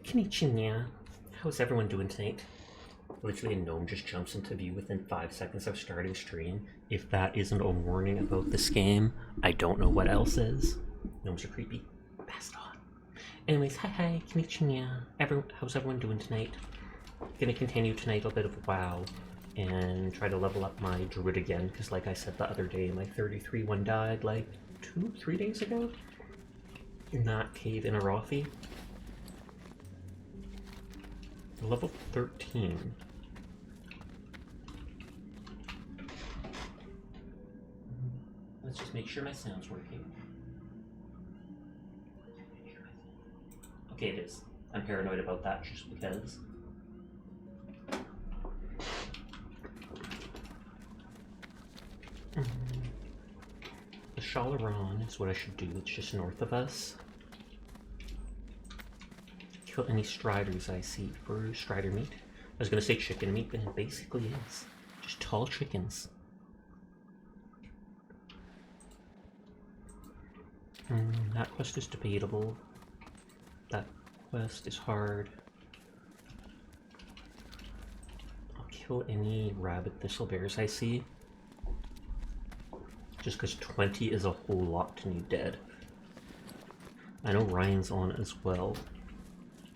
Konnichiwa. How's everyone doing tonight? Literally a gnome just jumps into view within 5 seconds of starting stream. If that isn't a warning about this game, I don't know what else is. Gnomes are creepy. Pass it on. Anyways, hi, konnichiwa. How's everyone doing tonight? Gonna continue tonight a bit of WoW and try to level up my druid again, because like I said the other day, my 33 one died like 2-3 days ago in that cave in Arathi. Level 13. Let's just make sure my sound's working. Okay, it is. I'm paranoid about that just because. The Shalaran is what I should do. It's just north of us. Kill any striders I see for strider meat. I was gonna say chicken meat, but it basically is. Just tall chickens. That quest is debatable. That quest is hard. I'll kill any rabid thistle bears I see. Just because 20 is a whole lot to need dead. I know Ryan's on as well.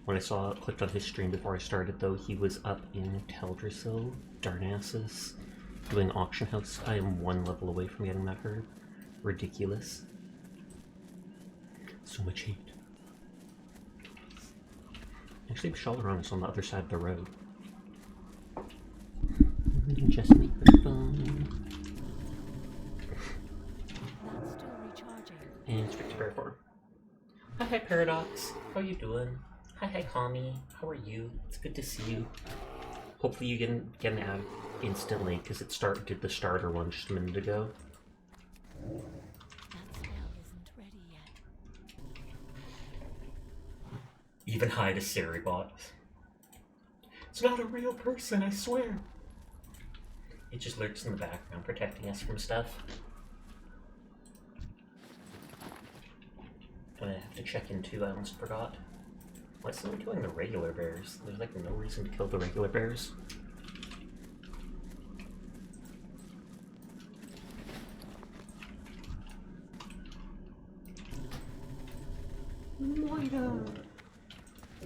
When I clicked on his stream before I started though, he was up in Teldrassil, Darnassus, doing auction house. I am 1 level away from getting that herb. Ridiculous. So much hate. Actually, Shalaran is on the other side of the road. Just make the phone. And speak to Bearform. Hi Paradox, how you doing? Hi Homie, how are you? It's good to see you. Hopefully you get an ad instantly, because it did the starter one just a minute ago. Even hi to Saribot. It's not a real person, I swear. It just lurks in the background, protecting us from stuff. I have to check in too, I almost forgot. Why is someone killing the regular bears? There's like no reason to kill the regular bears. Moira!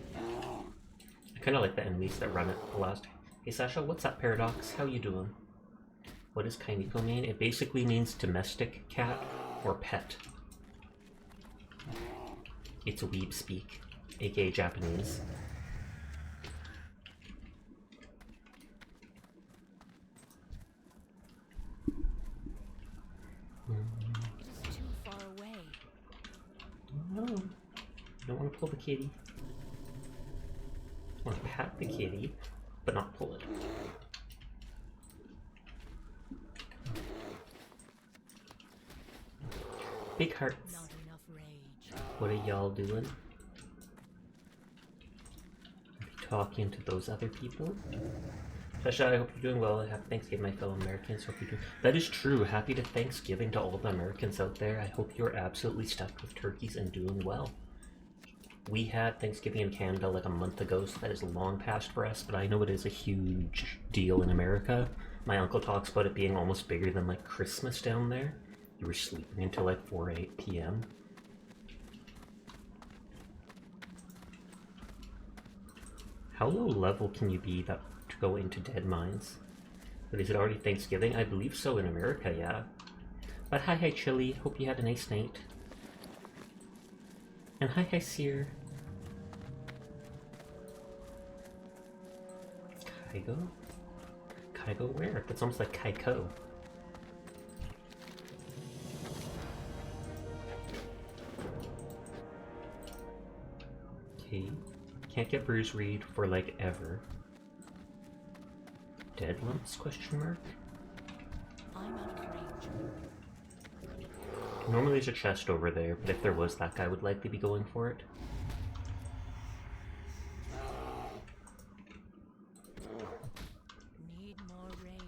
I kind of like the enemies that run it the last. Hey Sasha, what's up Paradox? How you doing? What does Kainiko mean? It basically means domestic cat or pet. It's a weeb speak, aka Japanese. It is too far away. No, you don't want to pull the kitty. I want to pat the kitty, but not pull it. Big hearts. What are y'all doing? Talking to those other people? Sasha, I hope you're doing well. Happy Thanksgiving, my fellow Americans. Hope you're doing. That is true. Happy to Thanksgiving to all the Americans out there. I hope you're absolutely stuffed with turkeys and doing well. We had Thanksgiving in Canada like a month ago, so that is long past for us, but I know it is a huge deal in America. My uncle talks about it being almost bigger than like Christmas down there. You were sleeping until like 4 or 8 p.m. How low level can you be to go into dead mines? But is it already Thanksgiving? I believe so in America, yeah. But hi Chili, hope you had a nice night. And hi Seer. Kaigo? Kaigo where? That's almost like Kaiko. Okay. Can't get Bruce Reed for like ever. Dead lumps? Question mark. I'm out of range. Normally there's a chest over there, but if there was, that guy would likely be going for it. Need more rage.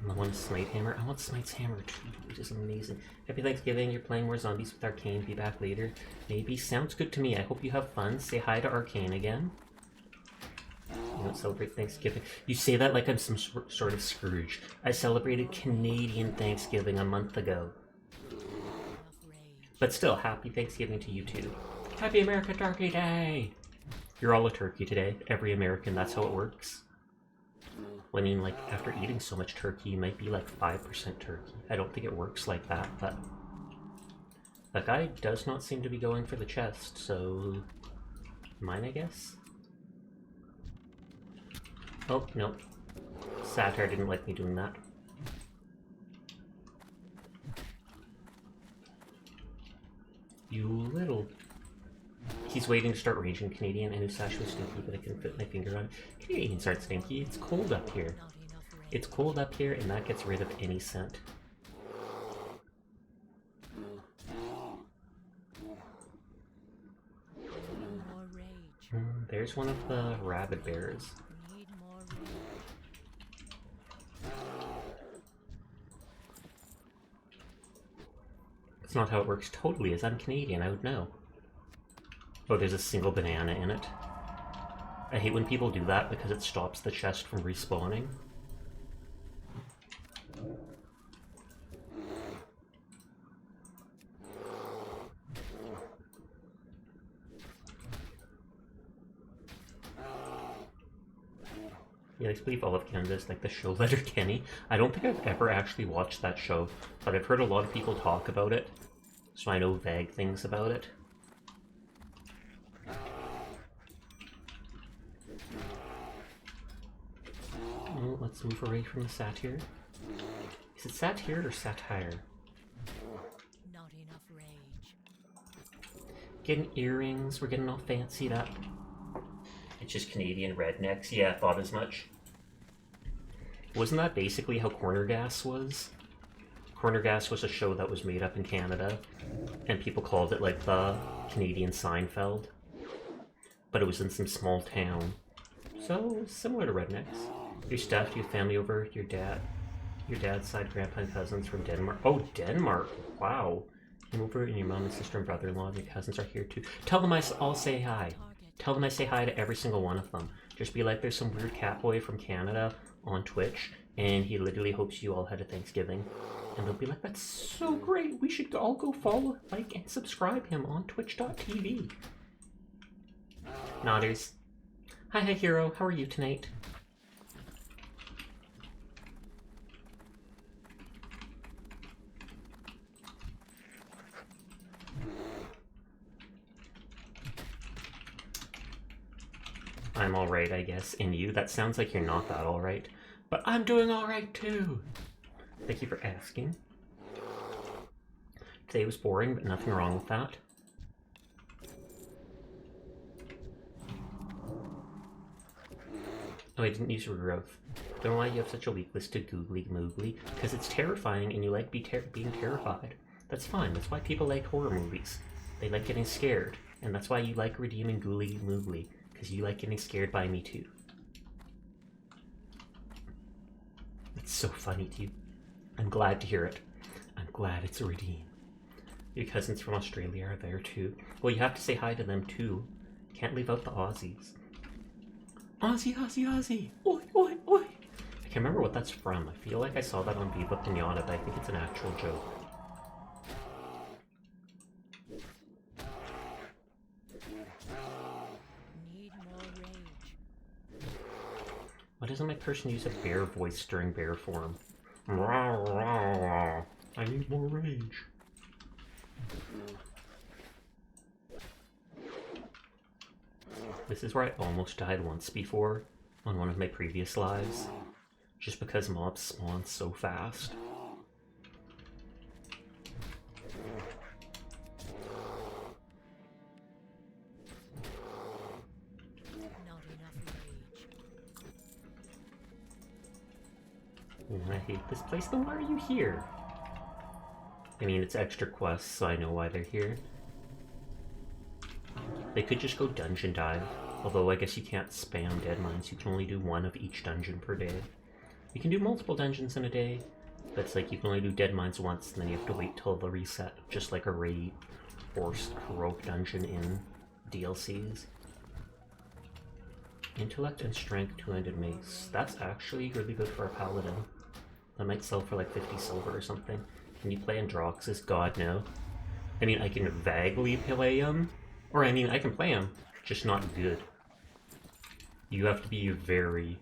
I want to Smite Hammer. I want Smite's Hammer too. It is amazing. Happy Thanksgiving. You're playing more zombies with Arcane. Be back later. Maybe. Sounds good to me. I hope you have fun. Say hi to Arcane again. You don't celebrate Thanksgiving. You say that like I'm some sort of Scrooge. I celebrated Canadian Thanksgiving a month ago. But still, happy Thanksgiving to you too. Happy American Turkey Day! You're all a turkey today. Every American, that's how it works. Well, I mean, like, after eating so much turkey, you might be like 5% turkey. I don't think it works like that, but... That guy does not seem to be going for the chest, so... Mine, I guess? Oh, no. Satire didn't like me doing that. You little... He's waiting to start raging Canadian. I knew Sash was stinky, but I couldn't fit my finger on it. Canadians aren't stinky. It's cold up here. It's cold up here, and that gets rid of any scent. There's one of the rabid bears. That's not how it works totally, as I'm Canadian, I would know. Oh, there's a single banana in it. I hate when people do that because it stops the chest from respawning. Yeah, I believe all of Canada is like the show Letterkenny. I don't think I've ever actually watched that show, but I've heard a lot of people talk about it, so I know vague things about it. Well, let's move away from the satire. Is it satire or satire? Not enough rage. Getting earrings, we're getting all fancied up. It's just Canadian rednecks. Yeah, I thought as much. Wasn't that basically how Corner Gas was? Corner Gas was a show that was made up in Canada, and people called it like the Canadian Seinfeld. But it was in some small town. So, similar to rednecks. Your stuff, your family over, your dad's side, grandpa and cousins from Denmark. Oh, Denmark! Wow. Came over, and your mom and sister and brother-in-law and your cousins are here too. Tell them I'll say hi. Tell them I say hi to every single one of them. Just be like, there's some weird cat boy from Canada on Twitch, and he literally hopes you all had a Thanksgiving. And they'll be like, that's so great. We should all go follow, like, and subscribe him on twitch.tv. Nodders. Hi, hero. How are you tonight? I'm alright, I guess. And you? That sounds like you're not that alright. But I'm doing alright too! Thank you for asking. Today was boring, but nothing wrong with that. Oh, I didn't use regrowth. Don't know why you have such a weakness to googly moogly, because it's terrifying and you like being terrified. That's fine. That's why people like horror movies. They like getting scared. And that's why you like redeeming googly moogly. Because you like getting scared by me too. It's so funny to you. I'm glad to hear it. I'm glad it's redeemed. Your cousins from Australia are there too. Well, you have to say hi to them too. Can't leave out the Aussies. Aussie, Aussie, Aussie! Oi, oi, oi! I can't remember what that's from. I feel like I saw that on Viva Pinata, but I think it's an actual joke. Why doesn't my person use a bear voice during bear form? I need more rage. This is where I almost died once before, on one of my previous lives, just because mobs spawn so fast. I hate this place, then why are you here? I mean, it's extra quests, so I know why they're here. They could just go dungeon dive, although I guess you can't spam dead mines. You can only do one of each dungeon per day. You can do multiple dungeons in a day, But it's like you can only do dead mines once, and then you have to wait till the reset, just like a raid or heroic dungeon in DLCs. Intellect and strength, two-handed mace. That's actually really good for a paladin. That might sell for like 50 silver or something. Can you play Androxus? God, no. I mean, I can vaguely play him. Or, I mean, I can play him, just not good. You have to be very,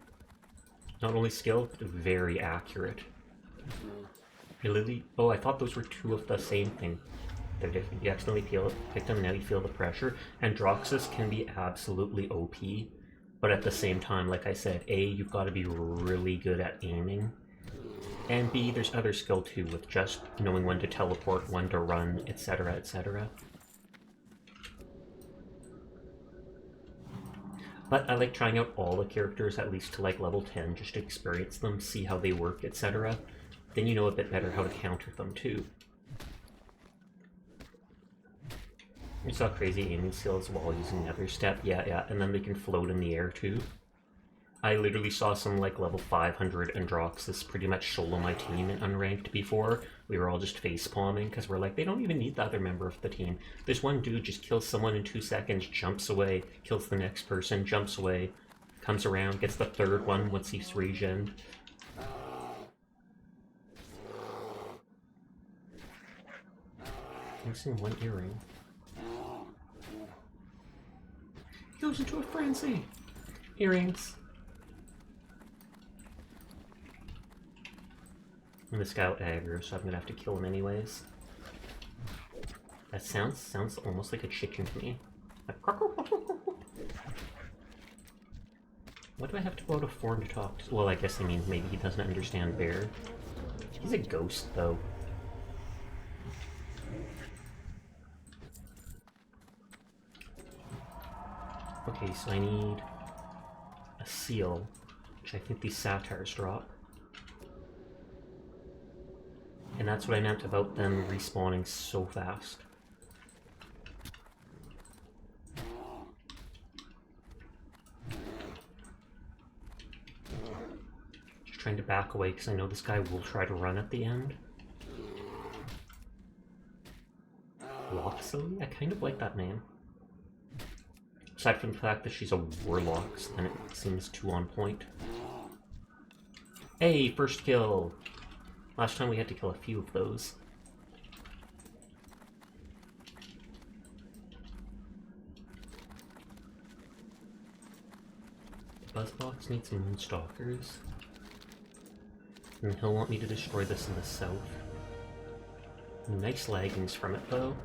not only skilled, but very accurate. Really? Oh, I thought those were two of the same thing. They're different. You accidentally picked them, now you feel the pressure. Androxus can be absolutely OP, but at the same time, like I said, A, you've got to be really good at aiming. And B, there's other skill too, with just knowing when to teleport, when to run, etc., etc. But I like trying out all the characters at least to like level 10, just to experience them, see how they work, etc. Then you know a bit better how to counter them too. You saw crazy aiming skills while using Nether Step, yeah, and then they can float in the air too. I literally saw some like level 500 Androxus pretty much solo my team in Unranked before. We were all just face-palming because we're like, they don't even need the other member of the team. This one dude just kills someone in 2 seconds, jumps away, kills the next person, jumps away, comes around, gets the third one once he's regened. Missing one earring. He goes into a frenzy! Earrings! And this guy out aggro, so I'm gonna have to kill him anyways. That sounds almost like a chicken to me. Like, what do I have to go out of form to talk to? Well, I guess I mean maybe he doesn't understand bear. He's a ghost though. Okay, so I need a seal, which I think these satires drop. And that's what I meant about them respawning so fast. Just trying to back away because I know this guy will try to run at the end. Loxley? I kind of like that name. Aside from the fact that she's a warlock, then it seems too on point. Hey, first kill! Last time we had to kill a few of those. Buzzbox needs some Moonstalkers. And he'll want me to destroy this in the south. Nice leggings from it though.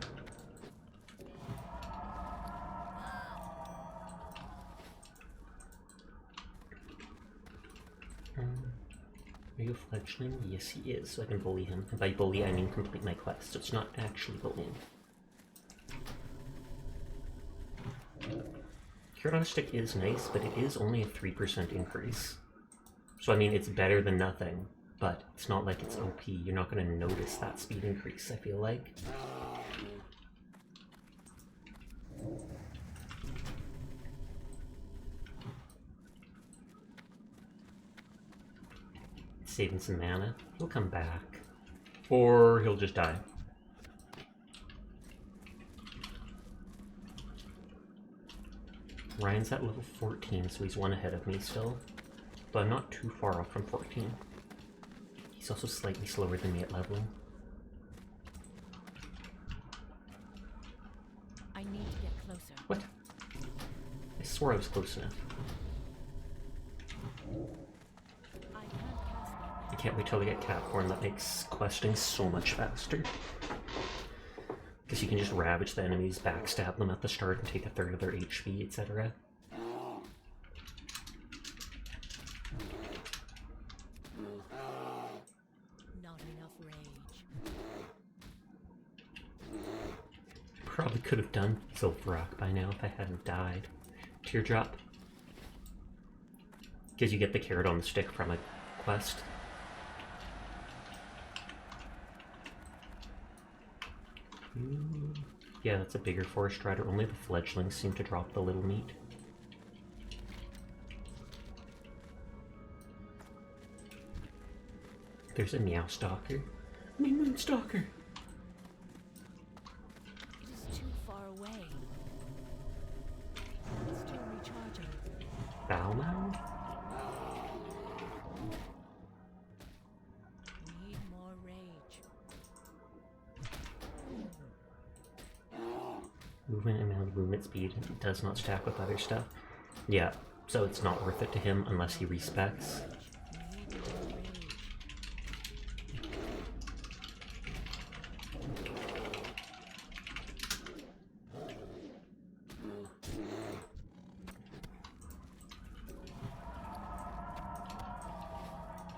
Are you a fledgling? Yes, he is, so I can bully him. And by bully, I mean complete my quest, so it's not actually bullying. Cured on a Stick is nice, but it is only a 3% increase. So I mean, it's better than nothing, but it's not like it's OP. You're not going to notice that speed increase, I feel like. Saving some mana. He'll come back. Or he'll just die. Ryan's at level 14, so he's one ahead of me still. But I'm not too far off from 14. He's also slightly slower than me at leveling. I need to get closer. What? I swore I was close enough. I can't wait till we get cat form. That makes questing so much faster. Because you can just ravage the enemies, backstab them at the start, and take a third of their HP, etc. Not enough rage. Probably could have done Silverock by now if I hadn't died. Teardrop. Because you get the carrot on the stick from a quest. Yeah, that's a bigger forest rider. Only the fledglings seem to drop the little meat. There's a meow stalker. My moon stalker. It is too far away. It's still recharging. Bow Mow? Need more rage. Movement amount of movement speed does not stack with other stuff. Yeah, so it's not worth it to him unless he respecs. Need more rage.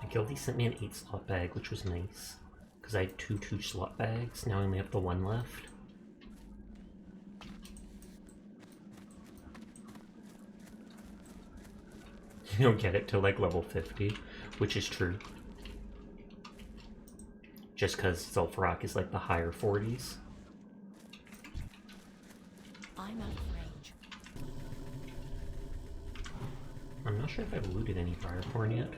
Guilty sent me an 8 slot bag, which was nice. Because I had two 2 slot bags, now I only have the 1 left. You don't get it till like level 50, which is true. Just because Zul'Farrak is like the higher 40s. I'm out of range. I'm not sure if I've looted any Briarthorn yet.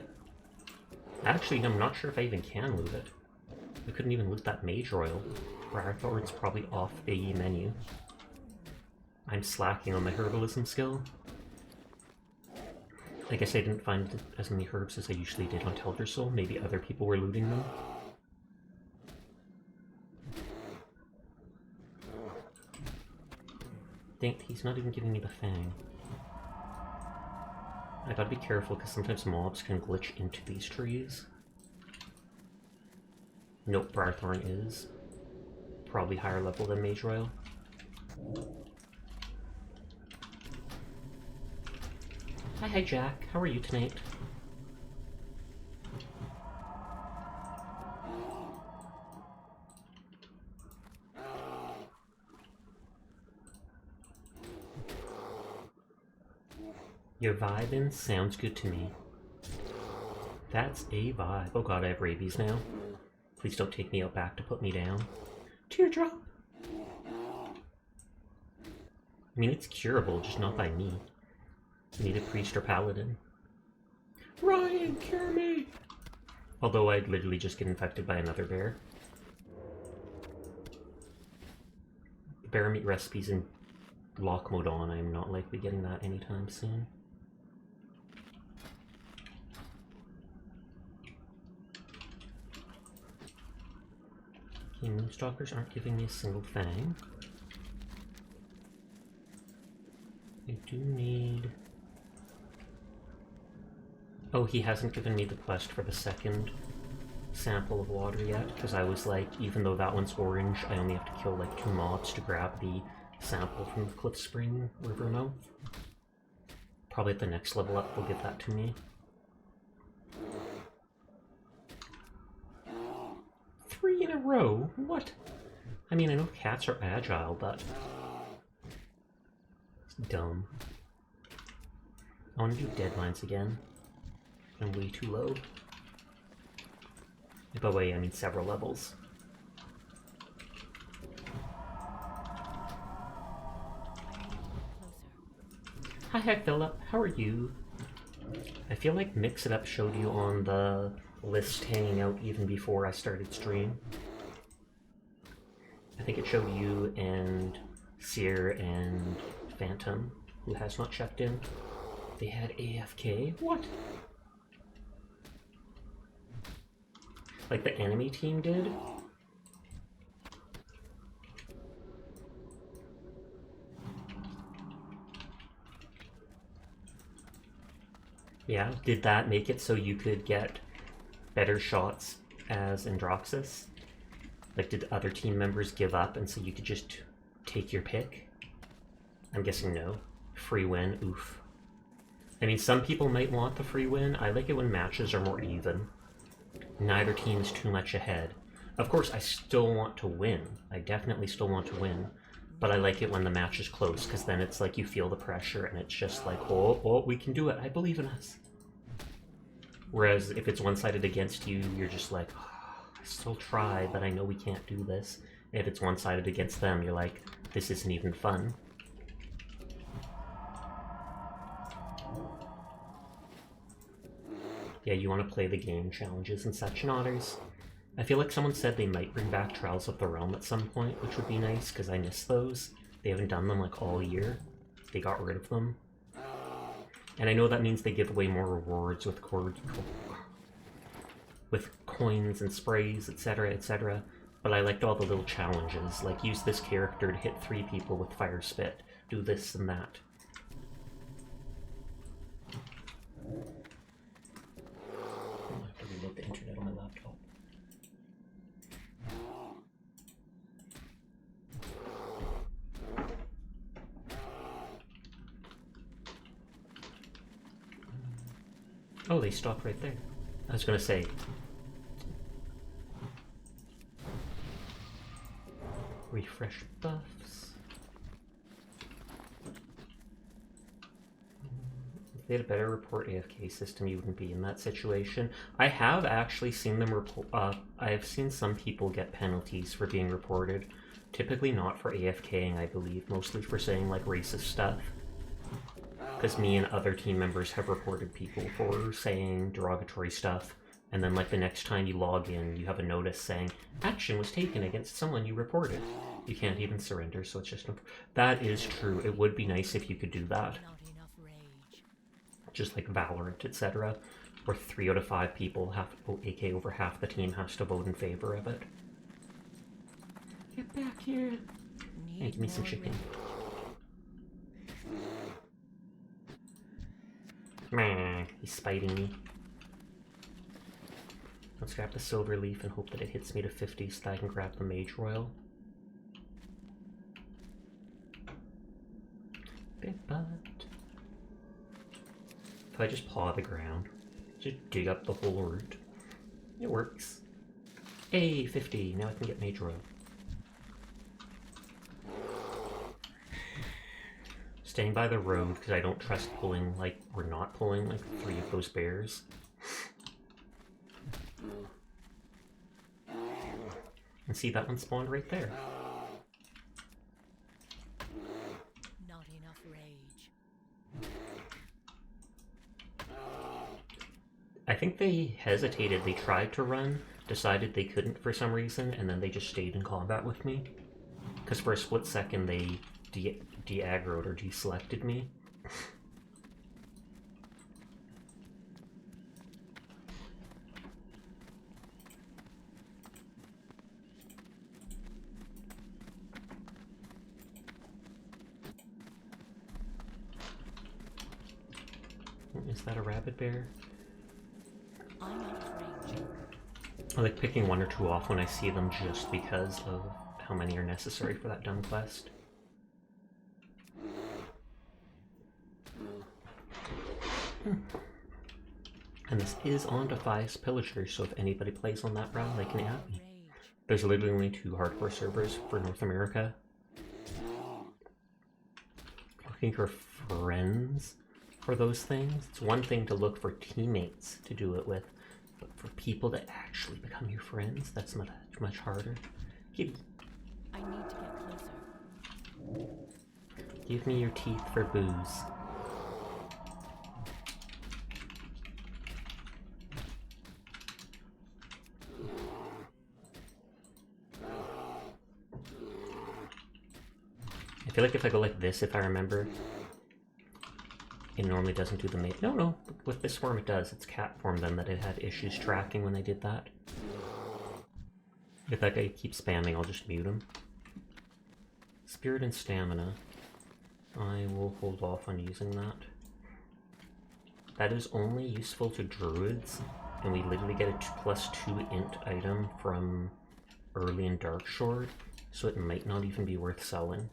Actually, I'm not sure if I even can loot it. I couldn't even loot that Mage Royal. Briarthorn's probably off the menu. I'm slacking on my herbalism skill. I guess I didn't find as many herbs as I usually did on Teldrassil. Maybe other people were looting them. Dang, he's not even giving me the Fang. I gotta be careful because sometimes mobs can glitch into these trees. Nope, Briarthorn is probably higher level than Mage Royal. Hi Jack, how are you tonight? You're vibing? Sounds good to me. That's a vibe. Oh god, I have rabies now. Please don't take me out back to put me down. Teardrop! I mean, it's curable, just not by me. Need a priest or paladin. Ryan, cure me! Although I'd literally just get infected by another bear. Bear meat recipes in lock mode on, I'm not likely getting that anytime soon. Okay, Moonstalkers aren't giving me a single fang. I do need... Oh, he hasn't given me the quest for the second sample of water yet, because I was like, even though that one's orange, I only have to kill like 2 mobs to grab the sample from the Cliff Spring river mouth. Probably at the next level up they'll give that to me. 3 in a row? What? I mean, I know cats are agile, but... it's dumb. I want to do deadlines again. I'm way too low. By the way, I mean several levels. Hi Philip, how are you? I feel like Mix It Up showed you on the list hanging out even before I started stream. I think it showed you and Seer and Phantom, who has not checked in. They had AFK? What? Like the enemy team did? Yeah, did that make it so you could get better shots as Androxus? Like, did other team members give up and so you could just take your pick? I'm guessing no. Free win, oof. I mean, some people might want the free win. I like it when matches are more even. Neither team is too much ahead. Of course, I still want to win. I definitely still want to win. But I like it when the match is close, because then it's like you feel the pressure and it's just like, oh, we can do it. I believe in us. Whereas if it's one-sided against you, you're just like, oh, I still try, but I know we can't do this. If it's one-sided against them, you're like, this isn't even fun. Yeah, you want to play the game challenges and such and otters. I feel like someone said they might bring back Trials of the Realm at some point, which would be nice, because I miss those. They haven't done them, like, all year. They got rid of them. And I know that means they give away more rewards with coins and sprays, etc., etc. But I liked all the little challenges, like use this character to hit 3 people with Fire Spit, do this and that. I have to reload the internet on my laptop. Oh, they stopped right there. I was gonna say. Refresh buffs. If they had a better report AFK system, you wouldn't be in that situation. I have actually seen them I have seen some people get penalties for being reported. Typically not for AFKing, I believe, mostly for saying like racist stuff. Because me and other team members have reported people for saying derogatory stuff, and then like the next time you log in, you have a notice saying action was taken against someone you reported. You can't even surrender, so it's just that is true. It would be nice if you could do that. Not enough rage. Just like Valorant, etc., where 3 out of 5 people have to vote, aka over half the team has to vote in favor of it. Get back here! Hey, give me some chicken. Meh, he's spiting me. Let's grab the silver leaf and hope that it hits me to 50 so that I can grab the mage royal. Big butt. If I just paw the ground, just dig up the whole root. It works. Hey, 50. Now I can get mage royal. Staying by the road because I don't trust pulling, like, or not pulling, like, 3 of those bears. And see, that one spawned right there. Not enough rage. I think they hesitated. They tried to run, decided they couldn't for some reason, and then they just stayed in combat with me. Because for a split second they de-aggroed or deselected me. Is that a rabbit bear? I'm out of range. I like picking 1 or 2 off when I see them just because of how many are necessary for that dumb quest. And this is on Defias Pillager, so if anybody plays on that round, they can add me. There's literally only 2 hardcore servers for North America. Looking for friends for those things. It's one thing to look for teammates to do it with, but for people to actually become your friends, that's much, much harder. Give I need to get closer. Give me your teeth for booze. I feel like if I go like this, if I remember, it normally doesn't do the mate. No, with this form it does. It's cat form then that it had issues tracking when I did that. If that guy keeps spamming, I'll just mute him. Spirit and stamina. I will hold off on using that. That is only useful to druids, and we literally get a +2 int item from early in Darkshore, so it might not even be worth selling.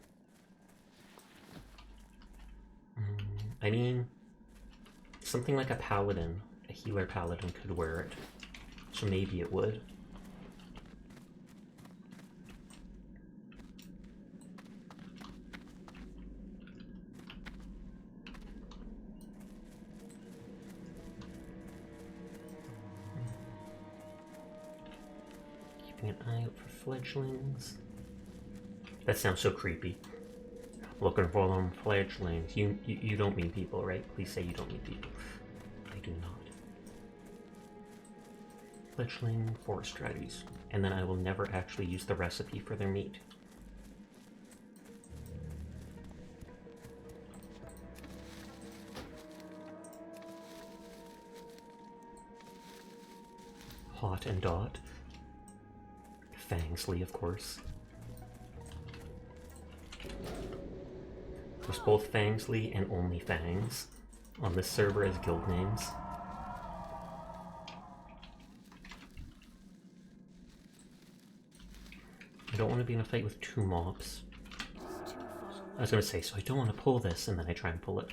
I mean, something like a paladin, a healer paladin could wear it, so maybe it would. Keeping an eye out for fledglings. That sounds so creepy. Looking for them fledglings. You don't mean people, right? Please say you don't mean people. I do not. Fletchling forest riders. And then I will never actually use the recipe for their meat. Hot and Dot. Fangsley, of course. There's both Fangsley and only Fangs on this server as guild names. I don't want to be in a fight with two mobs. I was going to say, so I don't want to pull this, and then I try and pull it.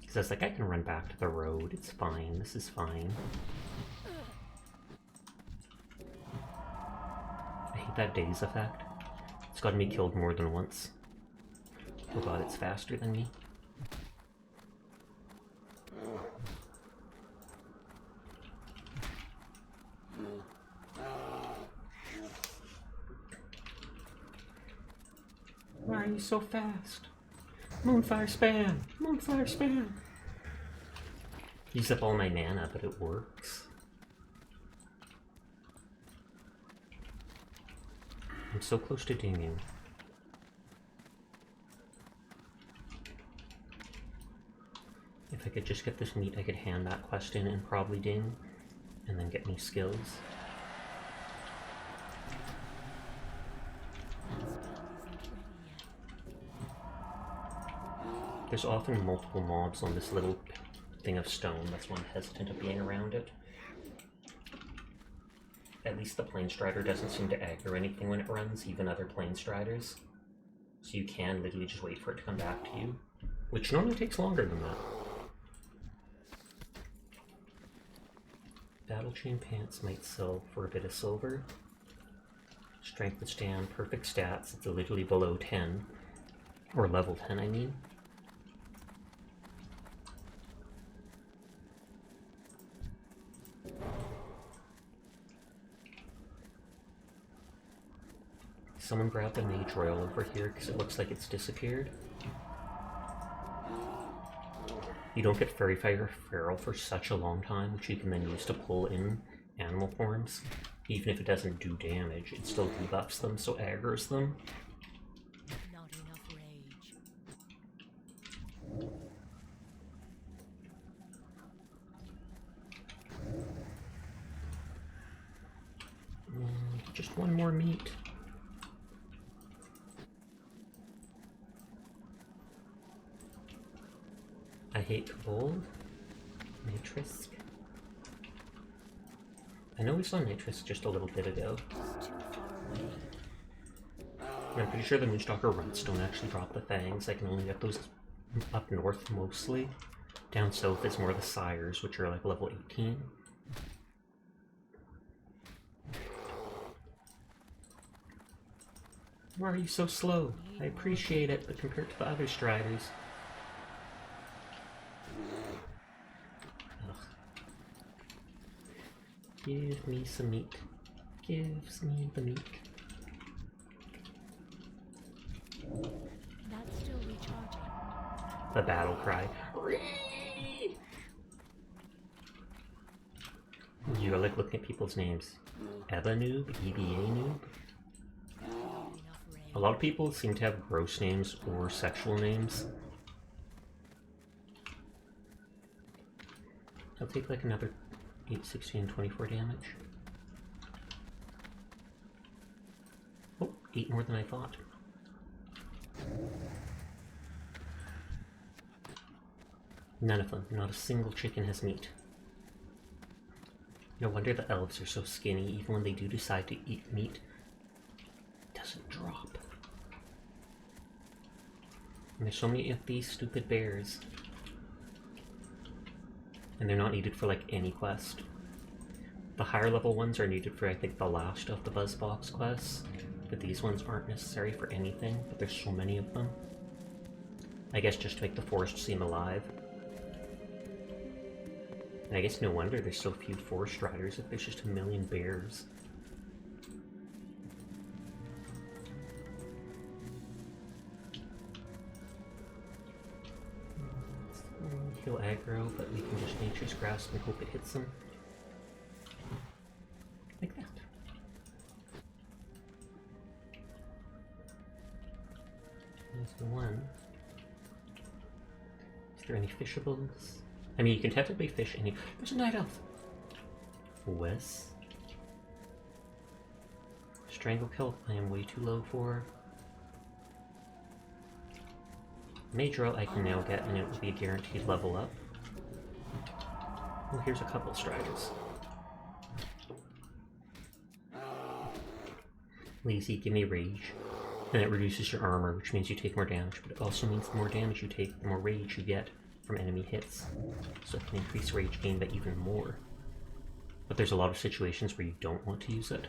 Because I was like, I can run back to the road, it's fine, this is fine. I hate that daze effect. It's gotten me killed more than once. Oh god, it's faster than me. Why are you so fast? Moonfire spam! Moonfire spam! Use up all my mana, but it works. I'm so close to dinging. If I could just get this meat, I could hand that quest in and probably ding, and then get me skills. There's often multiple mobs on this little thing of stone, that's why I'm hesitant of being around it. At least the Plane Strider doesn't seem to aggro anything when it runs, even other Plane Striders. So you can literally just wait for it to come back to you, which normally takes longer than that. Battle Chain Pants might sell for a bit of silver. Strength withstand, perfect stats, it's literally below 10. Or level 10, I mean. Someone grab the Mage Royal over here because it looks like it's disappeared. You don't get Fairy Fire Feral for such a long time, which you can then use to pull in animal forms. Even if it doesn't do damage, it still debuffs them, so aggroes them. Not enough rage. Just one more meat. I hate gold. Nitrisk. I know we saw Nitrisk just a little bit ago. It's too far away. And I'm pretty sure the Moonstalker Ruts don't actually drop the fangs. I can only get those up north mostly. Down south is more the Sires, which are like level 18. Why are you so slow? I appreciate it, but compared to the other Striders... Ugh. Give me some meat. Gives me the meat. That's still recharging. The battle cry. You're like looking at people's names. Eva Noob, EBA Noob. Enough rage. A lot of people seem to have gross names or sexual names. I'll take like another 8, 16, 24 damage. Oh, 8 more than I thought. None of them. Not a single chicken has meat. No wonder the elves are so skinny. Even when they do decide to eat meat, it doesn't drop. And there's so many of these stupid bears. And they're not needed for like any quest. The higher level ones are needed for I think the last of the Buzzbox quests. But these ones aren't necessary for anything, but there's so many of them. I guess just to make the forest seem alive. And I guess no wonder there's so few forest riders if there's just a million bears. He'll aggro, but we can just Nature's Grasp and hope it hits him. There's one. Is there any fishables? I mean, you can technically fish any. There's a night elf! Wes? Strangle kill, I am way too low for. Major I can now get, and it will be a guaranteed level up. Oh, here's a couple striders. Lazy, give me rage. And it reduces your armor, which means you take more damage, but it also means the more damage you take, the more rage you get from enemy hits. So it can increase rage gain by even more. But there's a lot of situations where you don't want to use it.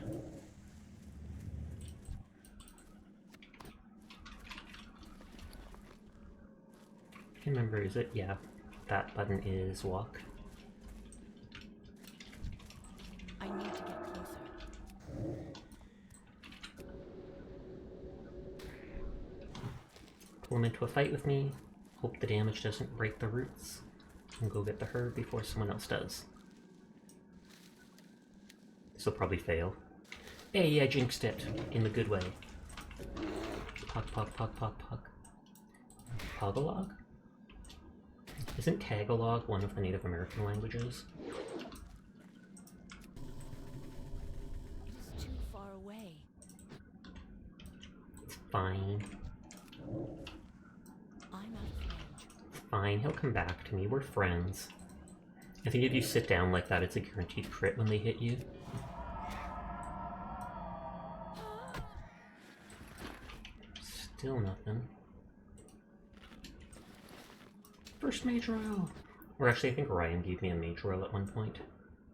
I can't remember, is it? Yeah, that button is walk. I need to get closer. Pull him into a fight with me, hope the damage doesn't break the roots, and go get the herd before someone else does. This will probably fail. Hey, I jinxed it, in the good way. Puck, puck, puck, puck, puck. Tagalog? Isn't Tagalog one of the Native American languages? It is too far away. It's fine. I'm out of range. Fine, he'll come back to me. We're friends. I think if you sit down like that, it's a guaranteed crit when they hit you. Still nothing. First mage royal! Or actually, I think Ryan gave me a mage royal at one point.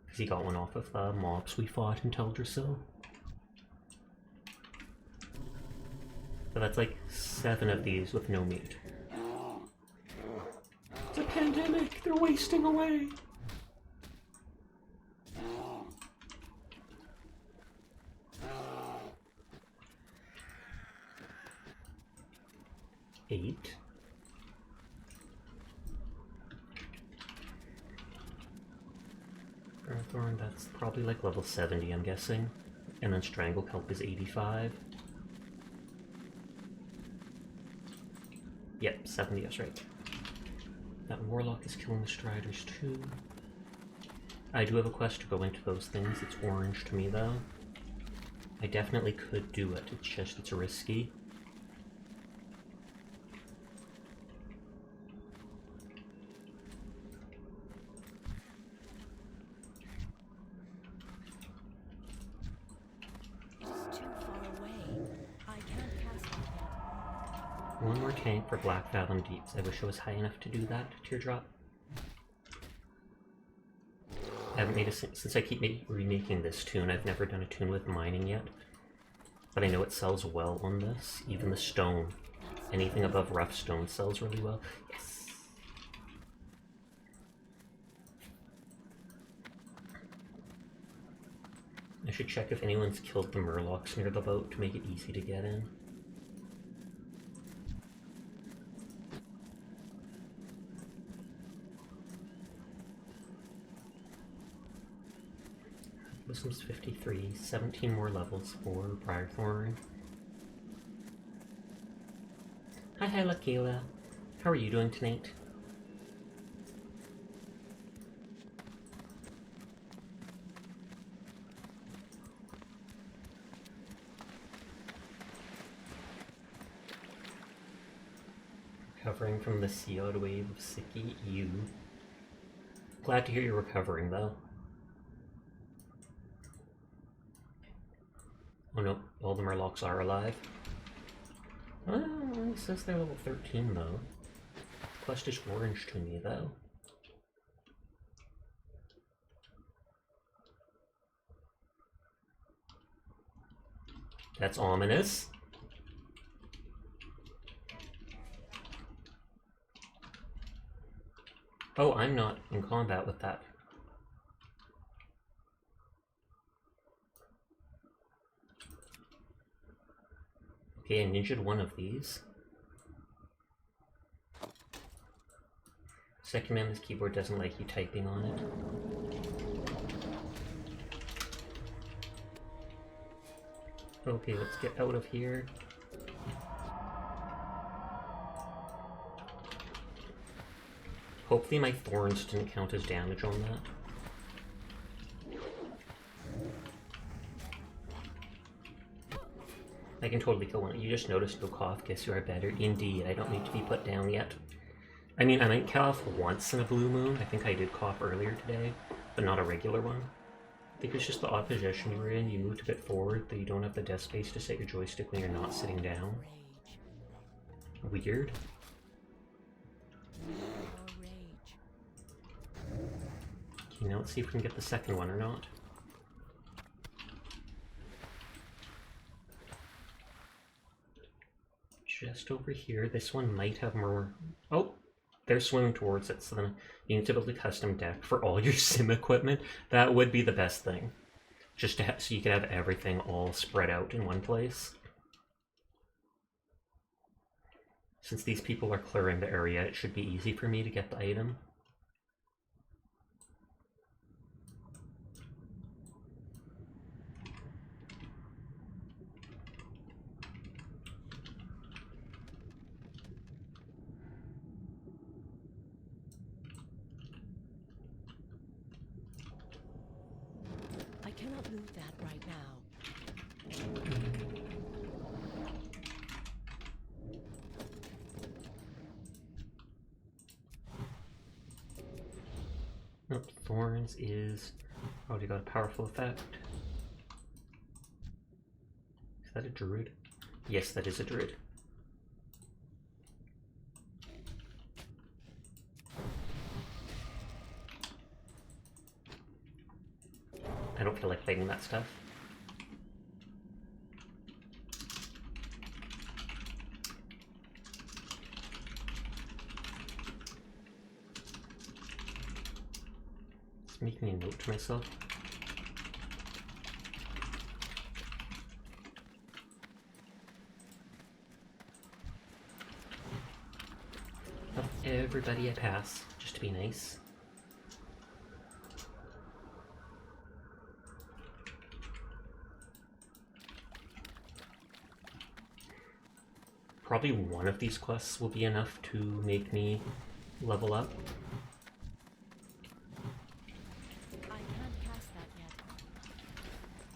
Because he got one off of the mobs we fought in Teldrassil. So that's like 7 of these with no meat. It's a pandemic! They're wasting away! Eight. Thorn, that's probably like level 70, I'm guessing. And then Strangle Kelp is 85. Yep, 70, that's right. That Warlock is killing the Striders too. I do have a quest to go into those things. It's orange to me though. I definitely could do it, it's just it's risky. One more tank for Black Fathom Deeps. I wish I was high enough to do that, Teardrop. I haven't made a since I keep remaking this tune, I've never done a tune with mining yet. But I know it sells well on this. Even the stone. Anything above rough stone sells really well. Yes! I should check if anyone's killed the murlocs near the boat to make it easy to get in. This one's 53, 17 more levels for Briarthorn. Hi, Lakayla. How are you doing tonight? Recovering from the CO wave of sicky you. Glad to hear you're recovering, though. Oh no, all the Murlocs are alive. Oh, it says they're level 13 though. Quest is orange to me though. That's ominous. Oh, I'm not in combat with that. Okay, I ninja'd one of these. Second man, this keyboard doesn't like you typing on it. Okay, let's get out of here. Hopefully my thorns didn't count as damage on that. I can totally kill one. You just noticed no cough. Guess you are better. Indeed, I don't need to be put down yet. I mean, I might cough once in a blue moon. I think I did cough earlier today, but not a regular one. I think it's just the odd position you were in. You moved a bit forward, that you don't have the desk space to set your joystick when you're not sitting down. Rage. Weird. More rage. Okay, now let's see if we can get the second one or not. Just over here, this one might have more... Oh! They're swimming towards it, so then you need to build a custom deck for all your sim equipment. That would be the best thing. Just to so you could have everything all spread out in one place. Since these people are clearing the area, it should be easy for me to get the item. I cannot move that right now. Nope, Thorns is already got a powerful effect. Is that a druid? Yes, that is a druid. I don't feel like fighting that stuff. It's making a note to myself. Of everybody I pass, just to be nice. Probably one of these quests will be enough to make me level up. I can't cast that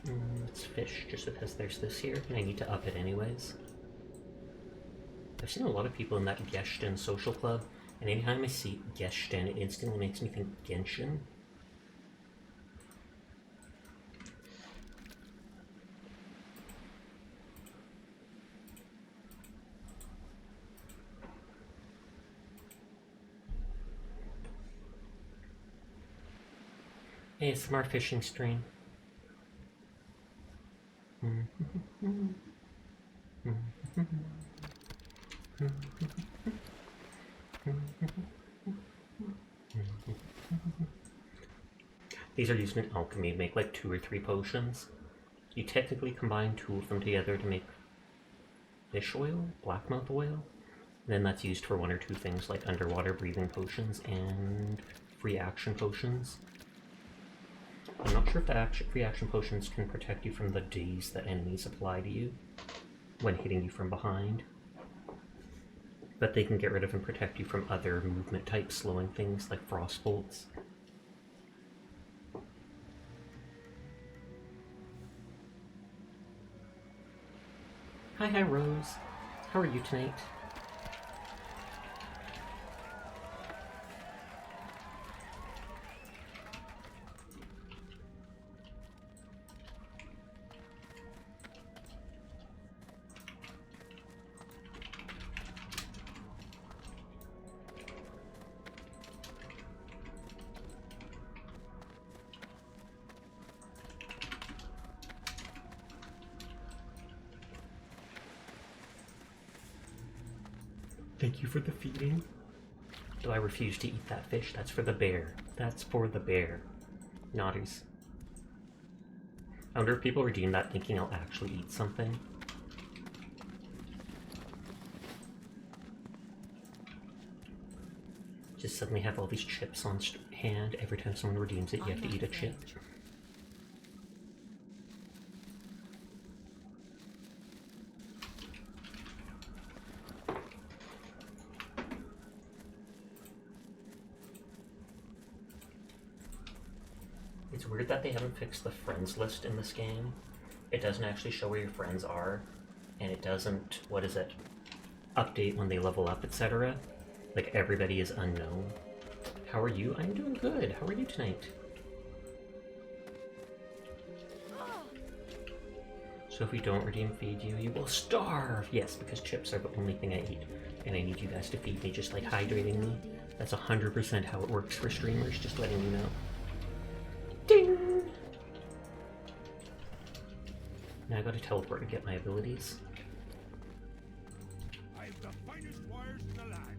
yet. It's fish, just because there's this here, and I need to up it anyways. I've seen a lot of people in that Geshten social club, and anytime I see Geshten, it instantly makes me think Genshin. ASMR fishing stream. These are used in alchemy to make like 2 or 3 potions. You technically combine 2 of them together to make fish oil, blackmouth oil, and then that's used for 1 or 2 things like underwater breathing potions and free action potions. I'm not sure if the free action potions can protect you from the daze that enemies apply to you when hitting you from behind. But they can get rid of and protect you from other movement types, slowing things like frost bolts. Hi Rose. How are you tonight? Thank you for the feeding. Do I refuse to eat that fish? That's for the bear. That's for the bear. Noddies. I wonder if people redeem that thinking I'll actually eat something. Just suddenly have all these chips on hand. Every time someone redeems it, you have to eat a chip. It's weird that they haven't fixed the friends list in this game. It doesn't actually show where your friends are, and it doesn't, what is it, update when they level up, etc. Like, everybody is unknown. How are you? I'm doing good. How are you tonight? So if we don't redeem feed you, you will starve! Yes, because chips are the only thing I eat. And I need you guys to feed me, just like hydrating me. That's 100% how it works for streamers, just letting you know. Ding! Now I gotta teleport to get my abilities. I have the finest wires in the land.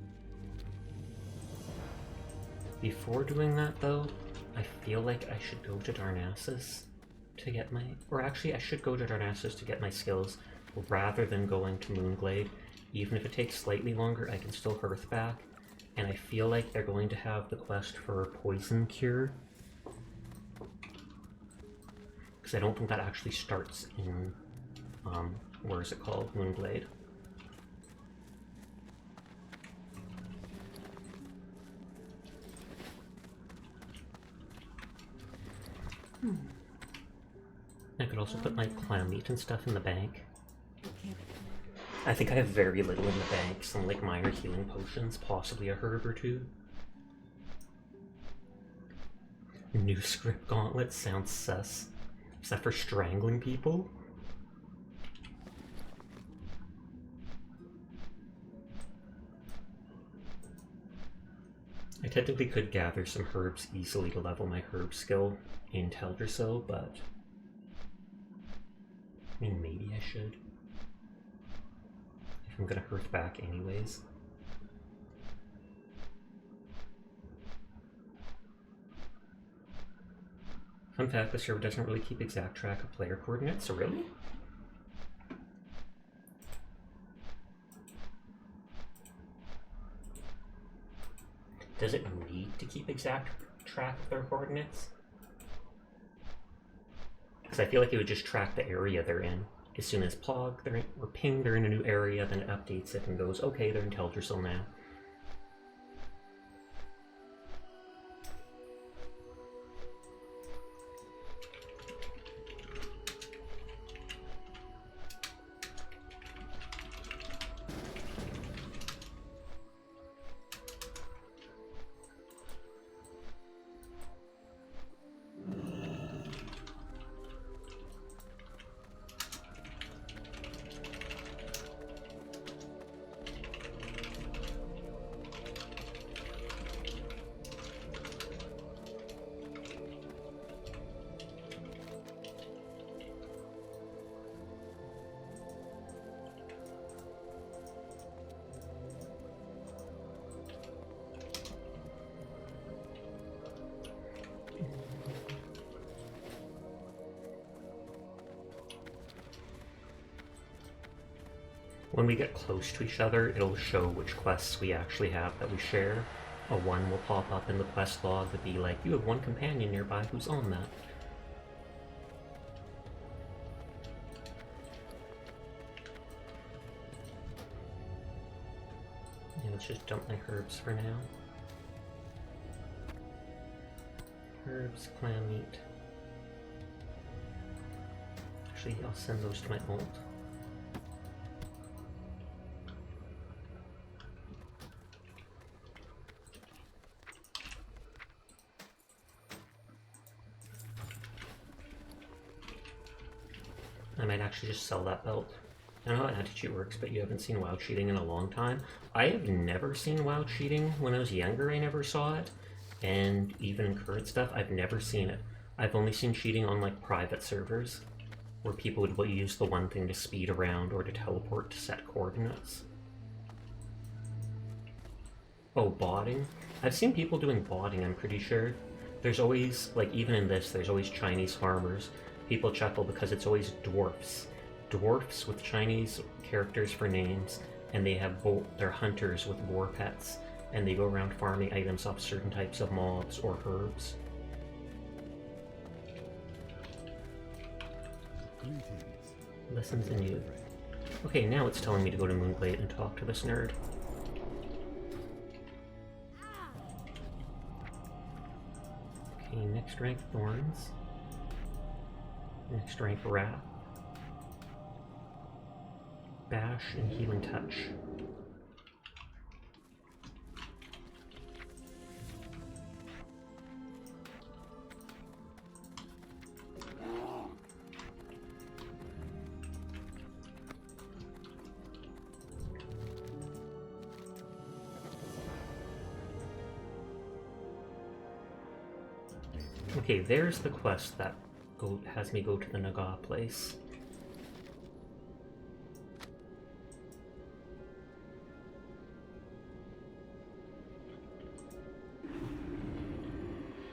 Before doing that, though, I feel like I should go to Darnassus to get my... Or actually, I should go to Darnassus to get my skills, rather than going to Moonglade. Even if it takes slightly longer, I can still Hearth back. And I feel like they're going to have the quest for Poison Cure. Because I don't think that actually starts in... where is it called? Moonglade. I could also put my clam meat and stuff in the bank. I think I have very little in the bank, some like minor healing potions, possibly a herb or two. New script gauntlet sounds sus. Is that for strangling people? I technically could gather some herbs easily to level my herb skill in Teldrassil, but I mean, maybe I should. If I'm gonna Hearth back anyways. Fun fact, the server doesn't really keep exact track of player coordinates, so really? Does it need to keep exact track of their coordinates? Because I feel like it would just track the area they're in. As soon as Pog, they're in, or Ping, they're in a new area, then it updates it and goes, okay, they're in Teldrassil now. When we get close to each other, it'll show which quests we actually have that we share. A 1 will pop up in the quest log to be like, you have one companion nearby who's on that. Yeah, let's just dump my herbs for now. Herbs, clam meat. Actually, I'll send those to my ult. I might actually just sell that belt. I don't know how anti-cheat works, but you haven't seen WoW cheating in a long time. I have never seen WoW cheating. When I was younger, I never saw it. And even in current stuff, I've never seen it. I've only seen cheating on like private servers, where people would use the one thing to speed around or to teleport to set coordinates. Oh, botting? I've seen people doing botting, I'm pretty sure. There's always, like even in this, there's always Chinese farmers. People chuckle because it's always dwarfs. Dwarfs with Chinese characters for names, and they have they're hunters with war pets, and they go around farming items off certain types of mobs or herbs. Lessons in you. Okay, now it's telling me to go to Moonglade and talk to this nerd. Okay, Strength Thorns. And Strength Wrath. Bash and Healing Touch. Okay, there's the quest that has me go to the Naga place.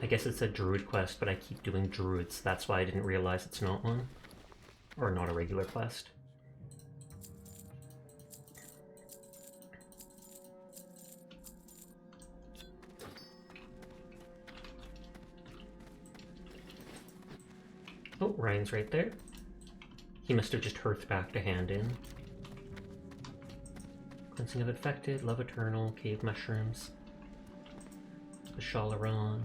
I guess it's a druid quest, but I keep doing druids. That's why I didn't realize it's not one. Or not a regular quest. Oh, Ryan's right there. He must have just hearthed back to hand in. Cleansing of Infected, Love Eternal, Cave Mushrooms, the Shalaran.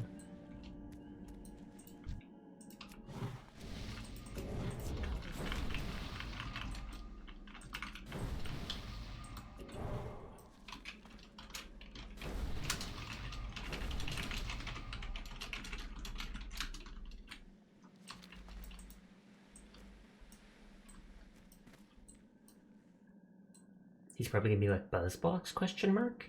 He's probably gonna be like, Buzzbox, question mark?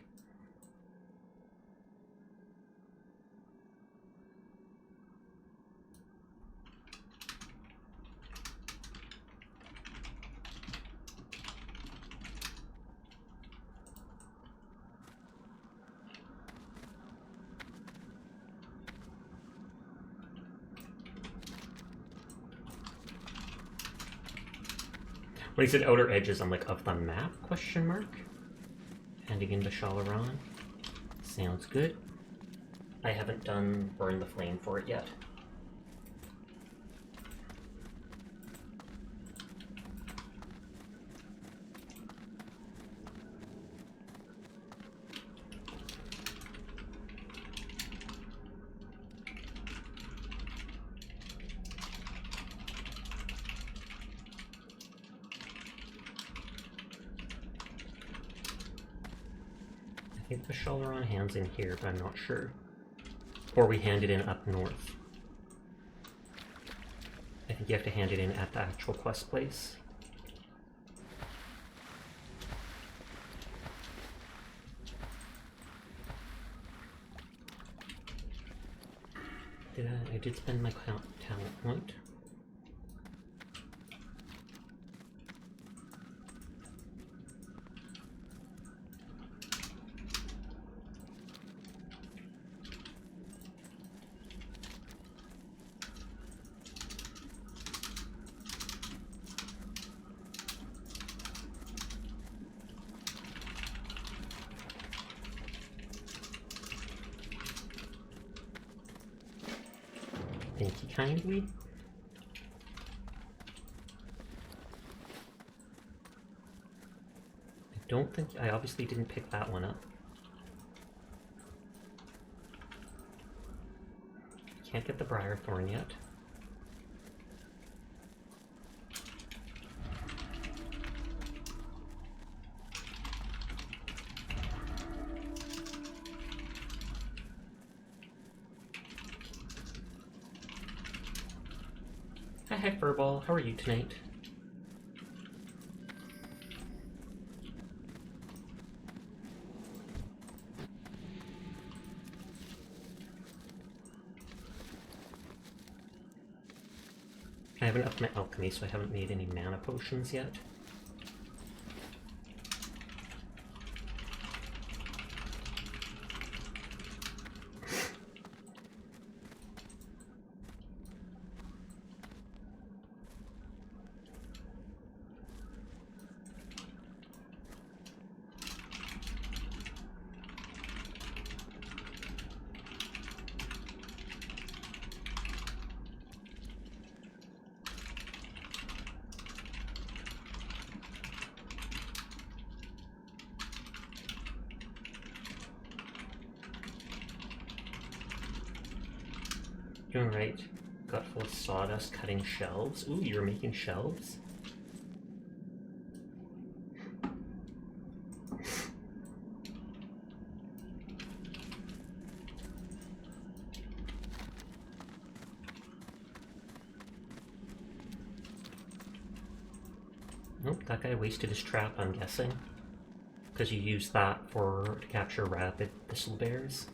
When he said outer edges, I'm like, of the map, question mark? Handing into Shalaran. Sounds good. I haven't done Burn the Flame for it yet. I think the Shalaran hands in here, but I'm not sure. Or we hand it in up north. I think you have to hand it in at the actual quest place. I did spend my talent point. Thank you kindly. I obviously didn't pick that one up. Can't get the Briarthorn yet. Hi, Furball. How are you tonight? I haven't upped my alchemy, so I haven't made any mana potions yet. Doing right. Got full of sawdust cutting shelves. Ooh, you're making shelves? Nope, that guy wasted his trap, I'm guessing. Because you used that to capture rabid thistle bears.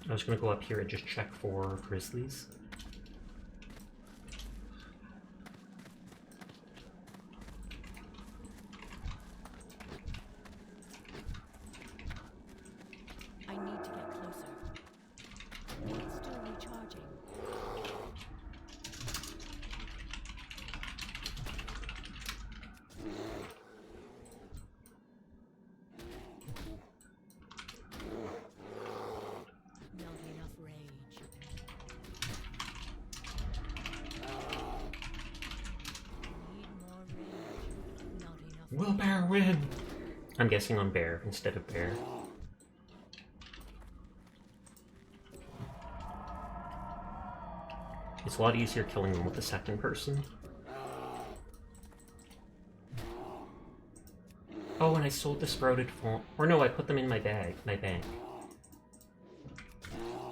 I was gonna go up here and just check for grizzlies. I need to get closer. It's still recharging. Not enough rage. Need more rage. Not enough. Will bear win? I'm guessing on bear instead of bear. It's a lot easier killing them with the second person. Oh, and I sold the sprouted fawn. Or no, I put them in my bank.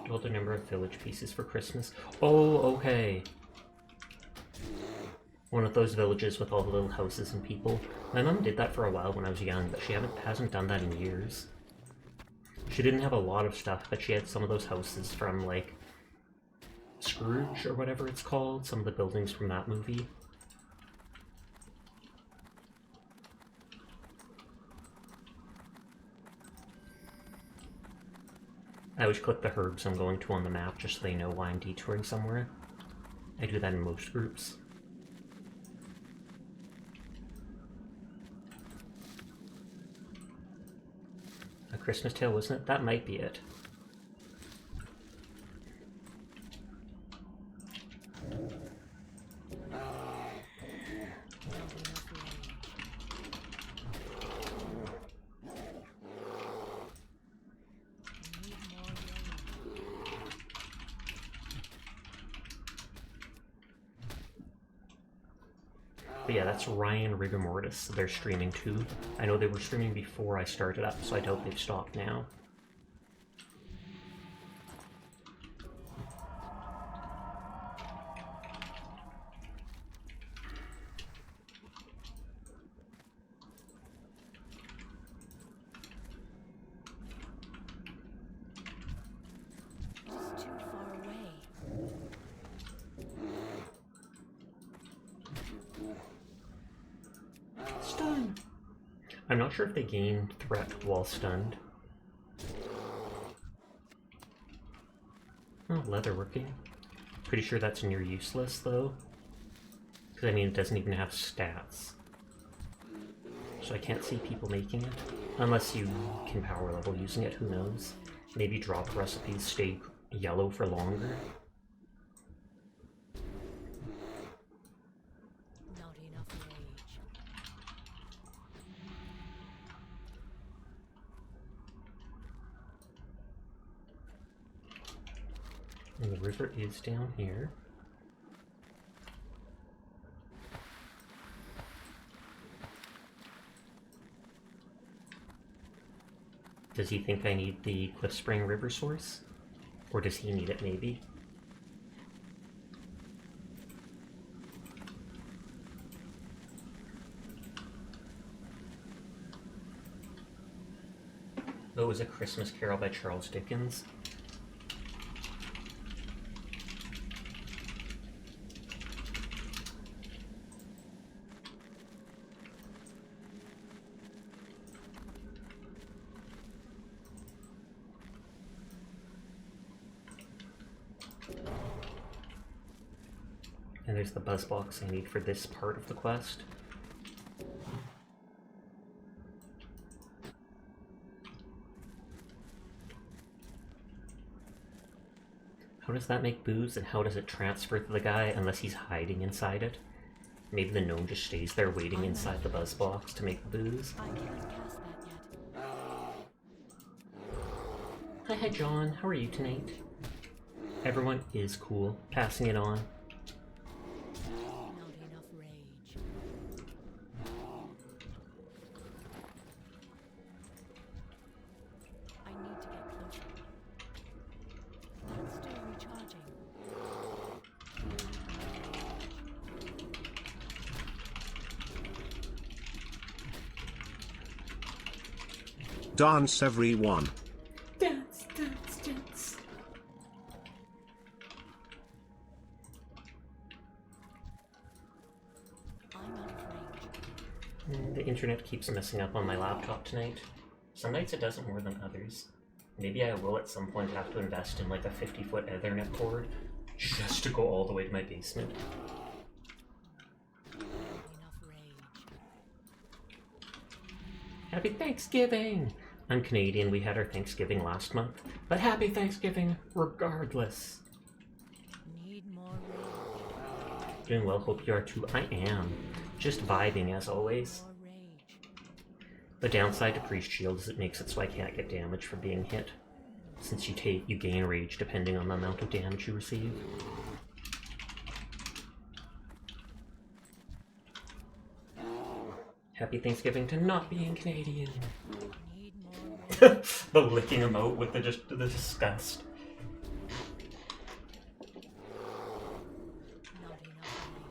Build a number of village pieces for Christmas. Oh, okay. One of those villages with all the little houses and people. My mom did that for a while when I was young, but she hasn't done that in years. She didn't have a lot of stuff, but she had some of those houses from, like, Scrooge or whatever it's called. Some of the buildings from that movie. I always click the herbs I'm going to on the map just so they know why I'm detouring somewhere. I do that in most groups. A Christmas Tale, wasn't it? That might be it. But yeah, that's Ryan Rigor Mortis. They're streaming too. I know they were streaming before I started up, so I doubt they've stopped now. It's too far away. Stun! I'm not sure if they gain threat while stunned. Oh, leatherworking. Pretty sure that's near useless, though. Because, I mean, it doesn't even have stats. So I can't see people making it. Unless you can power level using it, who knows. Maybe drop recipes stay yellow for longer. Not enough rage. And the river is down here. Does he think I need the Cliff Spring River source? Or does he need it, maybe? Oh, it was A Christmas Carol by Charles Dickens. And there's the buzz box I need for this part of the quest. How does that make booze, and how does it transfer to the guy unless he's hiding inside it? Maybe the gnome just stays there waiting inside the buzz box to make the booze. I can't cast that yet. Hi, John. How are you tonight? Everyone is cool. Passing it on. Not enough rage. I need to get closer. That's still recharging. Dance everyone. Dance, dance, dance. I'm out of range. The internet keeps messing up on my laptop tonight. Some nights it doesn't more than others. Maybe I will at some point have to invest in like a 50-foot Ethernet cord just to go all the way to my basement. Not enough rage. Happy Thanksgiving! I'm Canadian, we had our Thanksgiving last month, but happy Thanksgiving regardless. Need more rage. Doing well, hope you are too. I am. Just vibing as always. More rage. The downside to Priest Shield is it makes it so I can't get damage from being hit, since you gain rage depending on the amount of damage you receive. Happy Thanksgiving to not being Canadian. Need more rage. The licking emote with the disgust. Not enough rage.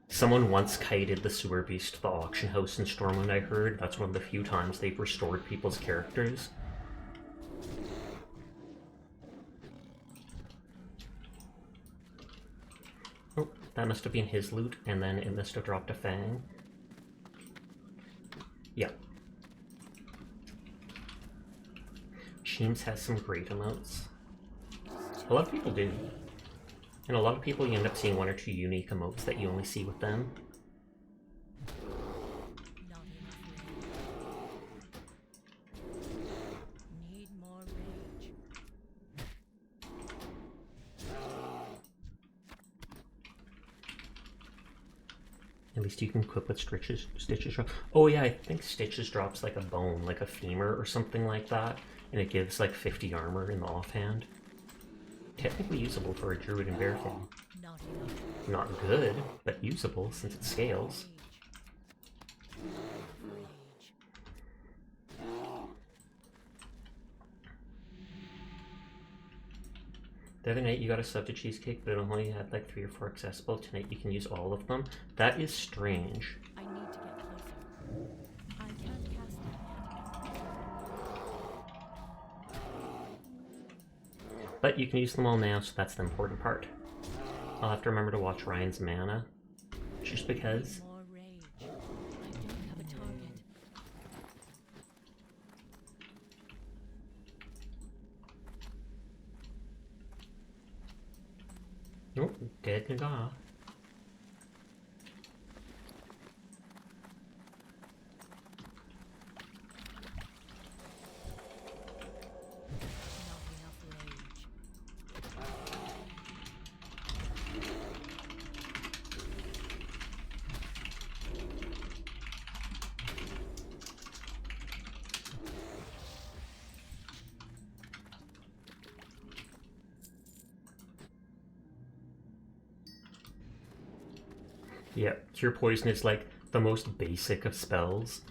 Someone once kited the sewer beast to the auction house in Stormwind, I heard. That's one of the few times they've restored people's characters. Oh, that must have been his loot, and then it must have dropped a fang. Yeah. Sheems has some great emotes. A lot of people do. And a lot of people, you end up seeing one or two unique emotes that you only see with them. Not enough rage. Need more rage. At least you can equip with Stitches drop. Oh yeah, I think Stitches drops like a bone, like a femur or something like that. And it gives like 50 armor in the offhand. Technically usable for a druid and bear form. Not enough Not good, but usable since it scales. rage. The other night you got a sub to cheesecake, but it only had like 3 or 4 accessible. Tonight you can use all of them. That is strange. I need to get closer. I can't cast that yet. But you can use them all now, so that's the important part. I'll have to remember to watch Ryan's mana. Just because. More rage. I don't have a target. Nope, dead Naga. Not enough rage. Yeah, Cure Poison is like the most basic of spells.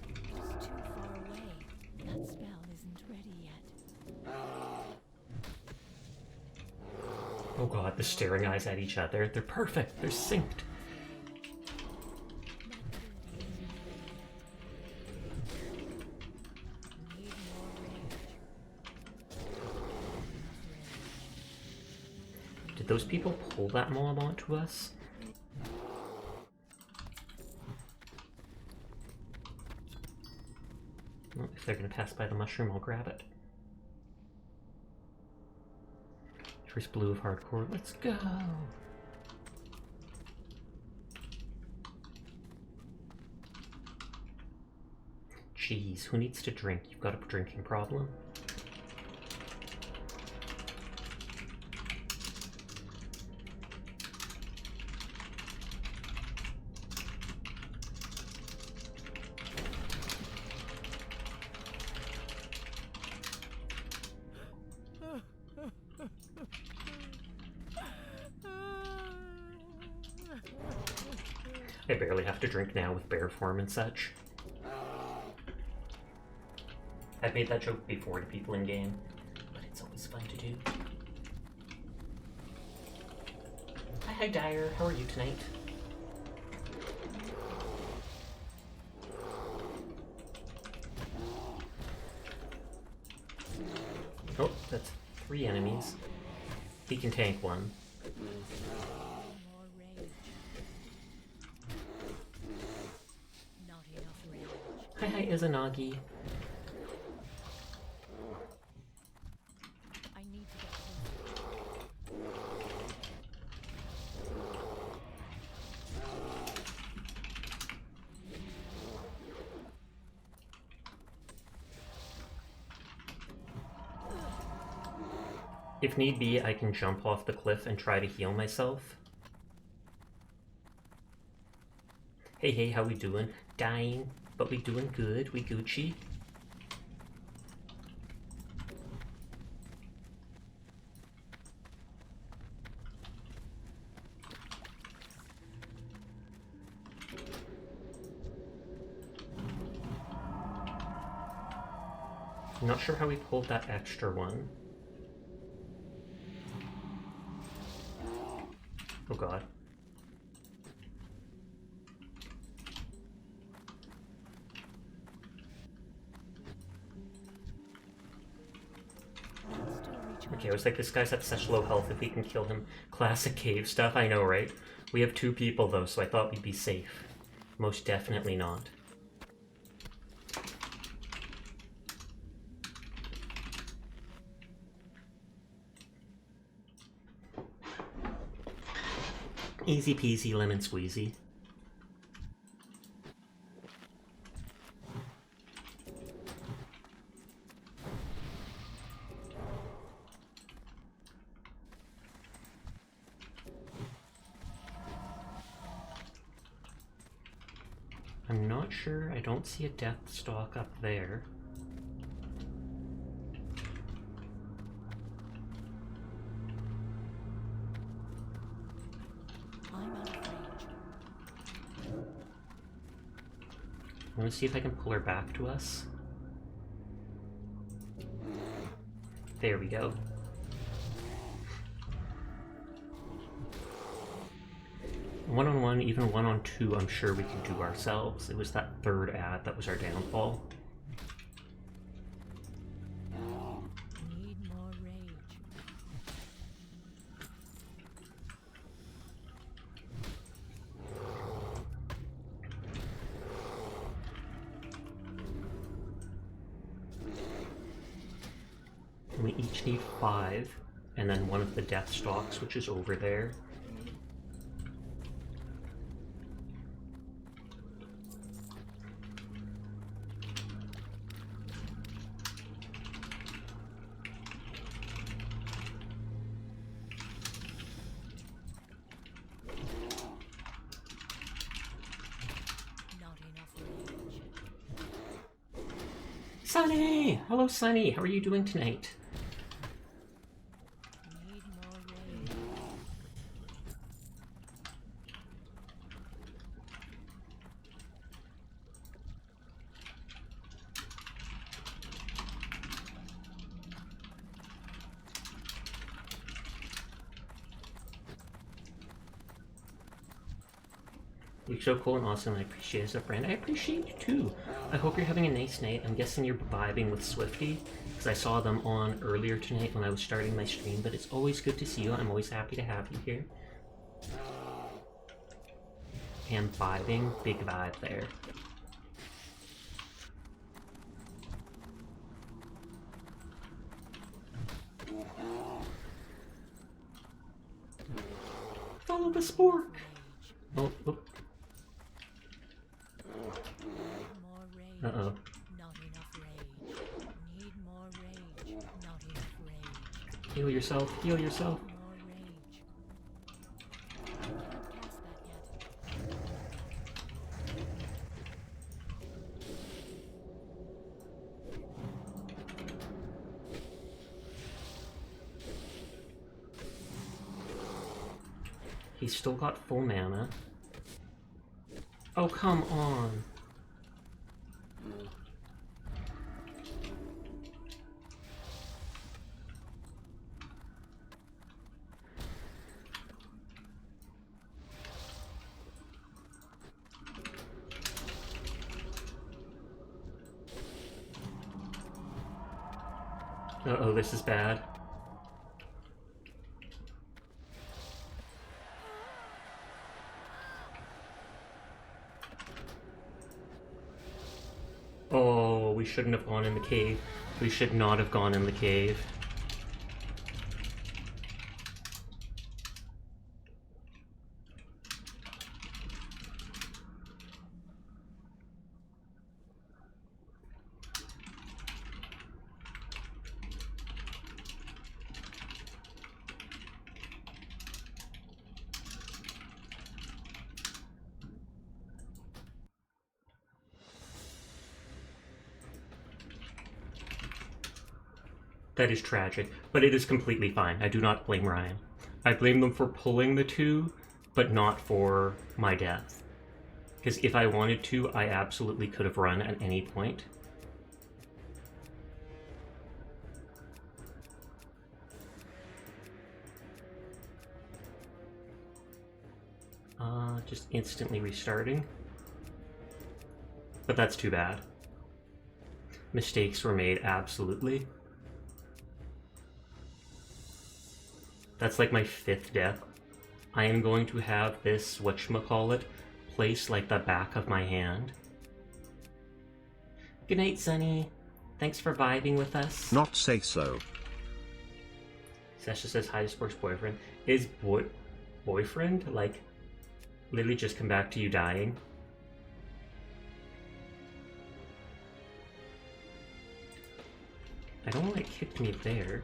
It's too far away. That spell isn't ready yet. Oh god, the staring eyes at each other. They're perfect. They're synced. Need more rage. Did those people pull that mob onto us? Well, if they're gonna pass by the mushroom, I'll grab it. First blue of hardcore. Let's go! Jeez, who needs to drink? You've got a drinking problem. I barely have to drink now with bear form and such. I've made that joke before to people in game, but it's always fun to do. Hi Dyer, how are you tonight? Oh, that's 3 enemies. He can tank one. More rage. Not enough rage. Hi Izanagi. I need to get closer. If need be, I can jump off the cliff and try to heal myself. Hey, how we doing? Dying, but we doing good. We Gucci. I'm not sure how we pulled that extra one. Oh god. Okay, I was like, this guy's at such low health if we can kill him. Classic cave stuff, I know, right? We have 2 people though, so I thought we'd be safe. Most definitely not. Easy peasy lemon squeezy. I'm not sure, I don't see a death stalk up there. I'm out of range. I'm gonna see if I can pull her back to us. There we go. One-on-one, even 1-on-2, I'm sure we can do ourselves. It was that 3rd ad that was our downfall. Need more rage. And we each need 5, and then one of the death stalks, which is over there. Not enough rage. Sunny! Hello, Sunny. How are you doing tonight? Need more rage. You're so cool and awesome. I appreciate it as a friend. I appreciate you too. I hope you're having a nice night. I'm guessing you're vibing with Swifty, because I saw them on earlier tonight when I was starting my stream, but it's always good to see you. I'm always happy to have you here. And vibing, big vibe there. Follow the spork! Oh, oh. More rage. Uh-oh. Not enough rage. Need more rage. Not enough rage. Heal yourself, heal yourself. More rage. Can't cast that yet. He's still got full mana. Oh, come on. Uh-oh, this is bad. Oh, we shouldn't have gone in the cave. We should not have gone in the cave. That is tragic, but it is completely fine. I do not blame Ryan. I blame them for pulling the two, but not for my death. Because if I wanted to, I absolutely could have run at any point. Just instantly restarting. But that's too bad. Mistakes were made, absolutely. That's like my 5th death. I am going to have this, whatchamacallit, placed like the back of my hand. Good night, Sunny. Thanks for vibing with us. Not say so. Sasha says hi to Spork's boyfriend. Is boyfriend, like, literally just come back to you dying? I don't know why it kicked me there.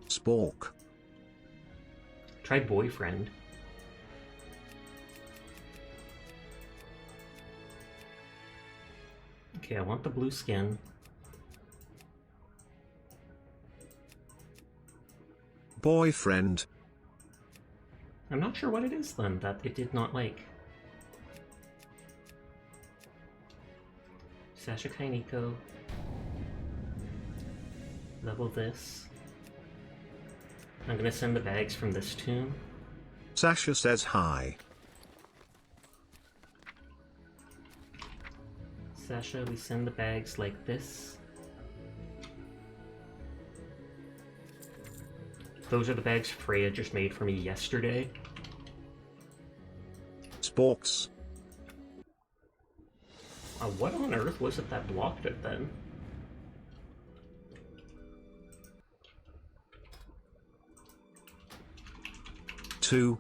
Spork. Try boyfriend. Okay, I want the blue skin. Boyfriend. I'm not sure what it is then that it did not like. Sasha Kainiko. Level this. I'm gonna send the bags from this tomb. Sasha says hi. Sasha, we send the bags like this. Those are the bags Freya just made for me yesterday. Sporks. What on earth was it that blocked it then? Two.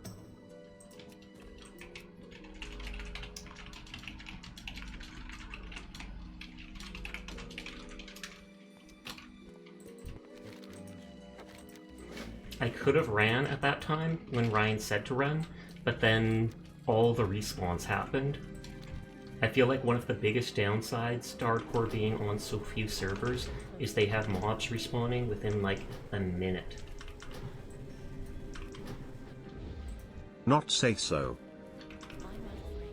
I could have ran at that time when Ryan said to run, but then all the respawns happened. I feel like one of the biggest downsides to hardcore being on so few servers is they have mobs respawning within like a minute. Not say so. I'm out of range.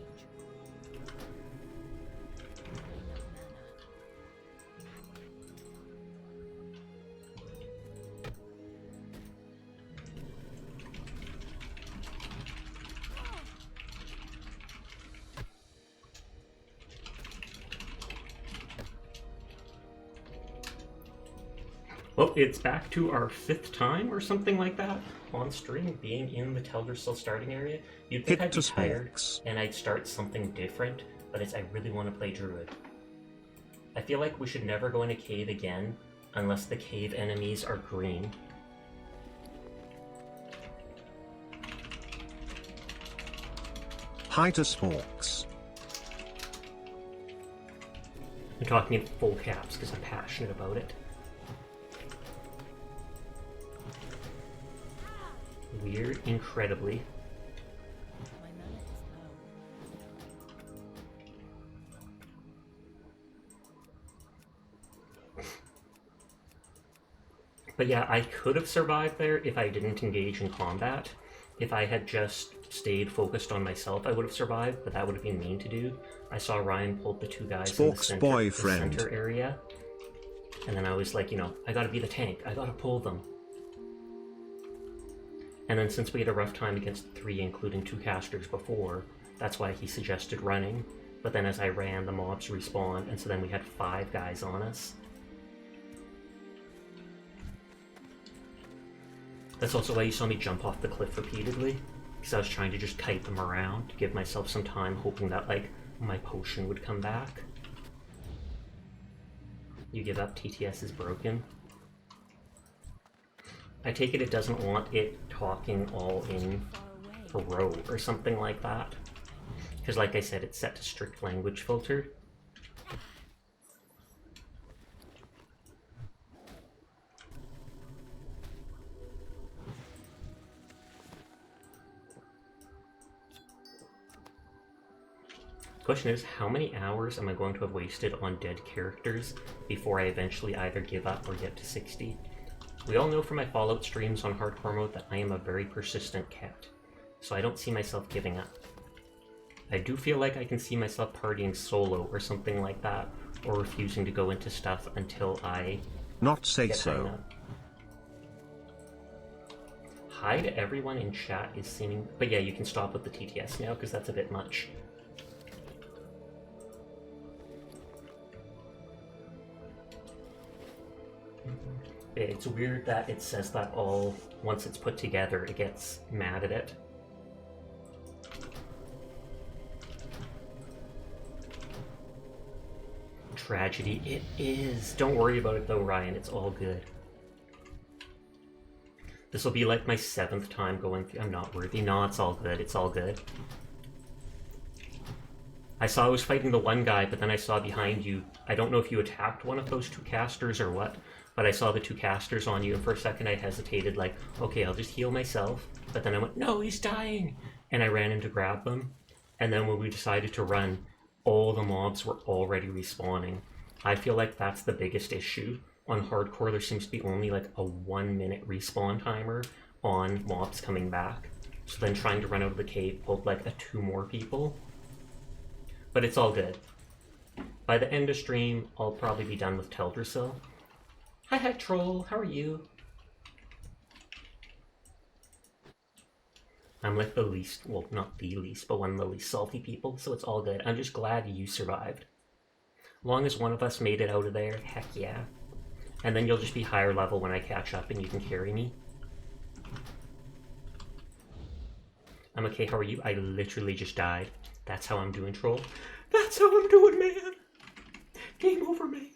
Well, it's back to our 5th time or something like that on stream, being in the Teldrassil starting area. You'd think Hit I'd to be tired Sporks. and I'd start something different, but it's I really want to play Druid. I feel like we should never go in a cave again unless the cave enemies are green. Hi to Sporks. I'm talking in full caps because I'm passionate about it. Weird, incredibly. My mana is low. But yeah, I could have survived there if I didn't engage in combat. If I had just stayed focused on myself, I would have survived, but that would have been mean to do. I saw Ryan pulled the two guys in the Spork's center, boyfriend. the center area, and then I was like, you know, I gotta be the tank, I gotta pull them. And then since we had a rough time against 3, including 2 casters before, that's why he suggested running. But then as I ran, the mobs respawned, and so then we had 5 guys on us. That's also why you saw me jump off the cliff repeatedly, because I was trying to just kite them around to give myself some time, hoping that, like, my potion would come back. You give up, TTS is broken. I take it doesn't want it talking all in a row or something like that. Because like I said, it's set to strict language filter. Question is, how many hours am I going to have wasted on dead characters before I eventually either give up or get to 60? We all know from my Fallout streams on hardcore mode that I am a very persistent cat, so I don't see myself giving up. I do feel like I can see myself partying solo or something like that, or refusing to go into stuff until I Not say get hung so. up. Hi to everyone in chat is seeming... But yeah, you can stop with the TTS now, because that's a bit much. It's weird that it says that all, once it's put together, it gets mad at it. Tragedy, it is. Don't worry about it though, Ryan, it's all good. This will be like my 7th time going through. I'm not worthy. No, it's all good, it's all good. I saw I was fighting the one guy, but then I saw behind you, I don't know if you attacked one of those 2 casters or what, but I saw the 2 casters on you, and for a second I hesitated, like, okay, I'll just heal myself. But then I went, no, he's dying! And I ran in to grab them. And then when we decided to run, all the mobs were already respawning. I feel like that's the biggest issue. On hardcore, there seems to be only like a 1-minute respawn timer on mobs coming back. So then trying to run out of the cave pulled like a 2 more people. But it's all good. By the end of stream, I'll probably be done with Teldrassil. Hi, troll. How are you? I'm like the least, well, not the least, but one of the least salty people, so it's all good. I'm just glad you survived. Long as one of us made it out of there, heck yeah. And then you'll just be higher level when I catch up and you can carry me. I'm okay, how are you? I literally just died. That's how I'm doing, troll. That's how I'm doing, man! Game over, man.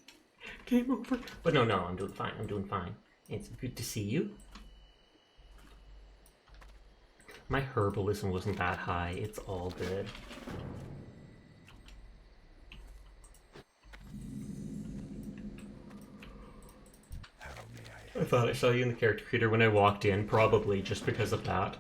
Game over. But no, I'm doing fine. I'm doing fine. It's good to see you. My herbalism wasn't that high. It's all good. I thought I saw you in the character creator when I walked in, probably just because of that.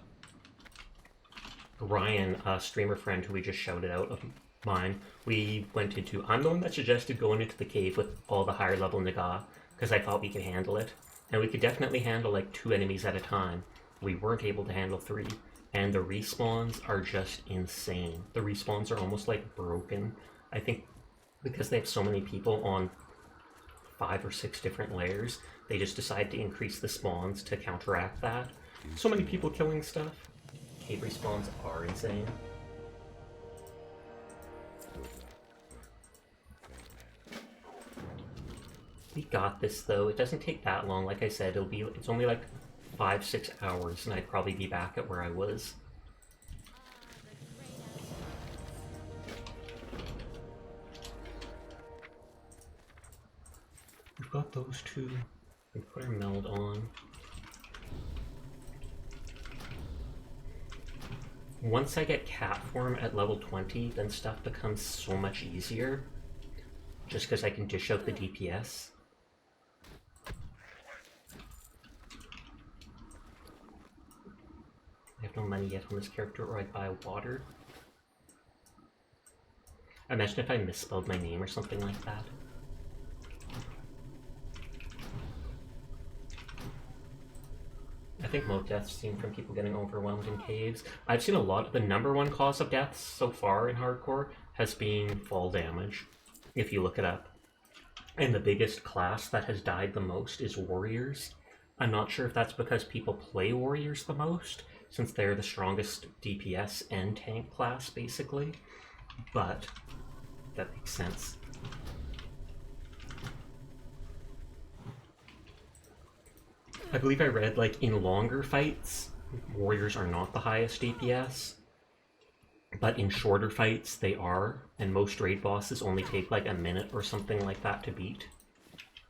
Ryan, a streamer friend who we just shouted out of mine, we went into... I'm the one that suggested going into the cave with all the higher level Naga, because I thought we could handle it. And we could definitely handle like 2 enemies at a time. We weren't able to handle 3. And the respawns are just insane. The respawns are almost like broken. I think because they have so many people on 5 or 6 different layers, they just decide to increase the spawns to counteract that. So many people killing stuff. Cave respawns are insane. We got this though. It doesn't take that long. Like I said, it's only like 5-6 hours and I'd probably be back at where I was. We've got those 2. We put our meld on. Once I get cat form at level 20, then stuff becomes so much easier. Just because I can dish out the DPS. I have no money yet on this character, or I'd buy water. Imagine if I misspelled my name or something like that. I think most deaths seem from people getting overwhelmed in caves. I've seen a lot. The number one cause of deaths so far in hardcore has been fall damage, if you look it up. And the biggest class that has died the most is warriors. I'm not sure if that's because people play warriors the most, since they're the strongest DPS and tank class, basically. But that makes sense. I believe I read, like, in longer fights, warriors are not the highest DPS, but in shorter fights they are, and most raid bosses only take like a minute or something like that to beat.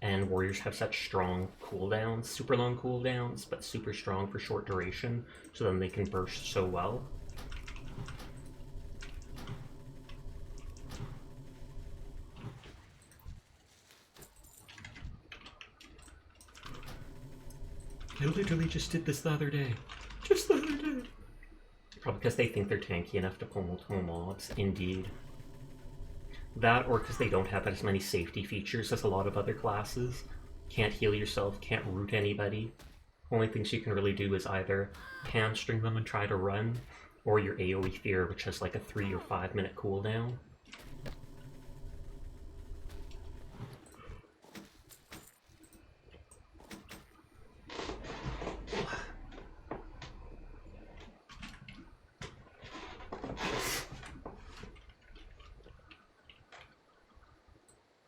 And warriors have such strong cooldowns, super long cooldowns, but super strong for short duration, so then they can burst so well. I literally just did this the other day. Just the other day. Probably because they think they're tanky enough to pull multiple mobs. Indeed. That, or because they don't have as many safety features as a lot of other classes. Can't heal yourself, can't root anybody. Only things you can really do is either hamstring them and try to run, or your AoE fear, which has like a 3 or 5 minute cooldown.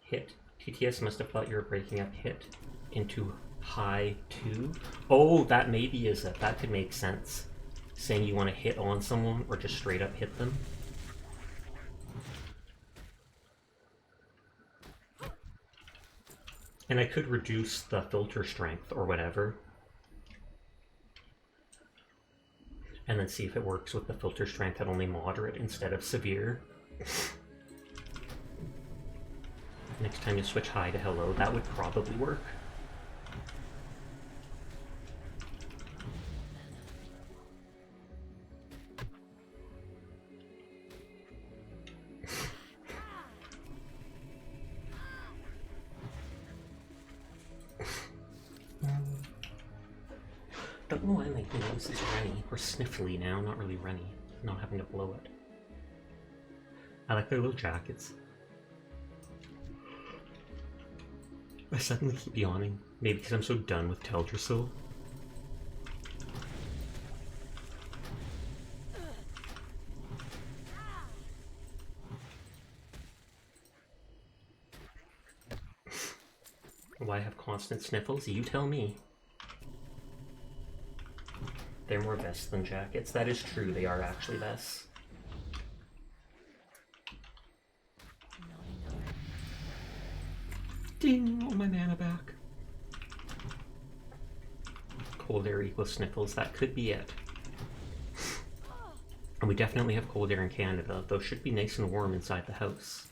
Hit. TTS must have thought you were breaking up hit into high 2. Oh, that maybe is it. That could make sense. Saying you want to hit on someone or just straight up hit them. And I could reduce the filter strength or whatever. And then see if it works with the filter strength at only moderate instead of severe. Next time you switch high to hello, that would probably work. Don't know why my nose is runny, or sniffly now, not really runny, not having to blow it. I like their little jackets. I suddenly keep yawning, maybe because I'm so done with Teldrassil. Why have constant sniffles? You tell me. They're more vests than jackets. That is true, they are actually vests. Ding! Oh, my mana back. Cold air equals sniffles. That could be it. And we definitely have cold air in Canada. Those should be nice and warm inside the house.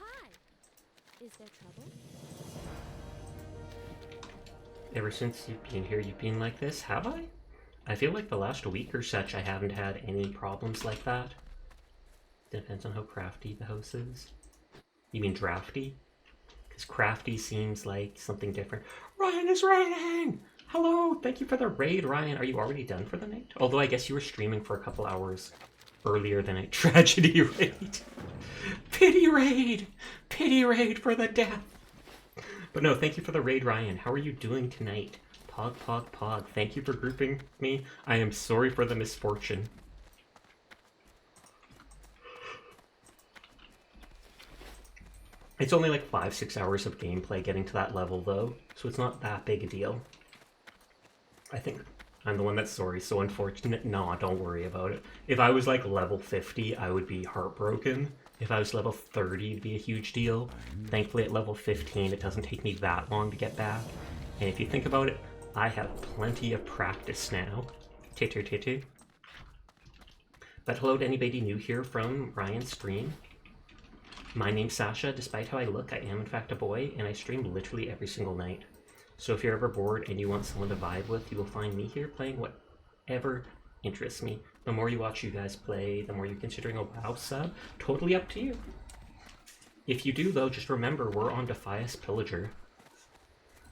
Hi. Is there trouble? Ever since you've been here, you've been like this, have I? I feel like the last week or such I haven't had any problems like that. Depends on how crafty the house is. You mean drafty? Because crafty seems like something different. Ryan is raiding! Hello, thank you for the raid, Ryan. Are you already done for the night? Although I guess you were streaming for a couple hours earlier than a tragedy raid. Pity raid! Pity raid for the death! But no, thank you for the raid, Ryan. How are you doing tonight? Pog, pog, pog. Thank you for grouping me. I am sorry for the misfortune. It's only like 5-6 hours of gameplay getting to that level, though, so it's not that big a deal. I think I'm the one that's sorry, so unfortunate. No, don't worry about it. If I was like level 50, I would be heartbroken. If I was level 30, it'd be a huge deal. Thankfully at level 15, it doesn't take me that long to get back. And if you think about it, I have plenty of practice now. Titter titter. But hello to anybody new here from Ryan's stream. My name's Sasha. Despite how I look, I am in fact a boy, and I stream literally every single night. So if you're ever bored and you want someone to vibe with, you will find me here playing whatever interests me. The more you watch you guys play, the more you're considering a WoW sub. Totally up to you. If you do, though, just remember we're on Defias Pillager.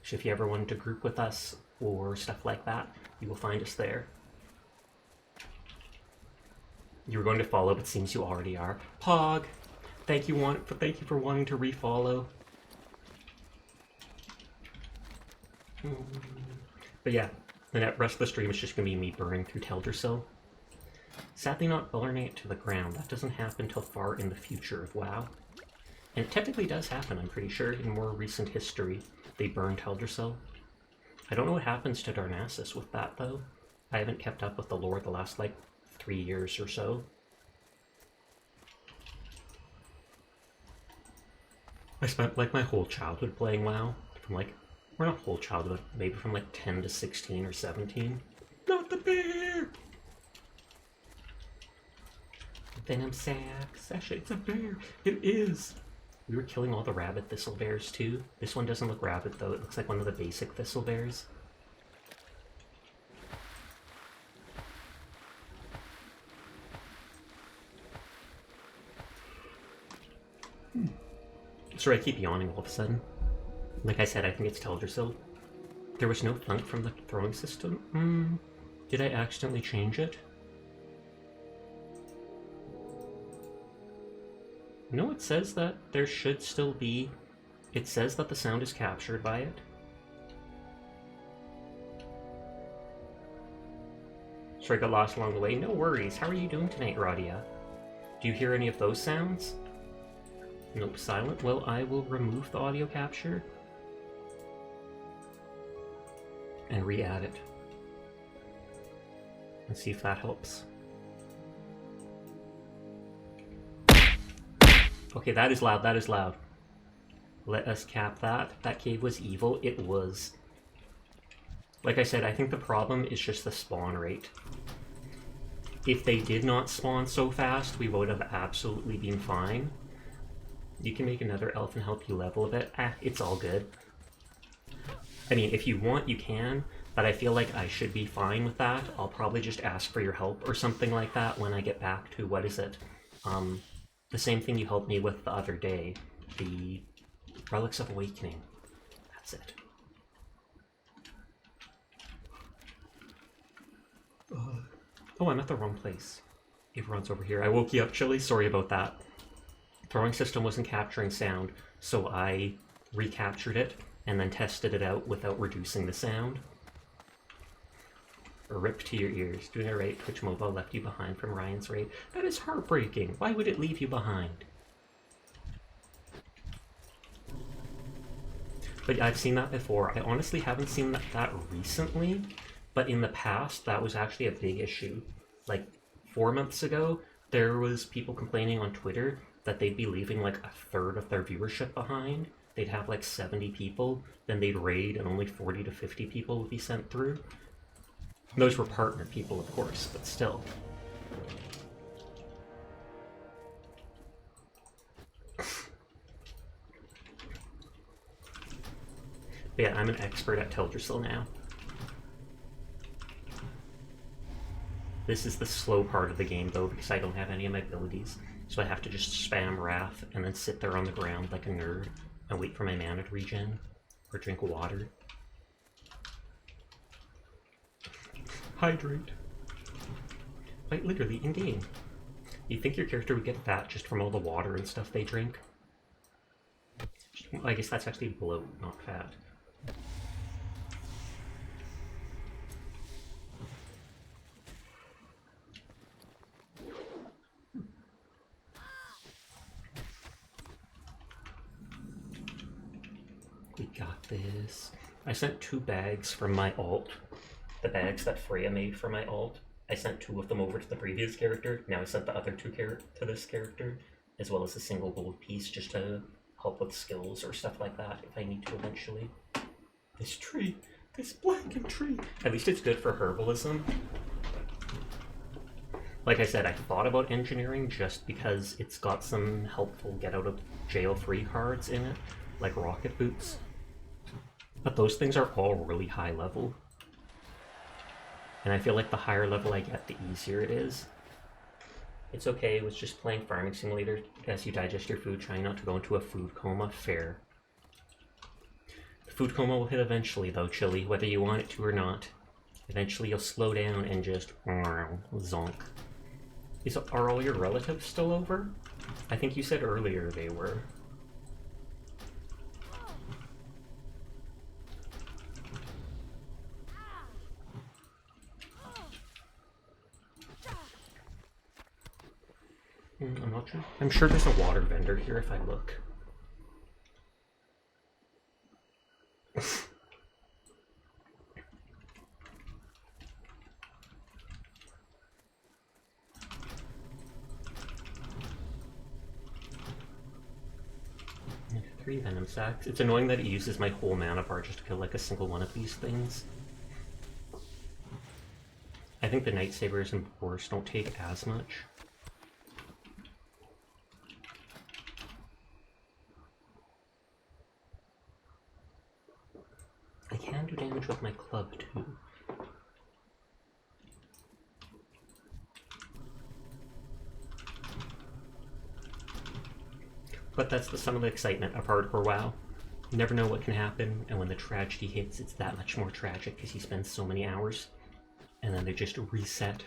So if you ever wanted to group with us or stuff like that, you will find us there. You were going to follow, but seems you already are. Pog! Thank you for wanting to refollow. But yeah, the rest of the stream is just going to be me burning through Teldrassil. Sadly not burning it to the ground. That doesn't happen until far in the future of WoW. And it technically does happen, I'm pretty sure, in more recent history. They burn Teldrassil. I don't know what happens to Darnassus with that, though. I haven't kept up with the lore the last, 3 years or so. I spent, my whole childhood playing WoW. From, well, not whole childhood, maybe from, 10 to 16 or 17. Not the bear! Venom sacks. Actually, it's a bear. It is! We were killing all the rabbit thistle bears too. This one doesn't look rabbit though, it looks like one of the basic thistle bears. Sorry, I keep yawning all of a sudden. Like I said, I think it's Teldrassil. There was no thunk from the throwing system? Did I accidentally change it? No, it says that there should still be... It says that the sound is captured by it. Sorry, I got lost along the way. No worries. How are you doing tonight, Radia? Do you hear any of those sounds? Nope, silent. Well, I will remove the audio capture and re-add it. Let's see if that helps. Okay, that is loud, that is loud. Let us cap that. That cave was evil. It was. Like I said, I think the problem is just the spawn rate. If they did not spawn so fast, we would have absolutely been fine. You can make another elf and help you level a bit. It's all good. I mean, if you want, you can, but I feel like I should be fine with that. I'll probably just ask for your help or something like that when I get back to, what is it? The same thing you helped me with the other day. The Relics of Awakening. That's it. Oh, I'm at the wrong place. Everyone's over here. I woke you up, Chili. Sorry about that. Throwing system wasn't capturing sound, so I recaptured it and then tested it out without reducing the sound. Rip to your ears. Doing it right, Twitch Mobile left you behind from Ryan's raid. That is heartbreaking. Why would it leave you behind? But I've seen that before. I honestly haven't seen that recently, but in the past, that was actually a big issue. 4 months ago, there was people complaining on Twitter that they'd be leaving a third of their viewership behind. They'd have 70 people, then they'd raid and only 40 to 50 people would be sent through. Those were partner people, of course, but still. But yeah, I'm an expert at Teldrassil now. This is the slow part of the game, though, because I don't have any of my abilities. So I have to just spam Wrath and then sit there on the ground like a nerd and wait for my mana to regen or drink water. Hydrate. Quite literally in-game. You'd think your character would get fat just from all the water and stuff they drink. Well, I guess that's actually bloat, not fat. We got this. I sent 2 bags from my alt. The bags that Freya made for my alt. I sent 2 of them over to the previous character. Now I sent the other 2 to this character, as well as a single gold piece just to help with skills or stuff like that if I need to eventually. This tree, this blanket tree. At least it's good for herbalism. Like I said, I thought about engineering just because it's got some helpful get out of jail free cards in it, like rocket boots. But those things are all really high level. And I feel like the higher level I get, the easier it is. It's okay, it was just playing Farming Simulator as you digest your food, trying not to go into a food coma. Fair. The food coma will hit eventually, though, Chili, whether you want it to or not. Eventually you'll slow down and just zonk. Are all your relatives still over? I think you said earlier they were. I'm not sure. I'm sure there's a water vendor here if I look. Three venom sacks. It's annoying that it uses my whole mana bar just to kill like a single one of these things. I think the Night Sabers and Boars don't take as much. I can do damage with my club too. But that's some of the excitement of hardcore WoW. You never know what can happen, and when the tragedy hits, it's that much more tragic because you spend so many hours, and then they just reset.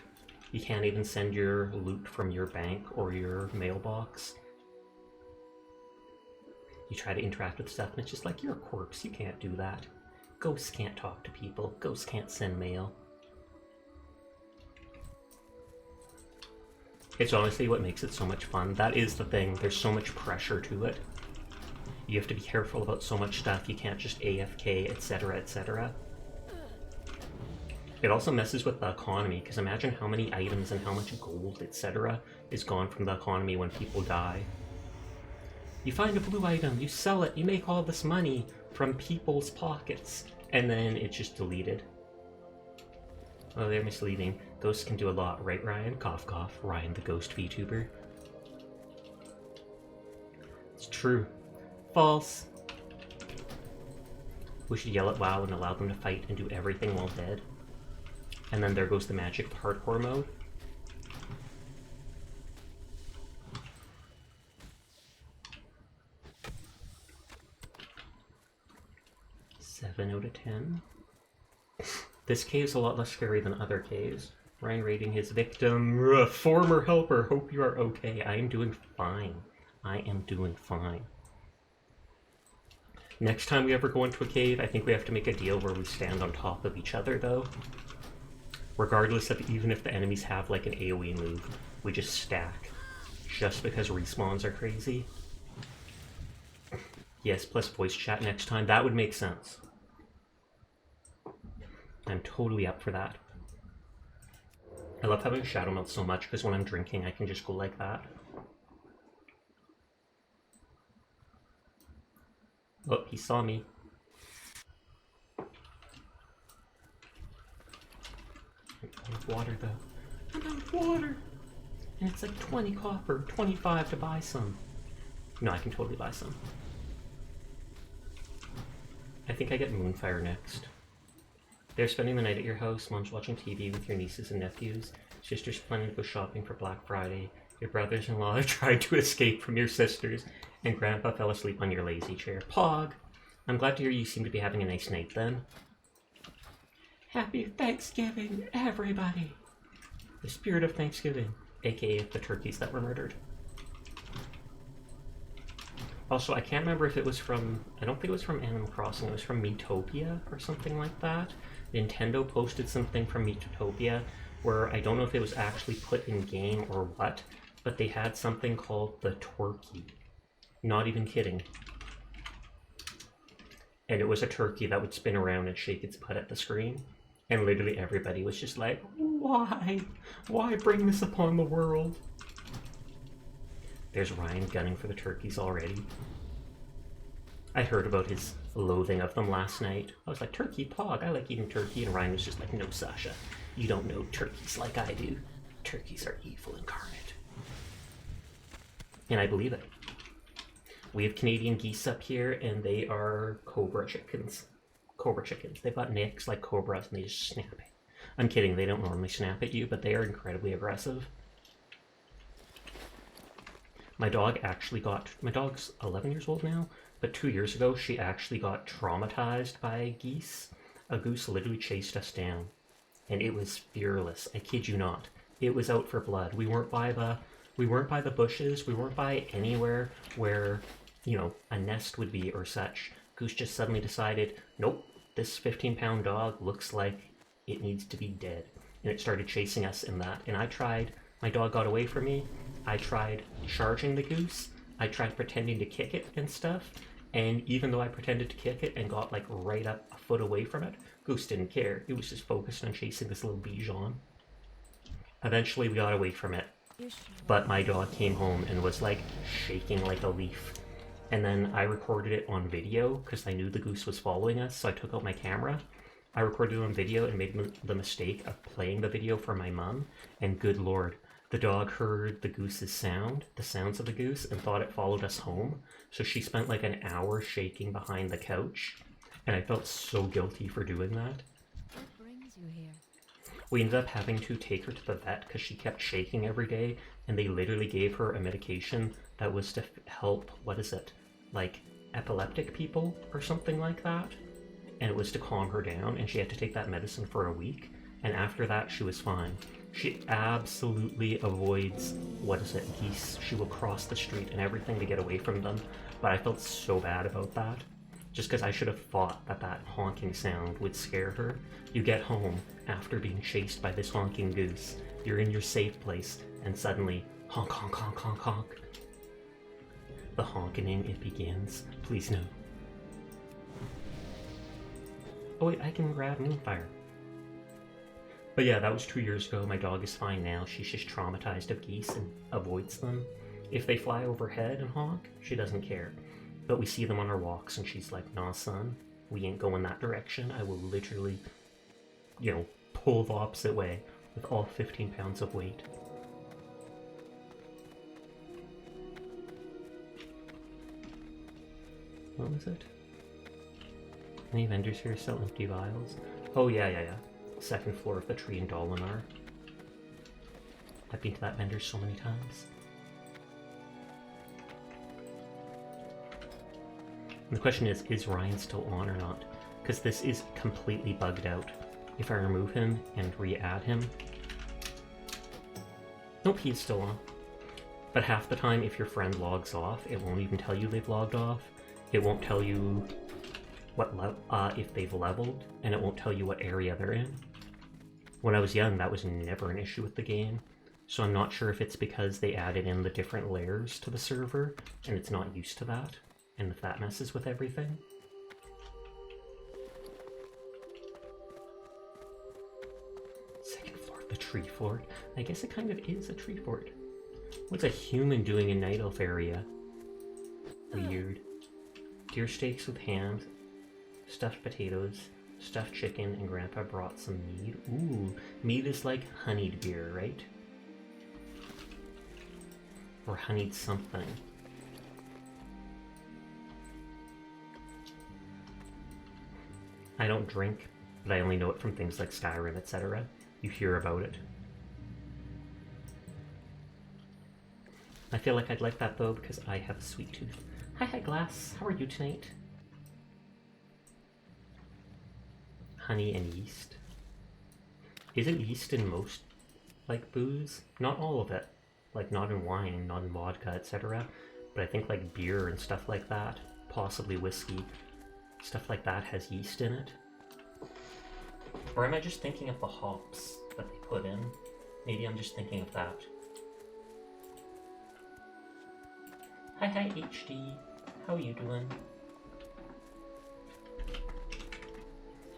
You can't even send your loot from your bank or your mailbox. You try to interact with stuff, and it's just like, you're a corpse, you can't do that. Ghosts can't talk to people, ghosts can't send mail. It's honestly what makes it so much fun. That is the thing, there's so much pressure to it. You have to be careful about so much stuff, you can't just AFK, etc, etc. It also messes with the economy, because imagine how many items and how much gold, etc. is gone from the economy when people die. You find a blue item, you sell it, you make all this money from people's pockets, and then it's just deleted. Oh, they're misleading. Ghosts can do a lot, right, Ryan? Cough, cough. Ryan, the ghost VTuber. It's true. False. We should yell at WoW and allow them to fight and do everything while dead. And then there goes the magic of hardcore mode. Seven out of 10. This cave's a lot less scary than other caves. Ryan rating his victim, former helper, hope you are okay. I am doing fine. I am doing fine. Next time we ever go into a cave, I think we have to make a deal where we stand on top of each other, though. Regardless of even if the enemies have like an AoE move, we just stack. Just because respawns are crazy. Yes, plus voice chat next time. That would make sense. I'm totally up for that. I love having Shadow Melt so much because when I'm drinking I can just go like that. Oh, he saw me. I'm out of water though. I'm out of water! And it's like 20 copper, 25 to buy some. No, I can totally buy some. I think I get Moonfire next. They're spending the night at your house, mom's watching TV with your nieces and nephews, sister's planning to go shopping for Black Friday, your brothers-in-law have tried to escape from your sisters, and grandpa fell asleep on your lazy chair. Pog! I'm glad to hear you seem to be having a nice night then. Happy Thanksgiving, everybody! The spirit of Thanksgiving, aka the turkeys that were murdered. Also, I can't remember if it was from, I don't think it was from Animal Crossing, it was from Miitopia or something like that. Nintendo posted something from Miitopia where I don't know if it was actually put in game or what, but they had something called the Twerky. Not even kidding. And it was a turkey that would spin around and shake its butt at the screen. And literally everybody was just like, why? Why bring this upon the world? There's Ryan gunning for the turkeys already. I heard about his loathing of them last night. I was like, turkey, Pog, I like eating turkey. And Ryan was just like, no, Sasha, you don't know turkeys like I do. Turkeys are evil incarnate. And I believe it. We have Canadian geese up here, and they are cobra chickens. Cobra chickens. They've got necks like cobras, and they just snap it. I'm kidding, they don't normally snap at you, but they are incredibly aggressive. My dog's 11 years old now, but 2 years ago she actually got traumatized by geese. A goose literally chased us down, and it was fearless. I kid you not. It was out for blood. We weren't by the bushes. We weren't by anywhere where, you know, a nest would be or such. Goose just suddenly decided, nope, this 15-pound dog looks like it needs to be dead. And it started chasing us in that. And my dog got away from me. I tried charging the goose. I tried pretending to kick it and stuff. And even though I pretended to kick it and got like right up a foot away from it, Goose didn't care. It was just focused on chasing this little Bichon. Eventually we got away from it. But my dog came home and was like shaking like a leaf. And then I recorded it on video because I knew the goose was following us, so I took out my camera. I recorded it on video and made the mistake of playing the video for my mom, and good lord, the dog heard the goose's the sounds of the goose, and thought it followed us home. So she spent like an hour shaking behind the couch, and I felt so guilty for doing that. What brings you here? We ended up having to take her to the vet because she kept shaking every day, and they literally gave her a medication that was to help, what is it, like epileptic people or something like that, and it was to calm her down, and she had to take that medicine for a week, and after that she was fine. She absolutely avoids, what is it, geese. She will cross the street and everything to get away from them, but I felt so bad about that. Just because I should have thought that that honking sound would scare her. You get home after being chased by this honking goose, you're in your safe place, and suddenly, honk, honk, honk, honk, honk. The honking, it begins. Please no. Oh wait, I can grab Moonfire. But yeah, that was 2 years ago. My dog is fine now. She's just traumatized of geese and avoids them. If they fly overhead and honk, she doesn't care. But we see them on our walks and she's like, nah son, we ain't going that direction. I will literally, you know, pull the opposite way with all 15 pounds of weight. What was it? Any vendors here sell empty vials? Oh yeah. Second floor of the tree in Dolinar. I've been to that vendor so many times. And the question is Ryan still on or not? Because this is completely bugged out. If I remove him and re-add him... Nope, he's still on. But half the time, if your friend logs off, it won't even tell you they've logged off. It won't tell you what if they've leveled, and it won't tell you what area they're in. When I was young, that was never an issue with the game, so I'm not sure if it's because they added in the different layers to the server, and it's not used to that, and if that messes with everything. Second floor of the tree fort? I guess it kind of is a tree fort. What's a human doing in Night Elf area? Weird. Deer steaks with ham, stuffed potatoes, stuffed chicken, and Grandpa brought some mead. Ooh, mead is like honeyed beer, right? Or honeyed something. I don't drink, but I only know it from things like Skyrim, etc. You hear about it. I feel like I'd like that though because I have a sweet tooth. Hi Glass, how are you tonight? Honey and yeast. Isn't yeast in most, like, booze? Not all of it. Like, not in wine, not in vodka, etc. But I think, like, beer and stuff like that, possibly whiskey, stuff like that has yeast in it. Or am I just thinking of the hops that they put in? Maybe I'm just thinking of that. Hi HD, how are you doing?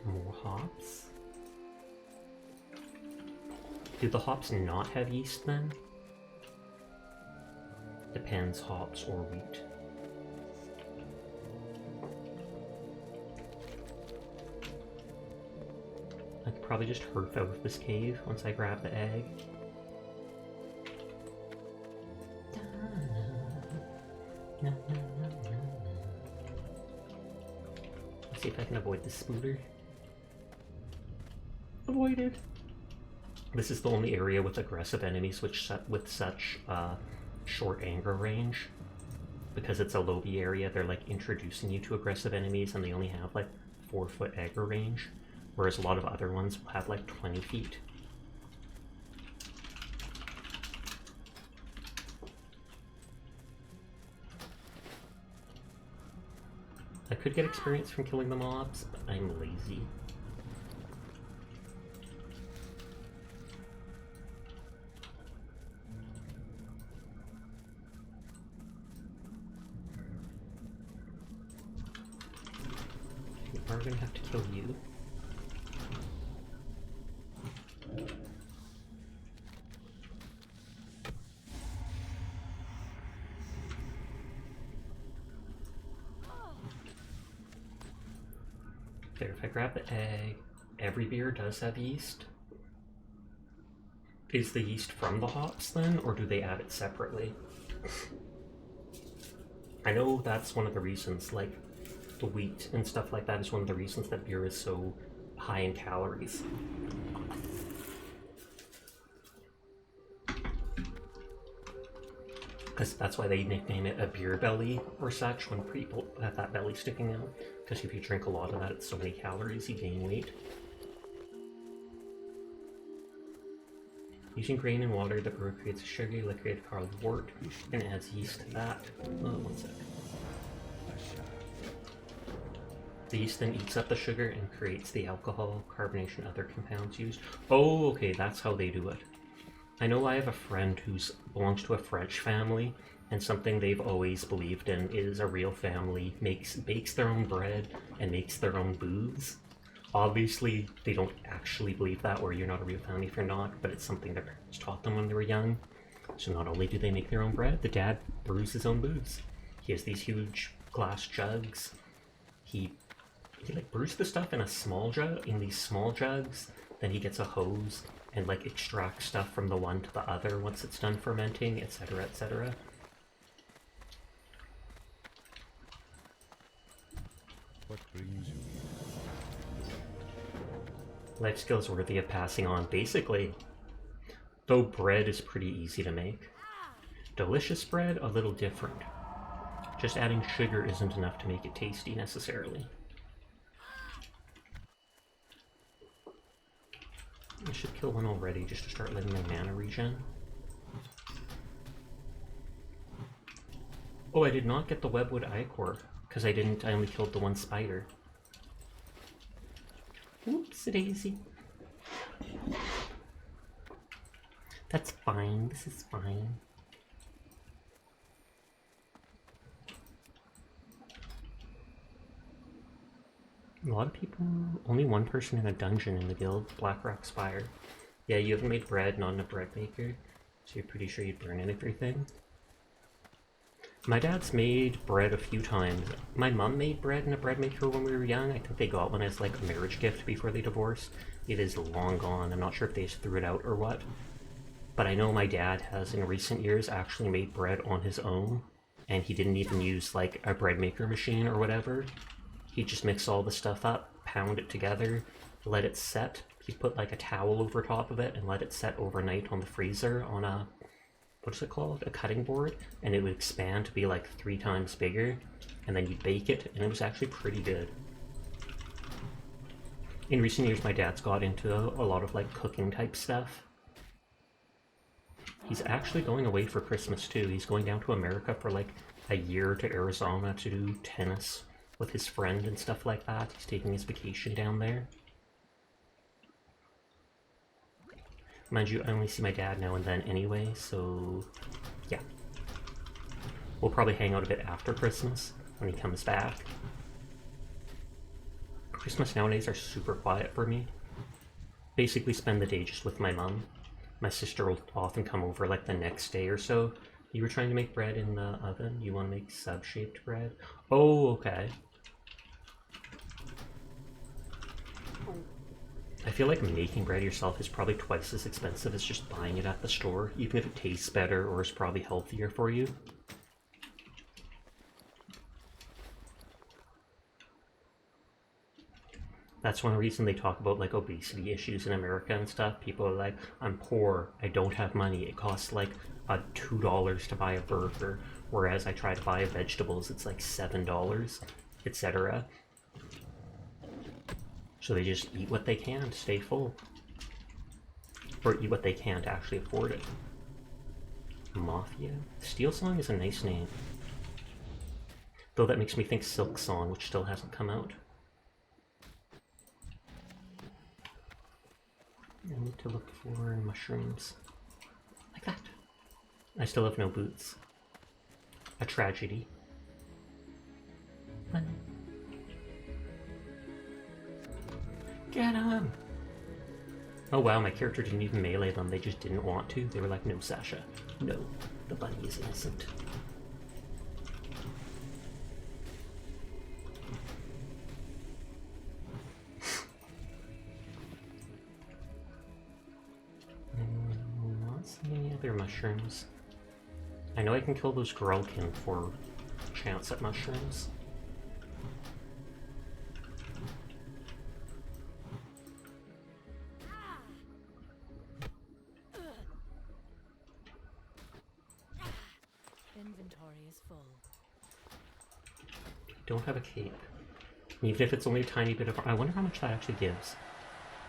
More hops? Do the hops not have yeast then? Depends, hops or wheat. I could probably just hurf out of this cave once I grab the egg. Let's see if I can avoid the spooter. Avoided! This is the only area with aggressive enemies with such short anger range. Because it's a lobby area, they're like introducing you to aggressive enemies and they only have like 4-foot aggro range. Whereas a lot of other ones will have like 20 feet. I could get experience from killing the mobs, but I'm lazy. We are gonna have to kill you. There, if I grab the egg, every beer does have yeast. Is the yeast from the hops then, or do they add it separately? I know that's one of the reasons, like, the wheat and stuff like that is one of the reasons that beer is so high in calories. Because that's why they nickname it a beer belly or such when people have that belly sticking out. Because if you drink a lot of that, it's so many calories, you gain weight. Using grain and water, the brewer creates a sugary liquid called wort, and it adds yeast to that. Oh, one sec. The yeast then eats up the sugar and creates the alcohol, carbonation, and other compounds used. Oh, okay, that's how they do it. I know I have a friend who belongs to a French family, and something they've always believed in is a real family bakes their own bread and makes their own booze. Obviously, they don't actually believe that, or you're not a real family if you're not, but it's something their parents taught them when they were young. So not only do they make their own bread, the dad brews his own booze. He has these huge glass jugs. He like brews the stuff in a small jug, in these small jugs, then he gets a hose and like extracts stuff from the one to the other once it's done fermenting, etc., etc. What brings you here? Life skills worthy of passing on, basically. Though bread is pretty easy to make. Delicious bread, a little different. Just adding sugar isn't enough to make it tasty necessarily. I should kill one already just to start letting my mana regen. Oh, I did not get the webwood ichor, because I only killed the one spider. Oops, daisy. That's fine, this is fine. A lot of people, only one person in a dungeon in the guild, Blackrock Spire. Yeah, you haven't made bread, not in a bread maker, so you're pretty sure you'd burn everything. My dad's made bread a few times. My mom made bread in a bread maker when we were young. I think they got one as like a marriage gift before they divorced. It is long gone. I'm not sure if they just threw it out or what. But I know my dad has in recent years actually made bread on his own, and he didn't even use like a bread maker machine or whatever. He just mixed all the stuff up, pound it together, let it set. He put like a towel over top of it and let it set overnight on the freezer on a, what is it called? A cutting board, and it would expand to be like 3 times bigger, and then you'd bake it, and it was actually pretty good. In recent years, my dad's got into a lot of like cooking type stuff. He's actually going away for Christmas too. He's going down to America for like a year to Arizona to do tennis with his friend and stuff like that. He's taking his vacation down there. Mind you, I only see my dad now and then anyway, so yeah. We'll probably hang out a bit after Christmas when he comes back. Christmas nowadays are super quiet for me. Basically spend the day just with my mom. My sister will often come over like the next day or so. You were trying to make bread in the oven? You want to make sub-shaped bread? Oh, okay. I feel like making bread yourself is probably twice as expensive as just buying it at the store, even if it tastes better or is probably healthier for you. That's one reason they talk about like obesity issues in America and stuff. People are like, I'm poor, I don't have money, it costs like $2 to buy a burger, whereas I try to buy vegetables, it's like $7, etc. So they just eat what they can to stay full. Or eat what they can to actually afford it. Mafia? Steel Song is a nice name. Though that makes me think Silk Song, which still hasn't come out. I need to look for mushrooms. Like that. I still have no boots. A tragedy. Get him! Oh wow, my character didn't even melee them, they just didn't want to. They were like, no, Sasha. No, the bunny is innocent. Not seeing any other mushrooms. I know I can kill those Grelkin for chance at mushrooms. Inventory is full. Don't have a cape. Even if it's only a tiny bit of... I wonder how much that actually gives.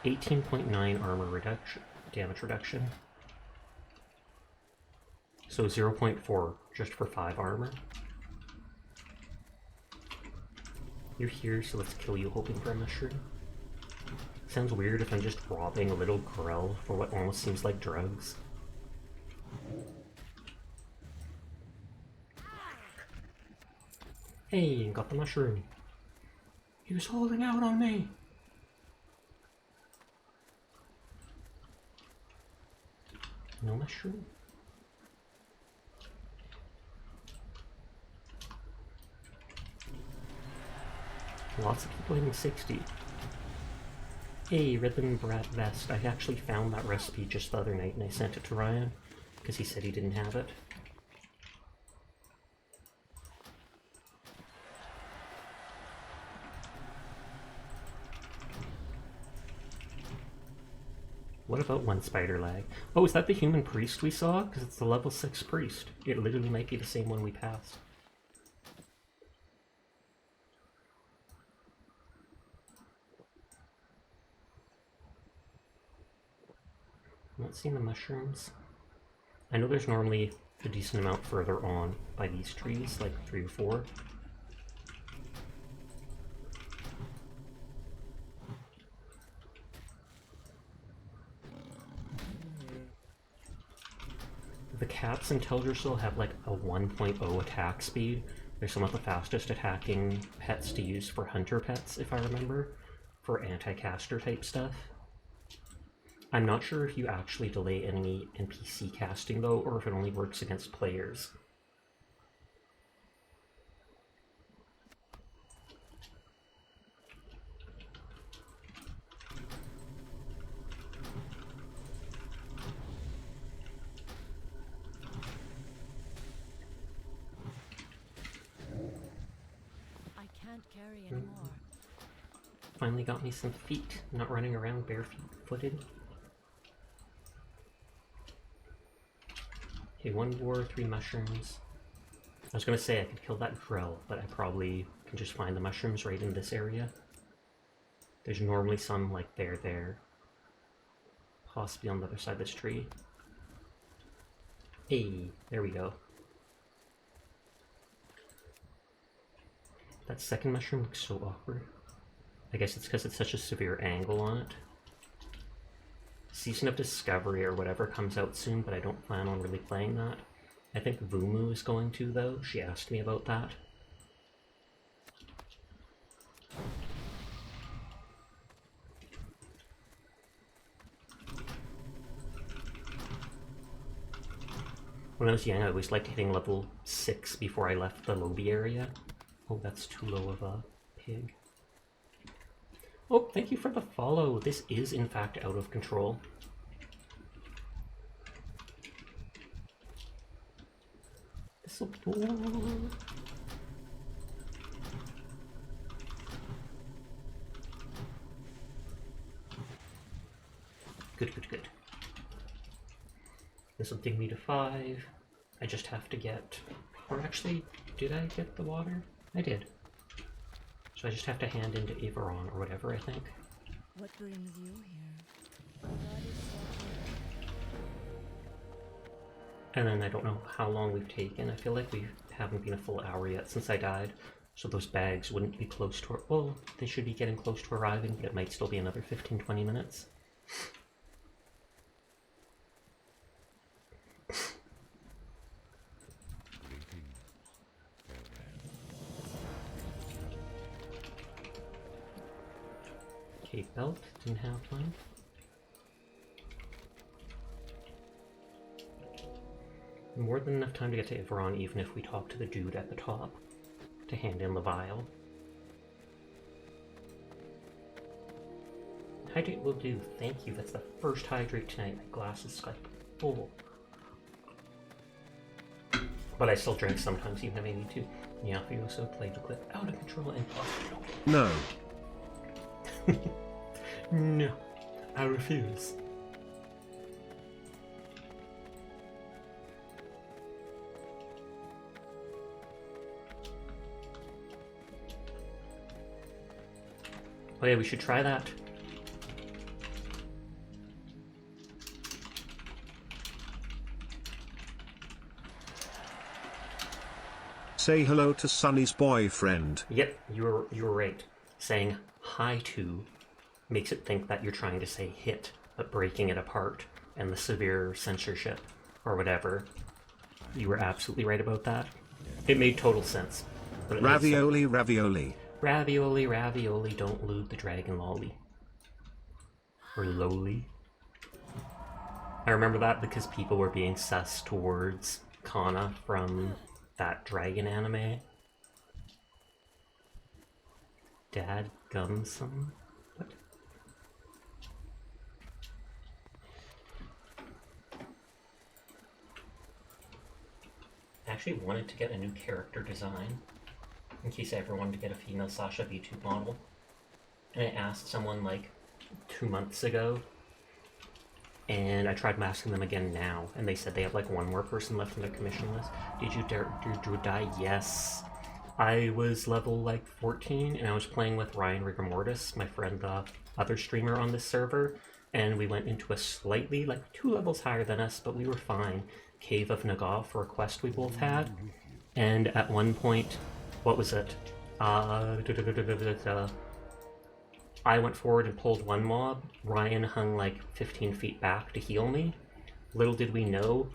18.9 armor reduction, damage reduction. So 0.4 just for 5 armor. You're here, so let's kill you hoping for a mushroom. Sounds weird if I'm just robbing a little Grell for what almost seems like drugs. Hey, got the mushroom. He was holding out on me. No mushroom? Lots of people hitting 60. Hey, Rhythm Brat Vest. I actually found that recipe just the other night and I sent it to Ryan because he said he didn't have it. What about one spider lag? Oh, is that the human priest we saw? Because it's the level 6 priest. It literally might be the same one we passed. I'm not seeing the mushrooms. I know there's normally a decent amount further on by these trees, like 3 or 4. The cats in Teldrassil have like a 1.0 attack speed. They're some of the fastest attacking pets to use for hunter pets, if I remember, for anti-caster type stuff. I'm not sure if you actually delay enemy NPC casting though, or if it only works against players. I can't carry anymore. Finally got me some feet, not running around barefoot-footed. Okay, 1 boar, 3 mushrooms. I was gonna say I could kill that Grell, but I probably can just find the mushrooms right in this area. There's normally some like there. Possibly on the other side of this tree. Hey, there we go. That second mushroom looks so awkward. I guess it's because it's such a severe angle on it. Season of Discovery or whatever comes out soon, but I don't plan on really playing that. I think Vumu is going to, though. She asked me about that. When I was young, I always liked hitting level 6 before I left the lobby area. Oh, that's too low of a pig. Oh, thank you for the follow. This is, in fact, out of control. This'll... Good, good, good. This will dig me to 5. I just have to get... Or actually, did I get the water? I did. So I just have to hand into Averon or whatever, I think. What brings you here? God is so good. And then I don't know how long we've taken. I feel like we haven't been a full hour yet since I died. So those bags wouldn't be close to... Well, they should be getting close to arriving, but it might still be another 15-20 minutes. Greetings. Cape belt, didn't have one. More than enough time to get to Ivron, even if we talk to the dude at the top to hand in the vial. Hydrate will do, thank you. That's the first hydrate tonight. My glass is like full. But I still drink sometimes, even if I need to. Nyafioso played the clip out of control and No. no, I refuse. Oh yeah, we should try that. Say hello to Sunny's boyfriend. Yep, you're right. Saying hi to makes it think that you're trying to say hit, but breaking it apart, and the severe censorship, or whatever. You were absolutely right about that. It made total sense. But it made sense. Ravioli, ravioli. Ravioli, ravioli, don't loot the dragon lolly. Or lowly. I remember that because people were being sus towards Kana from that dragon anime. Dad Gumsum? What? I actually wanted to get a new character design in case I ever wanted to get a female Sasha VTube model. And I asked someone like 2 months ago, and I tried asking them again now, and they said they have like one more person left on their commission list. Did you die? Yes. I was level like 14, and I was playing with Ryan Rigamortis, my friend, the other streamer on this server, and we went into a slightly, like 2 levels higher than us, but we were fine. Cave of Nagav for a quest we both had, and at one point, what was it? I went forward and pulled one mob. Ryan hung like 15 feet back to heal me. Little did we know,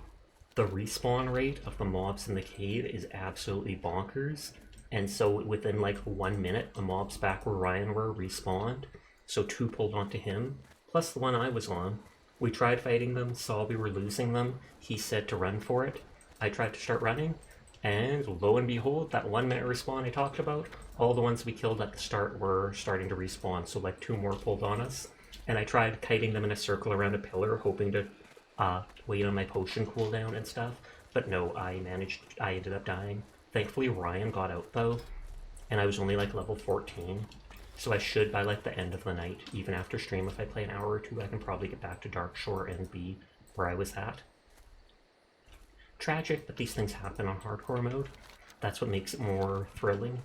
the respawn rate of the mobs in the cave is absolutely bonkers. And so within like 1 minute, the mobs back where Ryan were respawned. So 2 pulled onto him, plus the one I was on. We tried fighting them, saw we were losing them. He said to run for it. I tried to start running, and lo and behold, that 1 minute respawn I talked about, all the ones we killed at the start were starting to respawn, so like 2 more pulled on us. And I tried kiting them in a circle around a pillar, hoping to wait on my potion cooldown and stuff. But no, I ended up dying. Thankfully Ryan got out though, and I was only like level 14. So I should, by like the end of the night, even after stream, if I play an hour or 2, I can probably get back to Darkshore and be where I was at. Tragic, but these things happen on hardcore mode. That's what makes it more thrilling.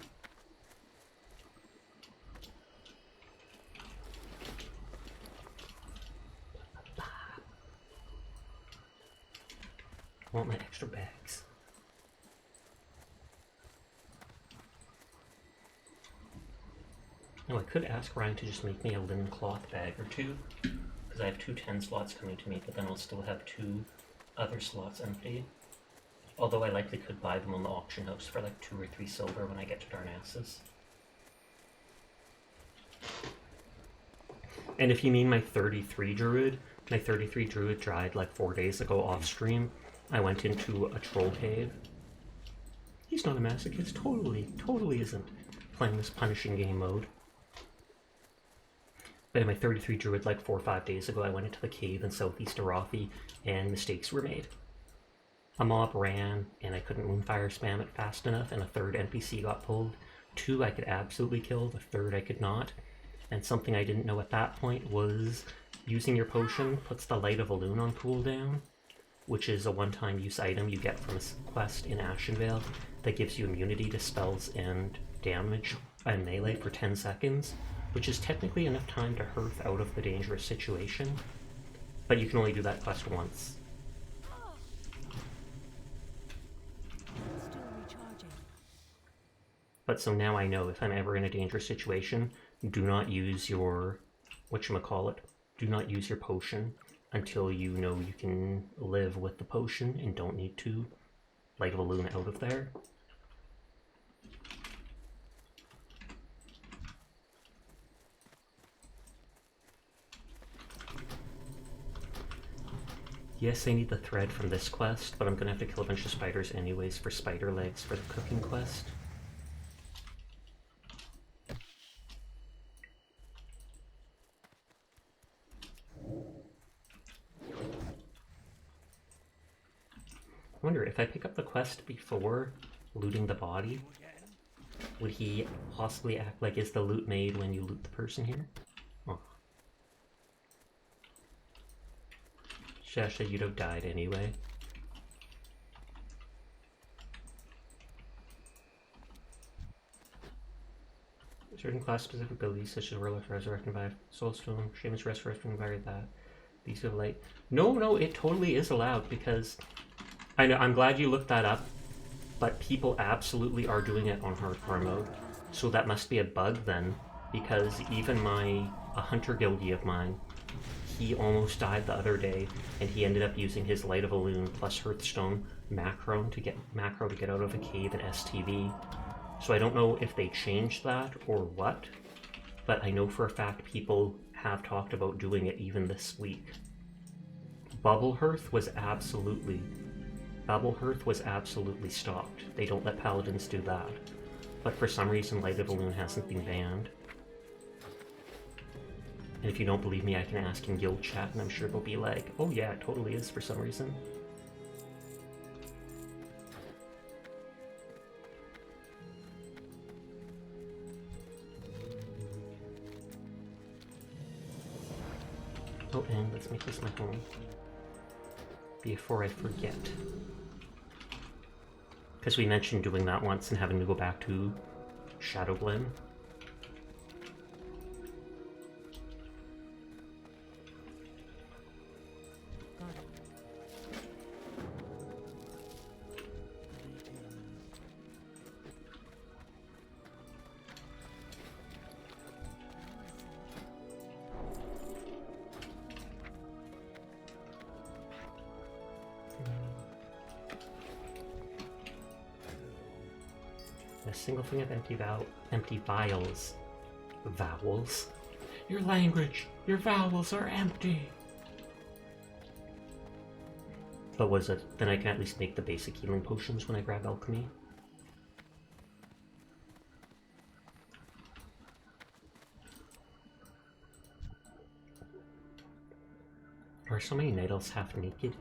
I want my extra bags. Now I could ask Ryan to just make me a linen cloth bag or 2, because I have 2 10 slots coming to me, but then I'll still have 2 other slots empty. Although I likely could buy them on the auction house for like 2 or 3 silver when I get to Darnassus. And if you mean my 33 druid died like 4 days ago off stream. I went into a troll cave. He's not a masochist, totally isn't playing this punishing game mode. But in my 33 druid like 4 or 5 days ago, I went into the cave in southeast Arathi, and mistakes were made. A mob ran, and I couldn't moonfire spam it fast enough, and a 3rd NPC got pulled. 2 I could absolutely kill, the 3rd I could not. And something I didn't know at that point was using your potion puts the Light of Elune on cooldown, which is a one-time use item you get from a quest in Ashenvale that gives you immunity to spells and damage and melee for 10 seconds, which is technically enough time to Hearth out of the dangerous situation, but you can only do that quest once. Still recharging. But so now I know if I'm ever in a dangerous situation, do not use your, whatchamacallit, do not use your potion until you know you can live with the potion and don't need to Light of Elune out of there. Yes, I need the thread from this quest, but I'm gonna have to kill a bunch of spiders anyways for spider legs for the cooking quest. I wonder, if I pick up the quest before looting the body, would he possibly act like is the loot made when you loot the person here? Oh. Shasha, you'd have died anyway. Certain class-specific abilities such as Warlock Resurrect and Revive, Soulstone, Shaman's Resurrect and Revive that. These are light. No, it totally is allowed because I know, I'm glad you looked that up, but people absolutely are doing it on hardcore mode. So that must be a bug then, because even a hunter guildie of mine, he almost died the other day, and he ended up using his Light of Elune plus Hearthstone macro to get out of a cave in STV. So I don't know if they changed that or what, but I know for a fact people have talked about doing it even this week. Bubble Hearth was absolutely stopped. They don't let paladins do that. But for some reason, Light of Elune hasn't been banned. And if you don't believe me, I can ask in guild chat, and I'm sure they'll be like, oh yeah, it totally is for some reason. Oh, and let's make this my home before I forget. Because we mentioned doing that once and having to go back to Shadowglen. Got it. A single thing of empty vials. Vowels? Your language! Your vowels are empty! But was it? Then I can at least make the basic healing potions when I grab alchemy. Are so many night elves half naked?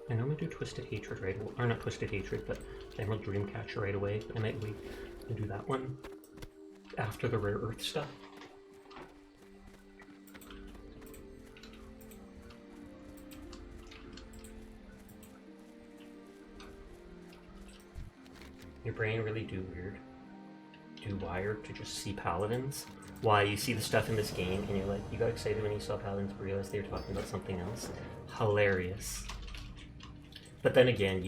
I know I'm gonna do Twisted Hatred right away, or not Twisted Hatred, but Emerald Dreamcatcher right away. I might wait and do that one after the Rare Earth stuff. Your brain really do wired to just see paladins. Why, you see the stuff in this game and you're like, you got excited when you saw paladins but realized they were talking about something else. Hilarious. But then again,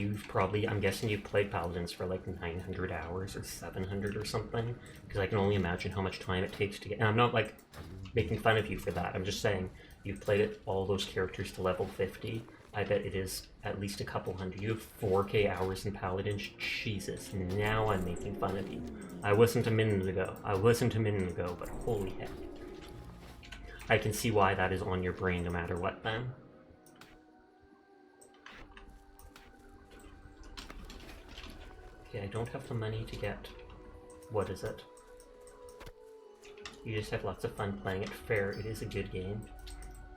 I'm guessing you've played paladins for like 900 hours or 700 or something, because I can only imagine how much time it takes to get, and I'm not like making fun of you for that, I'm just saying, you've played it, all those characters to level 50, I bet it is at least a couple hundred. You have 4k hours in paladins, Jesus, now I'm making fun of you. I wasn't a minute ago, but holy heck. I can see why that is on your brain no matter what then. Okay, I don't have the money to get... what is it? You just have lots of fun playing it. Fair, it is a good game.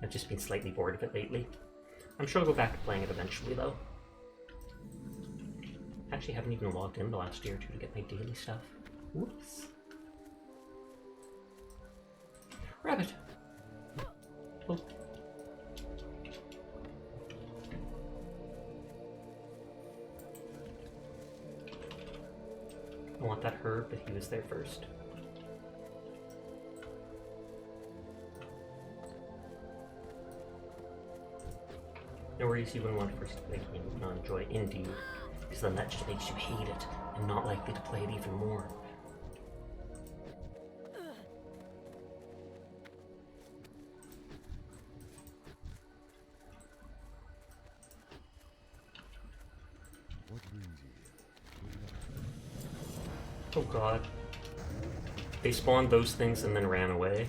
I've just been slightly bored of it lately. I'm sure I'll go back to playing it eventually, though. Actually, haven't even logged in the last day or two to get my daily stuff. Whoops. Rabbit! Oh. I want that herb, but he was there first. No worries, you wouldn't want to first play a game you not enjoy, indeed, because then that just makes you hate it and not likely to play it even more. What brings you Oh god. They spawned those things and then ran away.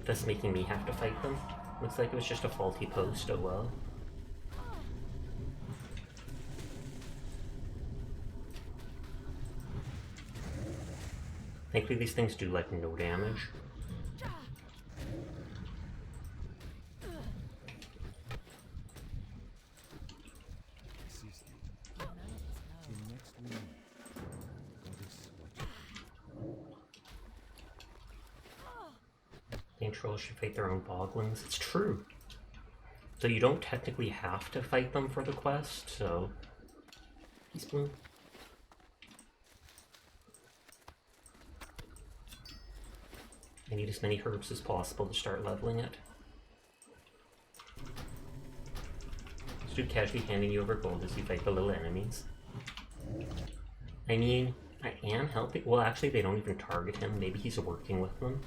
That's making me have to fight them. Looks like it was just a faulty post, oh well. Thankfully these things do like no damage. assist you? Till next week. Goddess watch. The trolls should fight their own boglins. It's true. So you don't technically have to fight them for the quest, so... Peace Bloom. I need as many herbs as possible to start leveling it. This dude casually handing you over gold as you fight the little enemies. I mean, I am helping. Well, actually, they don't even target him. Maybe he's working with them.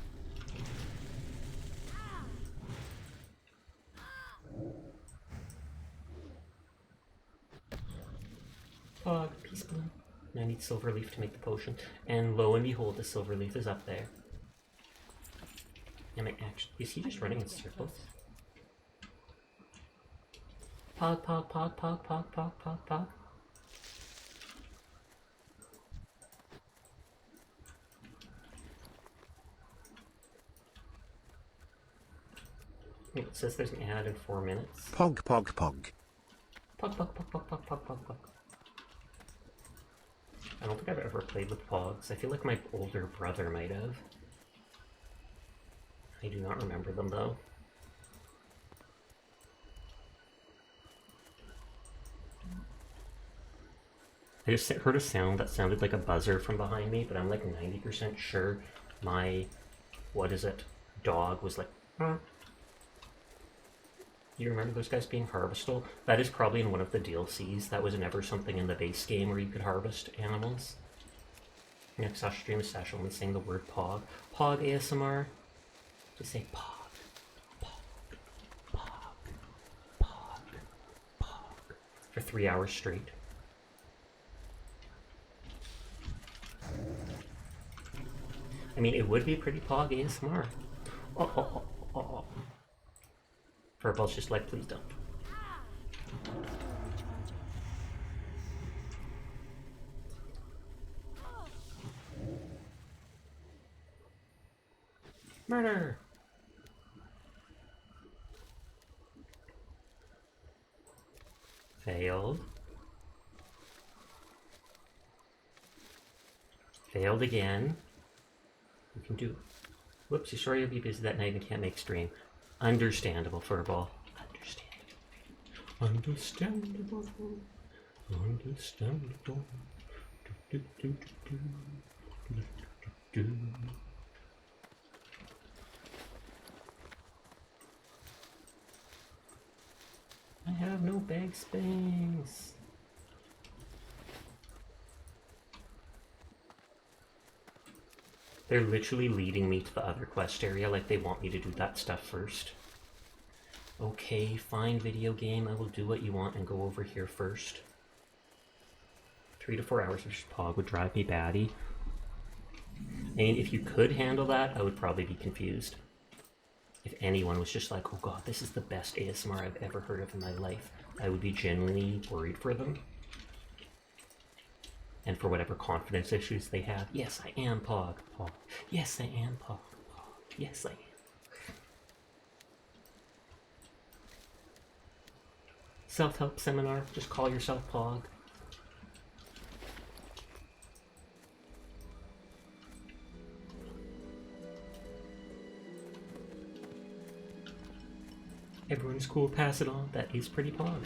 Fog, peace bloom. I need silver leaf to make the potion. And lo and behold, the silver leaf is up there. Am I actually... Is he just running in circles? Pog, pog, pog, pog, pog, pog, pog, pog. Oh, it says there's an ad in 4 minutes. Pog pog pog. Pog, pog, pog, pog, pog, pog, pog, pog. I don't think I've ever played with pogs. I feel like my older brother might have. I do not remember them though. I just heard a sound that sounded like a buzzer from behind me, but I'm like 90% sure my, what is it, dog was like, huh? You remember those guys being harvestable? That is probably in one of the DLCs. That was never something in the base game where you could harvest animals. Next, I'll stream a Sasha Woman saying the word pog. Pog ASMR. Just say pog. Pog. Pog. Pog. Pog. For 3 hours straight. I mean, it would be pretty pog ASMR. Oh, oh, oh, oh, oh. Purple's just like, please don't. Murder! Failed. Failed again. You can do it. Whoops, you're sorry you'll be busy that night and can't make stream. Understandable, Furball. Understandable. Understandable. Do, do, do, do, do, do, do. I have no bag space. They're literally leading me to the other quest area like they want me to do that stuff first. Okay, fine video game, I will do what you want and go over here first. 3 to 4 hours of pog would drive me batty. I mean, if you could handle that, I would probably be confused. If anyone was just like, oh god, this is the best ASMR I've ever heard of in my life, I would be genuinely worried for them. And for whatever confidence issues they have, yes, I am Pog. Pog. Yes, I am Pog. Pog. Yes, I am. Self-help seminar. Just call yourself Pog. Everyone's cool, pass it on. That is pretty Pog.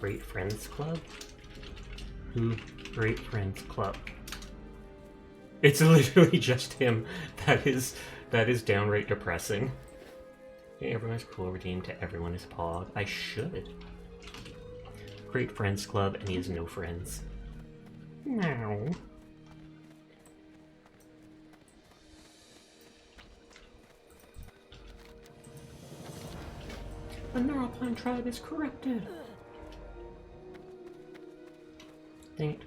Great Friends Club? Who? Great Friends Club. It's literally just him. That is downright depressing. Okay, everyone's cool, redeemed to everyone is Pog. I should. Great Friends Club, and he has no friends. No. The Neuroplan tribe is corrupted. Dang it.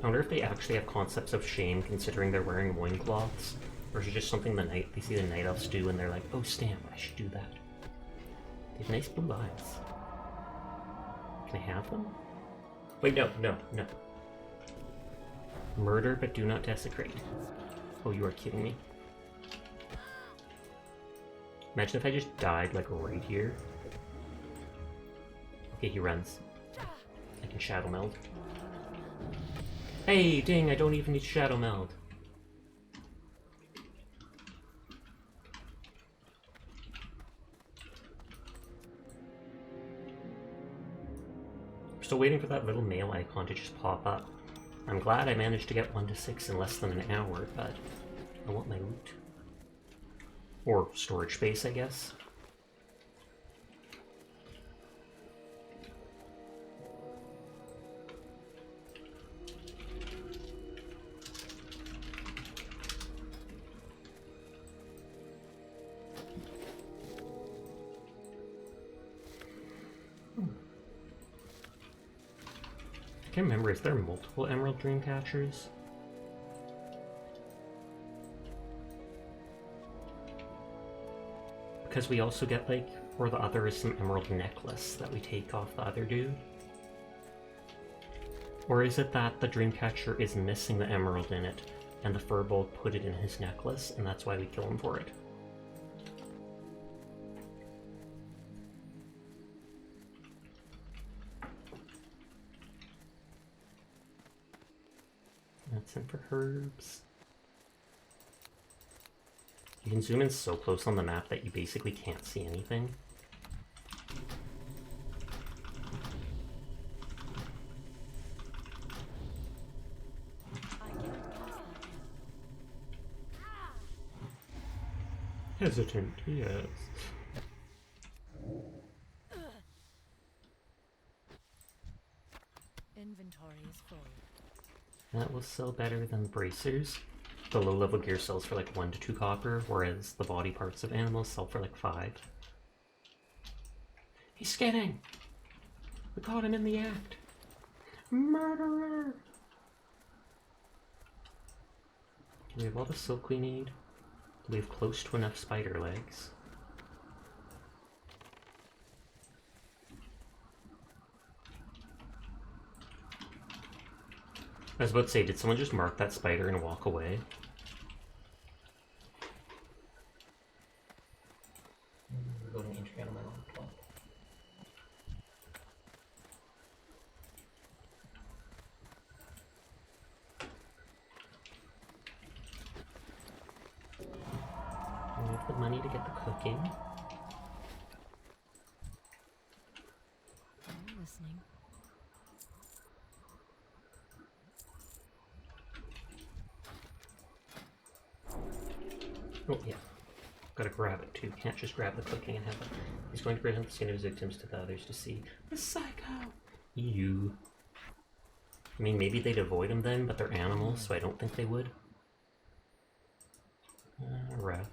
I wonder if they actually have concepts of shame considering they're wearing loincloths, or is it just something they see the night elves do and they're like, oh stamp, I should do that. They have nice blue eyes. Can I have them? Wait, no. Murder but do not desecrate. Oh, you are kidding me. Imagine if I just died like right here. Okay, he runs. I can shadow meld. Hey, dang, I don't even need shadow meld. I'm still waiting for that little mail icon to just pop up. I'm glad I managed to get 1 to 6 in less than an hour, but I want my loot. Or storage space, I guess. I can't remember, is there multiple Emerald Dream Catchers? Because we also get, like, or the other is some emerald necklace that we take off the other dude? Or is it that the Dreamcatcher is missing the emerald in it, and the Furbolg put it in his necklace, and that's why we kill him for it? That's it for herbs. You can zoom in so close on the map that you basically can't see anything. Hesitant, yes. Inventory is full. That will sell better than bracers. The low-level gear sells for like 1 to 2 copper, whereas the body parts of animals sell for like 5. He's skinning! We caught him in the act! Murderer! Do we have all the silk we need? Do we have close to enough spider legs? I was about to say, did someone just mark that spider and walk away? We're going to internet on my laptop. We have the money to get the cooking. I'm listening. Oh, yeah. Gotta grab it, too. Can't just grab the cooking and have it. He's going to present the skin of his victims to the others to see. The psycho! You. I mean, maybe they'd avoid him then, but they're animals, so I don't think they would. Ref.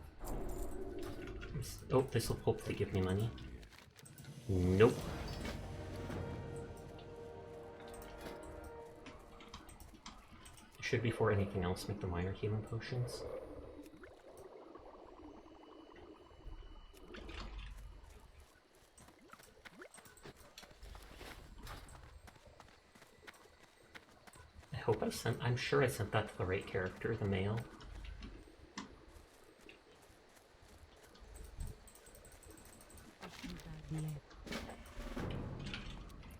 Oh, this will hopefully give me money. Nope. Should, before anything else, make the minor healing potions. I hope I'm sure I sent that to the right character, the male.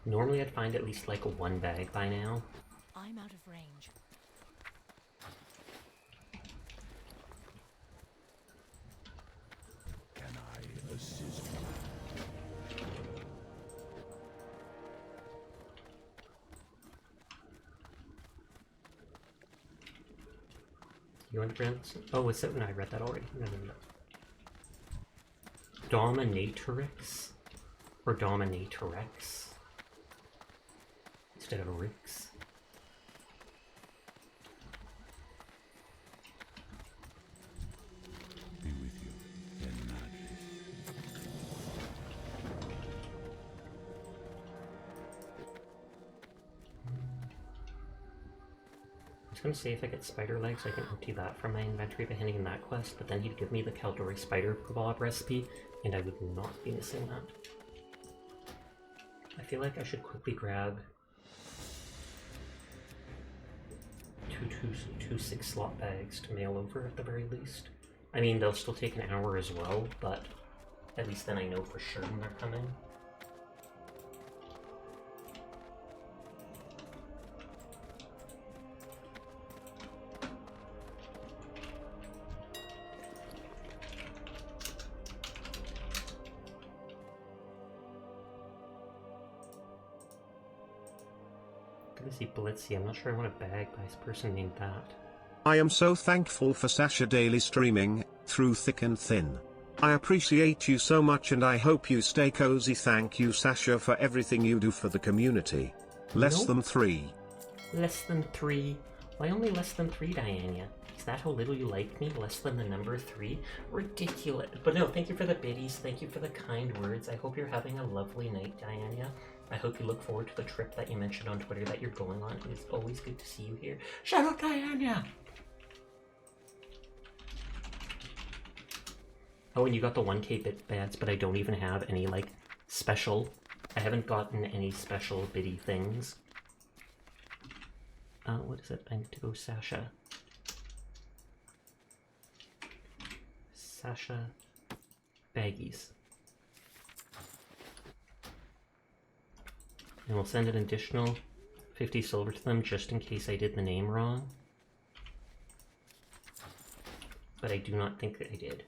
Normally I'd find at least like one bag by now. I'm out of range. Can I assist you? You want to pronounce it? Oh, it's no, I read that already. No. Dominatrix? Or Dominatorex? Instead of Rix. Be with you, then not. I was gonna say if I get spider legs, I can empty that from my inventory by handing him that quest, but then he'd give me the Caldori spider kebab recipe, and I would not be missing that. I feel like I should quickly grab two 6-slot bags to mail over at the very least. I mean, they'll still take an hour as well, but at least then I know for sure when they're coming. See Blitzy, I'm not sure I want a bag by a person named that. I am so thankful for Sasha daily streaming, through thick and thin. I appreciate you so much and I hope you stay cozy. Thank you Sasha for everything you do for the community. Less than 3. Less than 3? Why only less than 3, Diana? Is that how little you like me? Less than the number 3? Ridiculous. But no, thank you for the biddies, thank you for the kind words. I hope you're having a lovely night, Diana. I hope you look forward to the trip that you mentioned on Twitter that you're going on. It is always good to see you here. Shout out, Diana! Oh, and you got the 1K bit bands, but I don't even have any, like, special... I haven't gotten any special biddy things. What is it? I need to go Sasha. Sasha... Baggies. And we'll send an additional 50 silver to them just in case I did the name wrong. But I do not think that I did.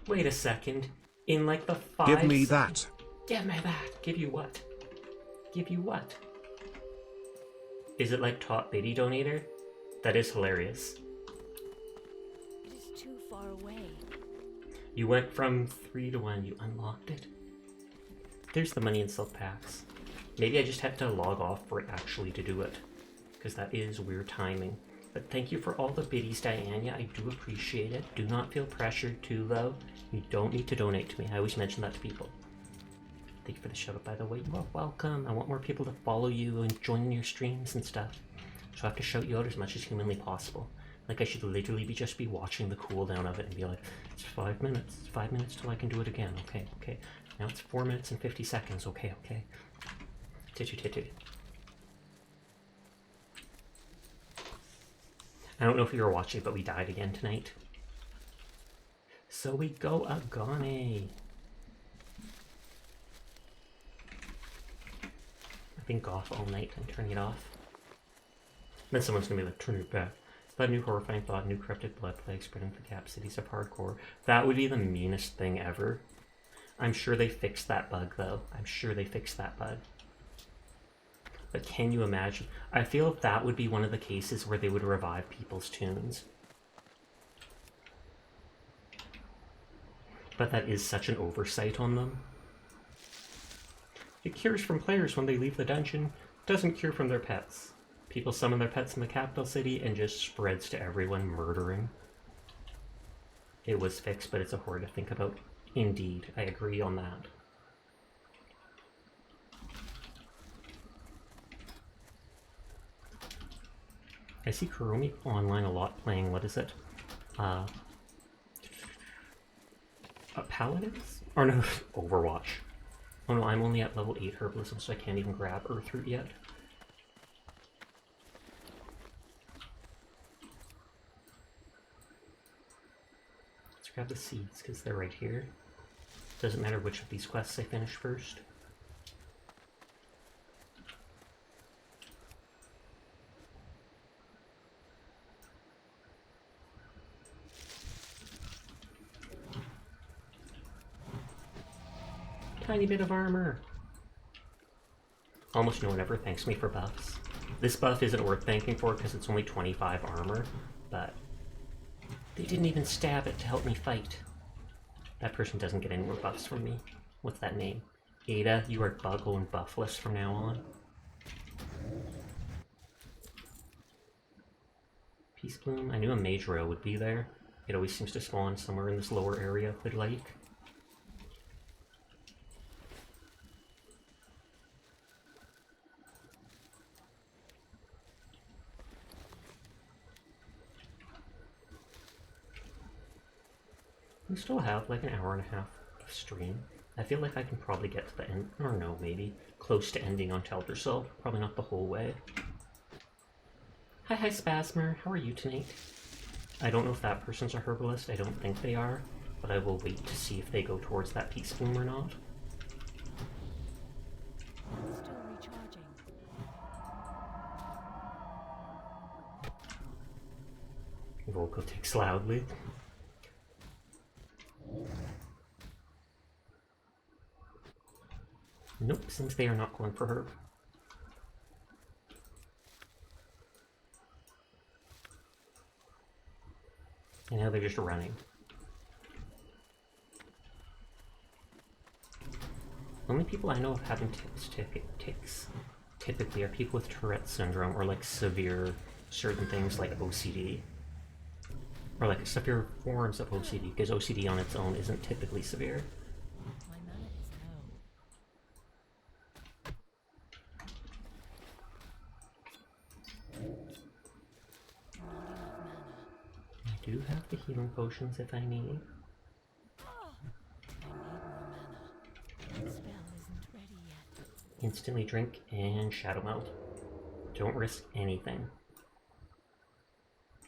Wait a second. In like the 5 Give me that. Give me that. Give you what? Give you what? Is it like top biddy donator? That is hilarious. It is too far away. You went from 3 to 1, you unlocked it. There's the money in silk packs. Maybe I just had to log off for it actually to do it, because that is weird timing. But thank you for all the biddies, Diana. I do appreciate it. Do not feel pressured to, though. You don't need to donate to me. I always mention that to people. Thank you for the shout out, by the way. You are welcome. I want more people to follow you and join your streams and stuff. So I have to shout you out as much as humanly possible. Like I should literally just be watching the cooldown of it and be like, it's 5 minutes. It's 5 minutes till I can do it again. Okay. Now it's 4 minutes and 50 seconds. Okay. Titty. I don't know if you were watching, but we died again tonight. So we go Agane. I've been goth all night and turning it off. Then someone's gonna be like, turn it back. That new horrifying thought, new corrupted blood plague spreading the cap cities of hardcore. That would be the meanest thing ever. I'm sure they fixed that bug though. I'm sure they fixed that bug. But can you imagine? I feel that would be one of the cases where they would revive people's tunes. But that is such an oversight on them. It cures from players when they leave the dungeon. Doesn't cure from their pets. People summon their pets in the capital city and just spreads to everyone, murdering. It was fixed, but it's a horror to think about. Indeed, I agree on that. I see Kurumi online a lot playing, what is it? Paladins? Or no, Overwatch. Oh no, I'm only at level 8 Herbalism, so I can't even grab Earthroot yet. Let's grab the seeds, because they're right here. Doesn't matter which of these quests I finish first. Tiny bit of armor. Almost no one ever thanks me for buffs. This buff isn't worth thanking for because it's only 25 armor, but they didn't even stab it to help me fight. That person doesn't get any more buffs from me. What's that name? Ada, you are buggle and buffless from now on. Peace Bloom, I knew a Mage Row would be there. It always seems to spawn somewhere in this lower area of the lake. We still have like an hour and a half of stream. I feel like I can probably get to the end, or no, maybe close to ending on Teldrassil. Probably not the whole way. Hi Spasmer, how are you tonight? I don't know if that person's a herbalist, I don't think they are, but I will wait to see if they go towards that Peace Bloom or not. Still recharging. Vocal ticks loudly. Nope, since they are not going for herb. And now they're just running. Only people I know of having ticks typically are people with Tourette syndrome or like severe certain things like OCD. Or like severe forms of OCD, because OCD on its own isn't typically severe. My mana is low. Not enough mana. I do have the healing potions if I need. I need more mana. The spell isn't ready yet. Instantly drink and Shadow Melt. Don't risk anything.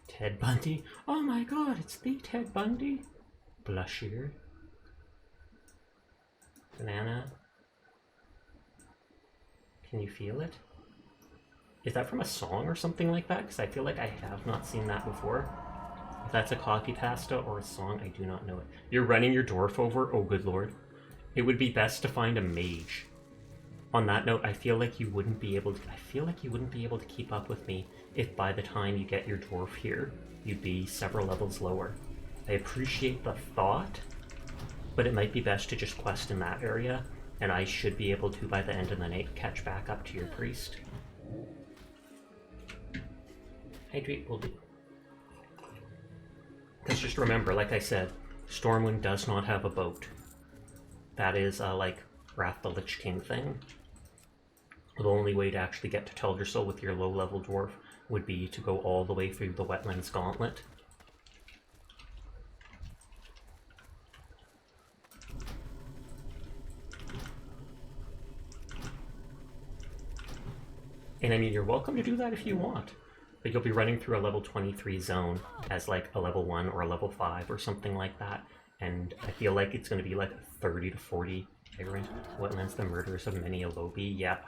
Ted Bundy? Oh my god, it's the Ted Bundy! Blushier. Banana. Can you feel it? Is that from a song or something like that? Because I feel like I have not seen that before. If that's a copy pasta or a song, I do not know it. You're running your dwarf over? Oh good lord. It would be best to find a mage. On that note, I feel like you wouldn't be able to keep up with me if by the time you get your dwarf here, you'd be several levels lower. I appreciate the thought, but it might be best to just quest in that area, and I should be able to, by the end of the night, catch back up to your priest. Hydrate will do. Because just remember, like I said, Stormwind does not have a boat. That is like Wrath the Lich King thing. The only way to actually get to Teldrassil with your low-level dwarf would be to go all the way through the Wetlands Gauntlet. And I mean, you're welcome to do that if you want, but you'll be running through a level 23 zone as like a level 1 or a level 5 or something like that, and I feel like it's going to be like 30 to 40 Tyrant. Wetlands, the murderers of many a Lobi, yep.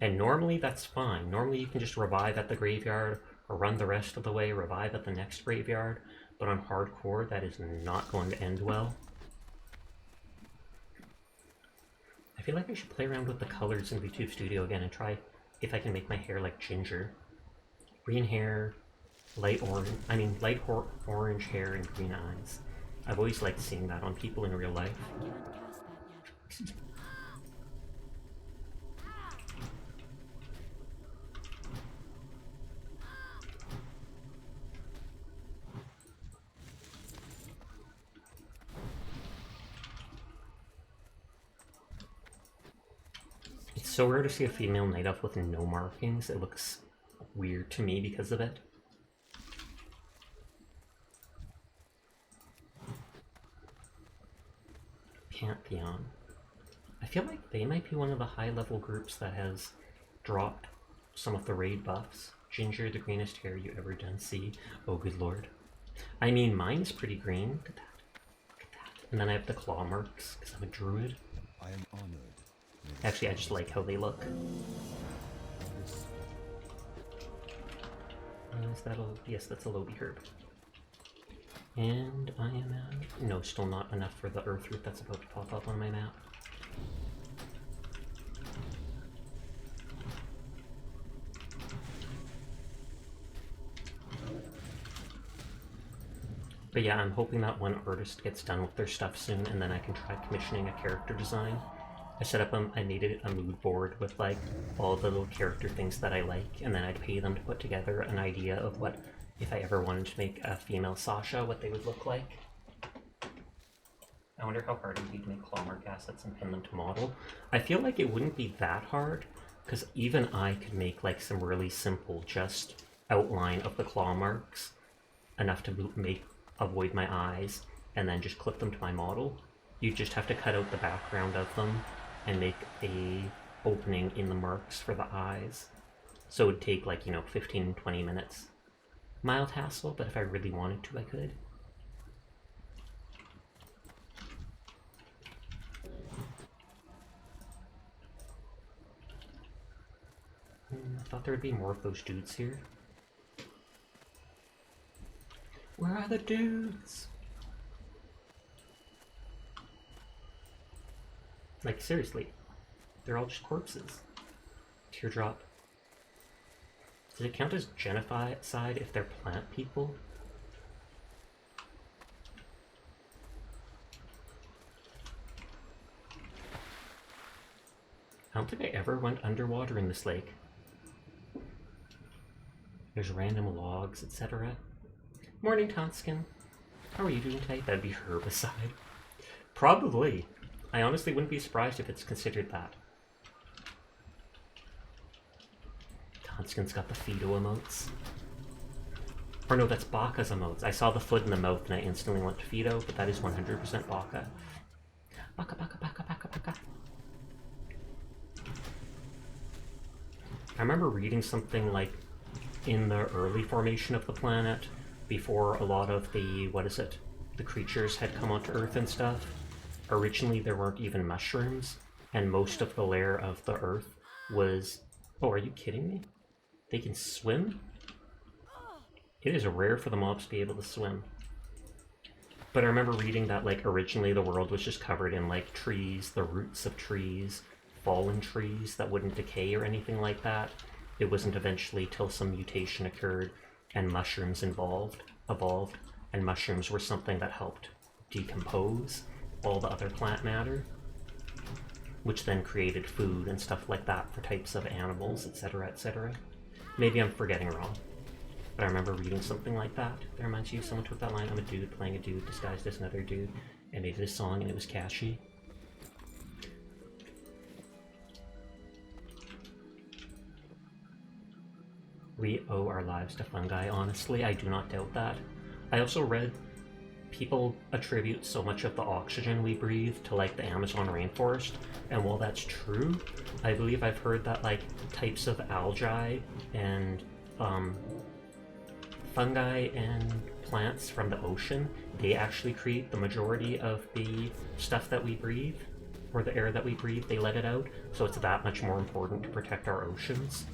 And normally that's fine. Normally you can just revive at the graveyard or run the rest of the way, revive at the next graveyard, but on hardcore that is not going to end well. I feel like I should play around with the colors in VTube Studio again and try if I can make my hair like ginger. Green hair, light orange hair and green eyes. I've always liked seeing that on people in real life. I can't cast that yet. Excuse me. so rare to see a female night elf with no markings. It looks weird to me because of it. Pantheon. I feel like they might be one of the high-level groups that has dropped some of the raid buffs. Ginger, the greenest hair you ever done see. Oh, good lord. I mean, mine's pretty green. Look at that. Look at that. And then I have the claw marks, because I'm a druid. I am honored. Actually, I just like how they look. Is that a... Yes, that's a Lobi herb. And I am at... No, still not enough for the earth root that's about to pop up on my map. But yeah, I'm hoping that one artist gets done with their stuff soon, and then I can try commissioning a character design. I set up I made it a mood board with like all the little character things that I like, and then I'd pay them to put together an idea of what, if I ever wanted to make a female Sasha, what they would look like. I wonder how hard it would be to make claw mark assets and pin them to model. I feel like it wouldn't be that hard, because even I could make like some really simple just outline of the claw marks, enough to avoid my eyes, and then just clip them to my model. You just have to cut out the background of them and make a opening in the marks for the eyes. So it would take like, 15-20 minutes. Mild hassle, but if I really wanted to, I could. I thought there would be more of those dudes here. Where are the dudes? Like, seriously. They're all just corpses. Teardrop. Does it count as genocide if they're plant people? I don't think I ever went underwater in this lake. There's random logs, etc. Morning, Tonskin. How are you doing today? That'd be herbicide. Probably. I honestly wouldn't be surprised if it's considered that. Tonskin's got the Fido emotes. Or no, that's Baka's emotes. I saw the foot in the mouth and I instantly went to Fido, but that is 100% Baka. Baka, baka, baka, baka, baka. I remember reading something like in the early formation of the planet, before a lot of the, the creatures had come onto Earth and stuff. Originally there weren't even mushrooms, and most of the layer of the Earth was... Oh, are you kidding me? They can swim? It is rare for the mobs to be able to swim. But I remember reading that, like, originally the world was just covered in, like, trees, the roots of trees, fallen trees that wouldn't decay or anything like that. It wasn't eventually till some mutation occurred and mushrooms evolved, and mushrooms were something that helped decompose all the other plant matter, which then created food and stuff like that for types of animals, etc., etc. Maybe I'm forgetting wrong, but I remember reading something like that. That reminds you, someone took that line, I'm a dude playing a dude disguised as another dude, and made this song, and it was catchy. We owe our lives to fungi, honestly, I do not doubt that. I also read people attribute so much of the oxygen we breathe to, like, the Amazon rainforest, and while that's true, I believe I've heard that, like, types of algae and fungi and plants from the ocean, they actually create the majority of the stuff that we breathe, or the air that we breathe, they let it out, so it's that much more important to protect our oceans.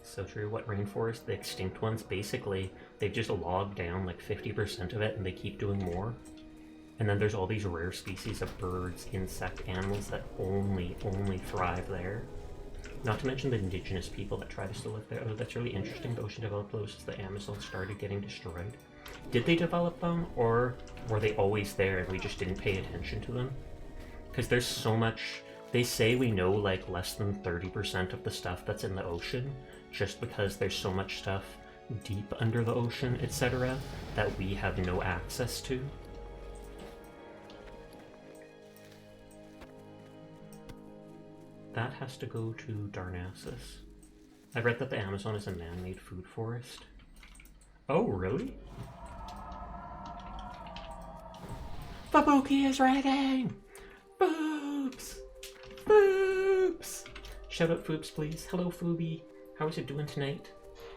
So true. What rainforest? The extinct ones, basically, they've just logged down like 50% of it and they keep doing more. And then there's all these rare species of birds, insect, animals that only thrive there. Not to mention the indigenous people that try to still live there. Oh, that's really interesting. The ocean developed those as the Amazon started getting destroyed. Did they develop them, or were they always there and we just didn't pay attention to them? Because there's so much... They say we know like less than 30% of the stuff that's in the ocean, just because there's so much stuff deep under the ocean, etc., that we have no access to. That has to go to Darnassus. I read that the Amazon is a man-made food forest. Oh, really? Fabuki is raiding! Boobs! Boobs! Shout out Foobs, please. Hello, Foobie. How is it doing tonight?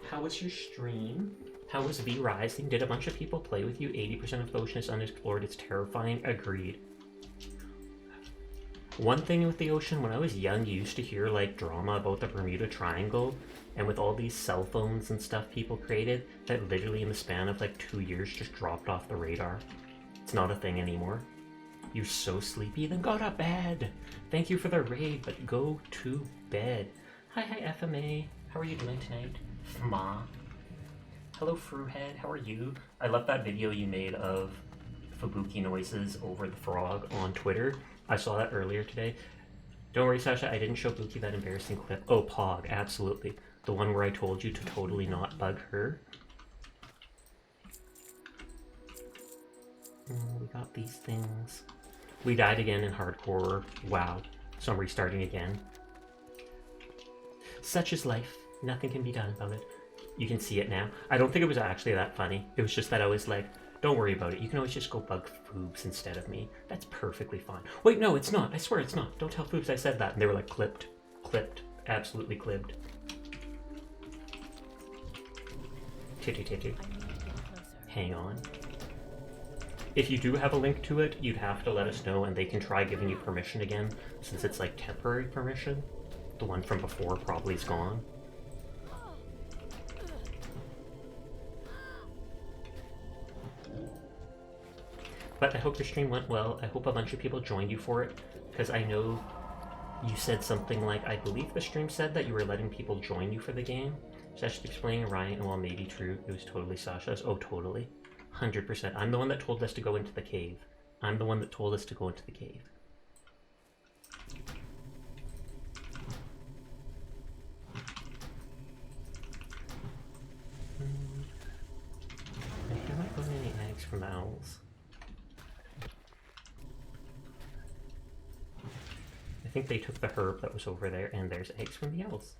How was your stream? How was V Rising? Did a bunch of people play with you? 80% of the ocean is unexplored. It's terrifying. Agreed. One thing with the ocean, when I was young, you used to hear like drama about the Bermuda Triangle, and with all these cell phones and stuff people created, that literally in the span of like 2 years just dropped off the radar. It's not a thing anymore. You're so sleepy, then go to bed. Thank you for the raid, but go to bed. Hi, FMA. How are you doing tonight? FMA. Hello, Fruhead. How are you? I love that video you made of Fubuki noises over the frog on Twitter. I saw that earlier today. Don't worry, Sasha, I didn't show Buki that embarrassing clip. Oh, Pog, absolutely. The one where I told you to totally not bug her. We got these things. We died again in hardcore. Wow. So I'm restarting again. Such is life. Nothing can be done about it. You can see it now. I don't think it was actually that funny. It was just that I was like, don't worry about it. You can always just go bug Foobs instead of me. That's perfectly fine. Wait, no, it's not. I swear it's not. Don't tell Foobs I said that. And they were like, clipped. Clipped. Absolutely clipped. Titty. Hang on. If you do have a link to it, you'd have to let us know and they can try giving you permission again, since it's like temporary permission. The one from before probably is gone. But I hope the stream went well. I hope a bunch of people joined you for it, because I know you said something like, I believe the stream said that you were letting people join you for the game. Sasha explaining Ryan, and well, maybe true, it was totally Sasha's. Oh, totally. 100%. I'm the one that told us to go into the cave. I'm the one that told us to go into the cave. I'm not getting any eggs from the owls. I think they took the herb that was over there, and there's eggs from the owls.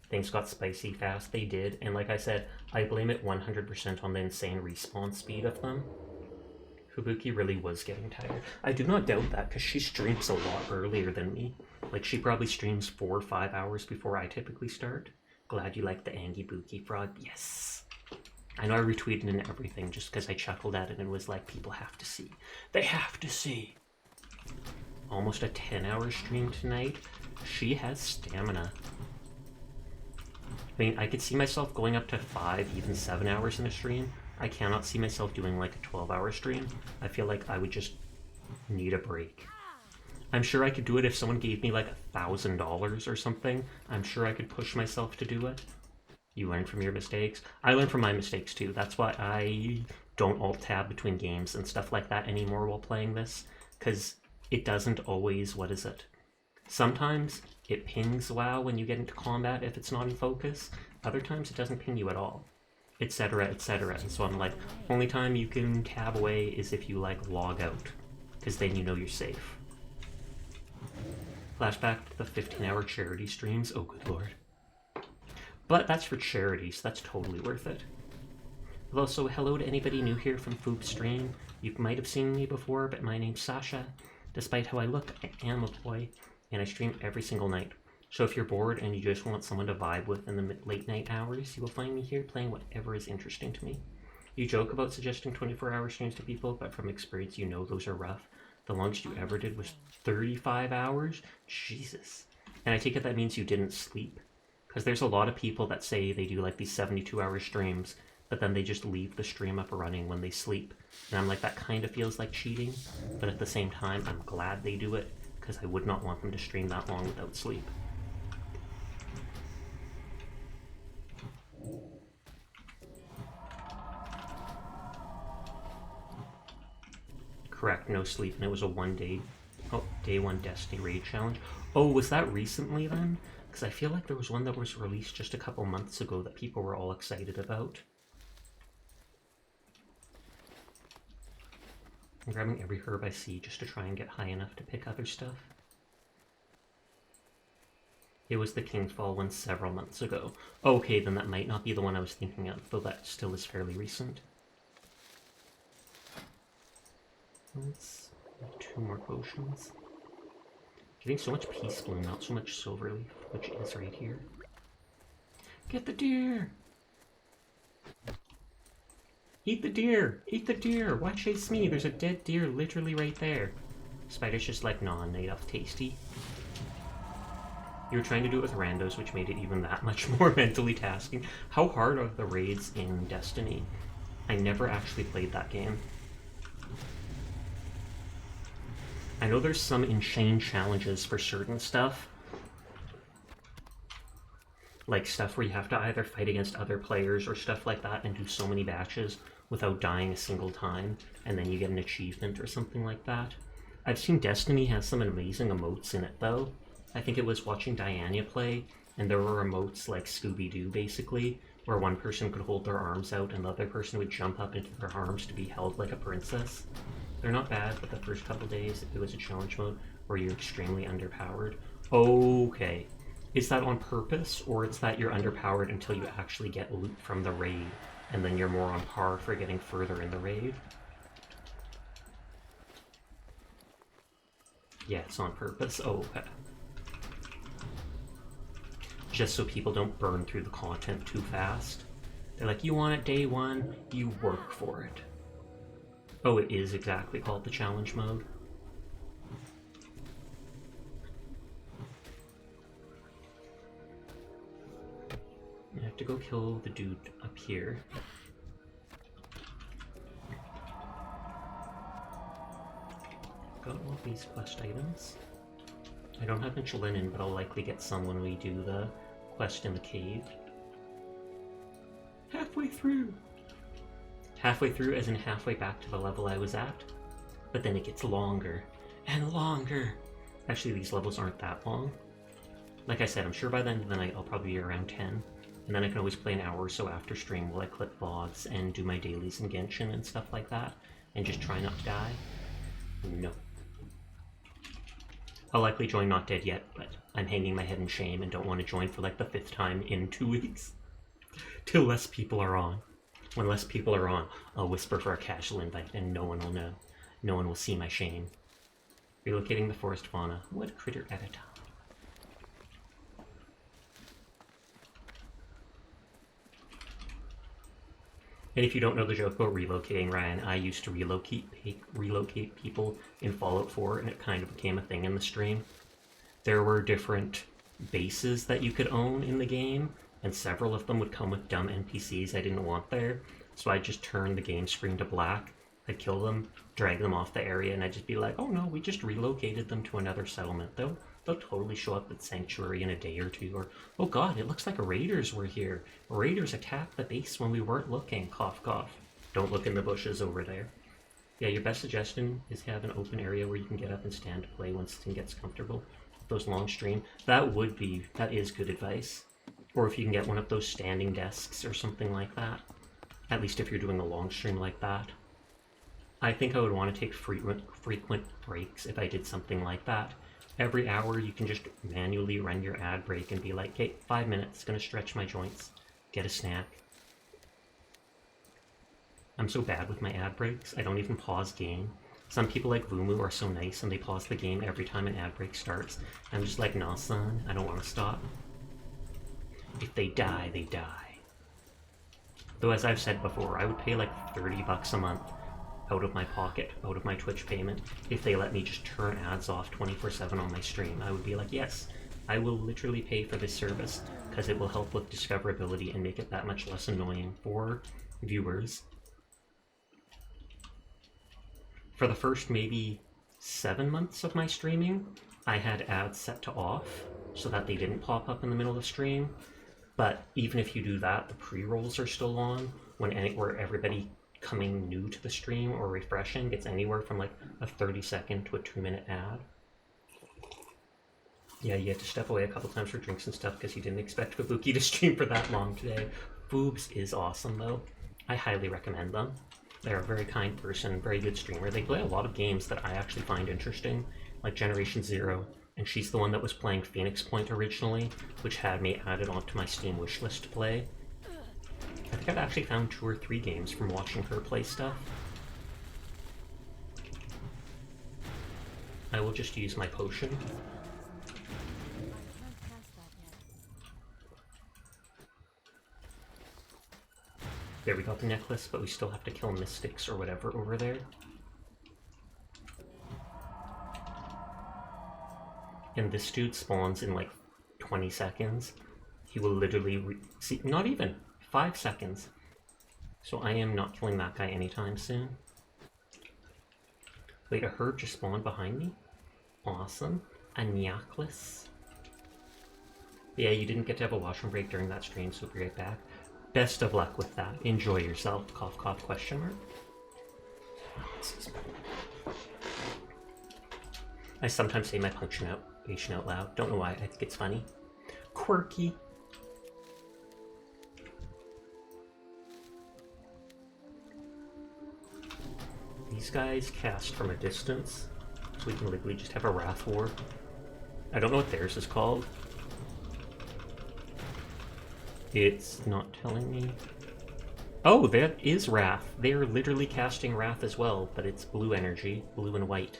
Things got spicy fast, they did, and like I said, I blame it 100% on the insane respawn speed of them. Fubuki really was getting tired. I do not doubt that, because she streams a lot earlier than me. Like, she probably streams 4 or 5 hours before I typically start. Glad you like the Angie-Buki frog. Yes! I know I retweeted and everything just because I chuckled at it and was like, people have to see. They have to see! Almost a 10-hour stream tonight. She has stamina. I mean, I could see myself going up to 5, even 7 hours in a stream. I cannot see myself doing like a 12-hour stream. I feel like I would just need a break. I'm sure I could do it if someone gave me like $1,000 or something. I'm sure I could push myself to do it. You learn from your mistakes. I learn from my mistakes too. That's why I don't alt-tab between games and stuff like that anymore while playing this. Because it doesn't always, what is it? Sometimes it pings WoW when you get into combat if it's not in focus. Other times it doesn't ping you at all. Etc, etc. And so I'm like, only time you can tab away is if you like log out. Because then you know you're safe. Flashback to the 15-hour charity streams. Oh, good lord. But that's for charity, so that's totally worth it. Also, hello to anybody new here from Foop Stream. You might have seen me before, but my name's Sasha. Despite how I look, I am a boy, and I stream every single night. So if you're bored and you just want someone to vibe with in the late night hours, you will find me here playing whatever is interesting to me. You joke about suggesting 24-hour streams to people, but from experience you know those are rough. The longest you ever did was 35 hours? Jesus. And I take it that means you didn't sleep? Because there's a lot of people that say they do like these 72-hour streams, but then they just leave the stream up running when they sleep. And I'm like, that kind of feels like cheating, but at the same time, I'm glad they do it, because I would not want them to stream that long without sleep. Correct, no sleep, and it was a day 1 Destiny raid challenge. Oh, was that recently then? Because I feel like there was one that was released just a couple months ago that people were all excited about. I'm grabbing every herb I see just to try and get high enough to pick other stuff. It was the Kingfall one several months ago. Okay, then that might not be the one I was thinking of, though that still is fairly recent. Let's have 2 more potions. Getting so much Peace Bloom, not so much Silverleaf, which is right here. Get the deer! Eat the deer! Eat the deer! Why chase me? There's a dead deer literally right there. Spider's just like, nah, enough tasty. You were trying to do it with randos, which made it even that much more mentally tasking. How hard are the raids in Destiny? I never actually played that game. I know there's some insane challenges for certain stuff. Like stuff where you have to either fight against other players or stuff like that and do so many batches without dying a single time, and then you get an achievement or something like that. I've seen Destiny has some amazing emotes in it though. I think it was watching Diana play, and there were emotes like Scooby-Doo basically, where one person could hold their arms out and the other person would jump up into their arms to be held like a princess. They're not bad, but the first couple days, if it was a challenge mode where you're extremely underpowered. Okay. Is that on purpose, or it's that you're underpowered until you actually get loot from the raid, and then you're more on par for getting further in the raid? Yeah, it's on purpose. Oh, okay. Just so people don't burn through the content too fast. They're like, you want it day 1, you work for it. Oh, it is exactly called the challenge mode. I have to go kill the dude up here. Got all these quest items. I don't have much linen, but I'll likely get some when we do the quest in the cave. Halfway through! Halfway through as in halfway back to the level I was at. But then it gets longer and longer. Actually, these levels aren't that long. Like I said, I'm sure by the end of the night I'll probably be around 10. And then I can always play an hour or so after stream while I clip VODs and do my dailies in Genshin and stuff like that. And just try not to die. No. I'll likely join Not Dead Yet, but I'm hanging my head in shame and don't want to join for like the 5th time in 2 weeks. Till less people are on. When less people are on, I'll whisper for a casual invite and no one will know. No one will see my shame. Relocating the forest fauna. What critter at a time. And if you don't know the joke about relocating, Ryan, I used to relocate people in Fallout 4, and it kind of became a thing in the stream. There were different bases that you could own in the game, and several of them would come with dumb NPCs I didn't want there, so I'd just turn the game screen to black, I'd kill them, drag them off the area, and I'd just be like, oh no, we just relocated them to another settlement. They'll totally show up at Sanctuary in a day or 2, or, oh god, it looks like raiders were here. Raiders attacked the base when we weren't looking, cough cough. Don't look in the bushes over there. Yeah, your best suggestion is have an open area where you can get up and stand to play once it gets comfortable. Those long stream, that is good advice. Or if you can get one of those standing desks or something like that. At least if you're doing a long stream like that. I think I would want to take frequent breaks if I did something like that. Every hour you can just manually run your ad break and be like, okay, 5 minutes, gonna stretch my joints, get a snack. I'm so bad with my ad breaks, I don't even pause game. Some people like Vumu are so nice and they pause the game every time an ad break starts. I'm just like, nah son, I don't want to stop. If they die, they die. Though as I've said before, I would pay like $30 a month out of my pocket, out of my Twitch payment, if they let me just turn ads off 24/7 on my stream. I would be like, yes, I will literally pay for this service, because it will help with discoverability and make it that much less annoying for viewers. For the first maybe 7 months of my streaming, I had ads set to off, so that they didn't pop up in the middle of stream. But even if you do that, the pre-rolls are still on, where everybody coming new to the stream or refreshing gets anywhere from like a 30-second to a 2-minute ad. Yeah, you had to step away a couple times for drinks and stuff because you didn't expect Kabuki to stream for that long today. Boobs is awesome though. I highly recommend them. They're a very kind person, very good streamer. They play a lot of games that I actually find interesting, like Generation Zero, and she's the one that was playing Phoenix Point originally, which had me added onto my Steam wishlist to play. I think I've actually found 2 or 3 games from watching her play stuff. I will just use my potion. There, we got the necklace, but we still have to kill mystics or whatever over there. And this dude spawns in like 20 seconds. He will literally see, not even 5 seconds. So I am not killing that guy anytime soon. Wait, a herb just spawned behind me? Awesome. A necklace. Yeah, you didn't get to have a washroom break during that stream, so we'll be right back. Best of luck with that. Enjoy yourself. Cough, cough, question mark. I sometimes say my punctuation out loud. Don't know why. I think it's funny. Quirky. These guys cast from a distance, so we can literally just have a Wrath War. I don't know what theirs is called. It's not telling me. Oh, that is Wrath. They're literally casting Wrath as well, but it's blue energy, blue and white.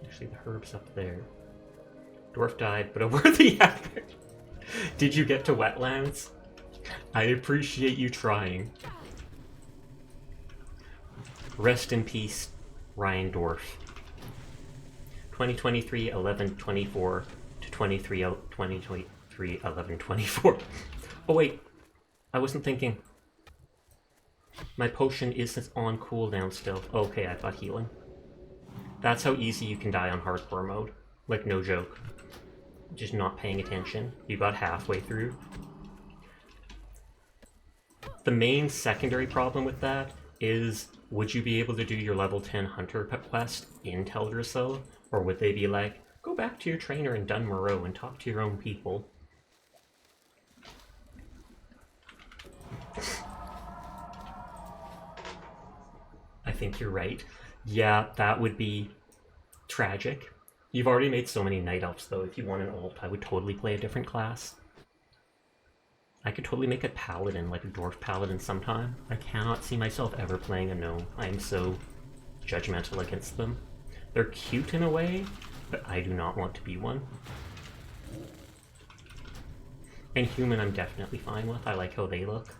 Actually, the herb's up there. Dwarf died, but a worthy effort. Did you get to wetlands? I appreciate you trying. Rest in peace, Ryan Dwarf. 2023 11/24 to 2023 11/24. Oh wait, I wasn't thinking. My potion is on cooldown still. Okay, I thought healing. That's how easy you can die on hardcore mode. Like, no joke. Just not paying attention. You got halfway through. The main secondary problem with that is, would you be able to do your level 10 hunter quest in Teldrassil? Or would they be like, go back to your trainer in Dunmoreau and talk to your own people? I think you're right. Yeah, that would be tragic. You've already made so many Night Elves, though. If you want an ult, I would totally play a different class. I could totally make a paladin, like a dwarf paladin sometime. I cannot see myself ever playing a gnome. I am so judgmental against them. They're cute in a way, but I do not want to be one. And human I'm definitely fine with. I like how they look.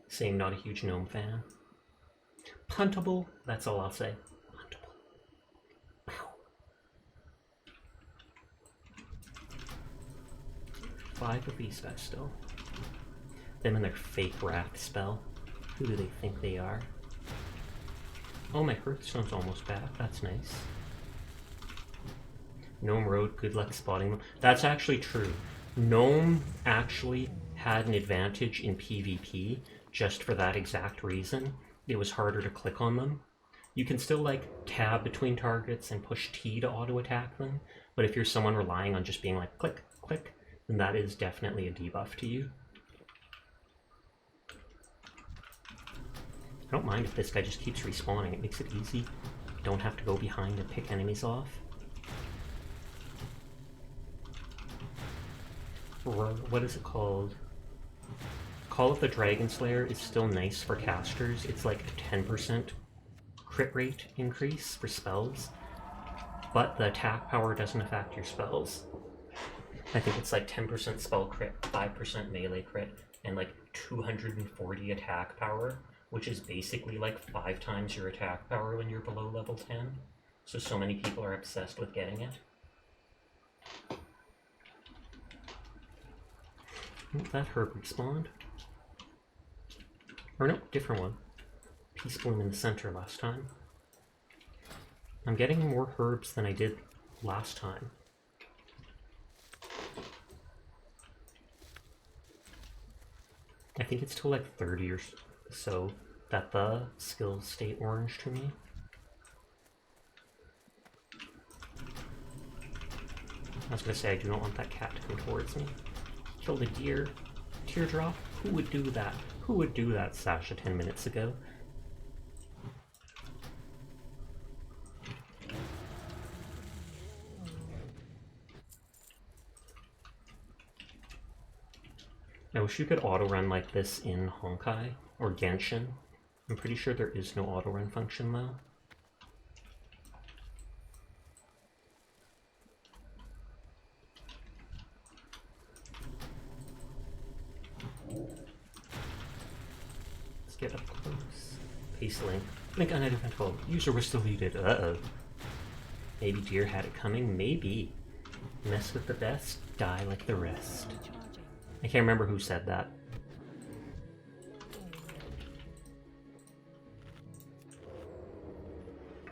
Same, not a huge gnome fan. Puntable, that's all I'll say. Puntable. Pow. 5 of these guys still. Them and their fake wrath spell. Who do they think they are? Oh, my Hearthstone's almost back. That's nice. Gnome Road, good luck spotting them. That's actually true. Gnome actually had an advantage in PvP just for that exact reason. It was harder to click on them. You can still like tab between targets and push T to auto attack them, but if you're someone relying on just being like click, click, then that is definitely a debuff to you. I don't mind if this guy just keeps respawning. It makes it easy. Don't have to go behind and pick enemies off. What is it called? Call of the Dragon Slayer is still nice for casters. It's like a 10% crit rate increase for spells, but the attack power doesn't affect your spells. I think it's like 10% spell crit, 5% melee crit, and like 240 attack power, which is basically like 5 times your attack power when you're below level 10. So many people are obsessed with getting it. Oh, that herb respawned. Or no, different one. Peace Bloom in the center last time. I'm getting more herbs than I did last time. I think it's till like 30 or so that the skills stay orange to me. I was gonna say, I do not want that cat to come towards me. Killed a deer. Teardrop? Who would do that? Who would do that, Sasha, 10 minutes ago? I wish you could auto-run like this in Honkai or Genshin. I'm pretty sure there is no auto-run function though. Let's get up close. Pace link. Link unidentified. User was deleted. Uh-oh. Maybe deer had it coming. Maybe. Mess with the best, die like the rest. I can't remember who said that.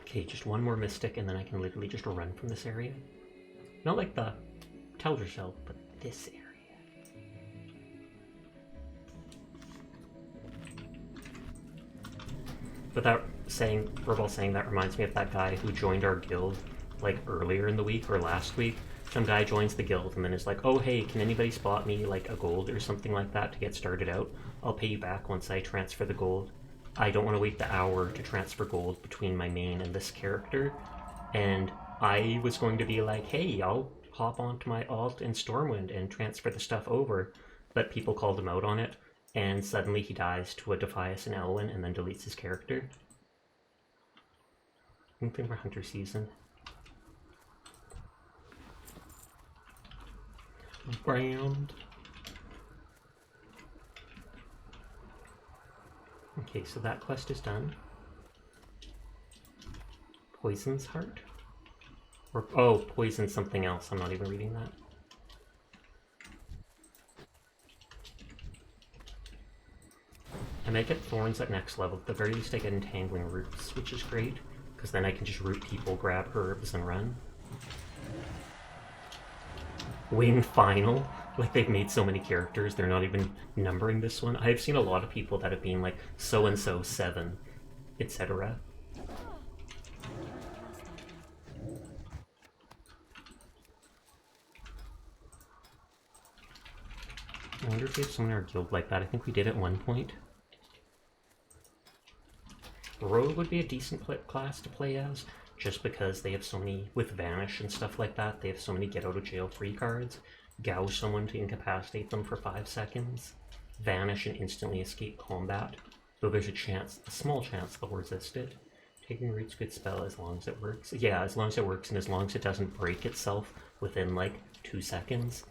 Okay, just one more Mystic and then I can literally just run from this area. Not like the Tell Yourself, but this area. Without saying, Verbal saying that reminds me of that guy who joined our guild like earlier in the week or last week. Some guy joins the guild and then is like, oh hey, can anybody spot me like a gold or something like that to get started out? I'll pay you back once I transfer the gold. I don't want to wait the hour to transfer gold between my main and this character. And I was going to be like, hey, I'll hop onto my alt in Stormwind and transfer the stuff over. But people called him out on it, and suddenly he dies to a Defias and Elwyn and then deletes his character. Anything for Hunter season. Brand. Okay, so that quest is done. Poison's Heart? Or, oh, Poison something else. I'm not even reading that. I might get Thorns at next level. At the very least I get Entangling Roots, which is great, because then I can just root people, grab herbs, and run. Win final. Like, they've made so many characters, they're not even numbering this one. I've seen a lot of people that have been like, so-and-so 7, etc. I wonder if we have someone in our guild like that. I think we did at one point. Rogue would be a decent class to play as, just because they have so many, with Vanish and stuff like that, they have so many get out of jail free cards. Gouge someone to incapacitate them for 5 seconds, Vanish and instantly escape combat, though there's a chance, a small chance they'll resist it. Taking Root's good spell as long as it works. Yeah, as long as it works and as long as it doesn't break itself within like 2 seconds.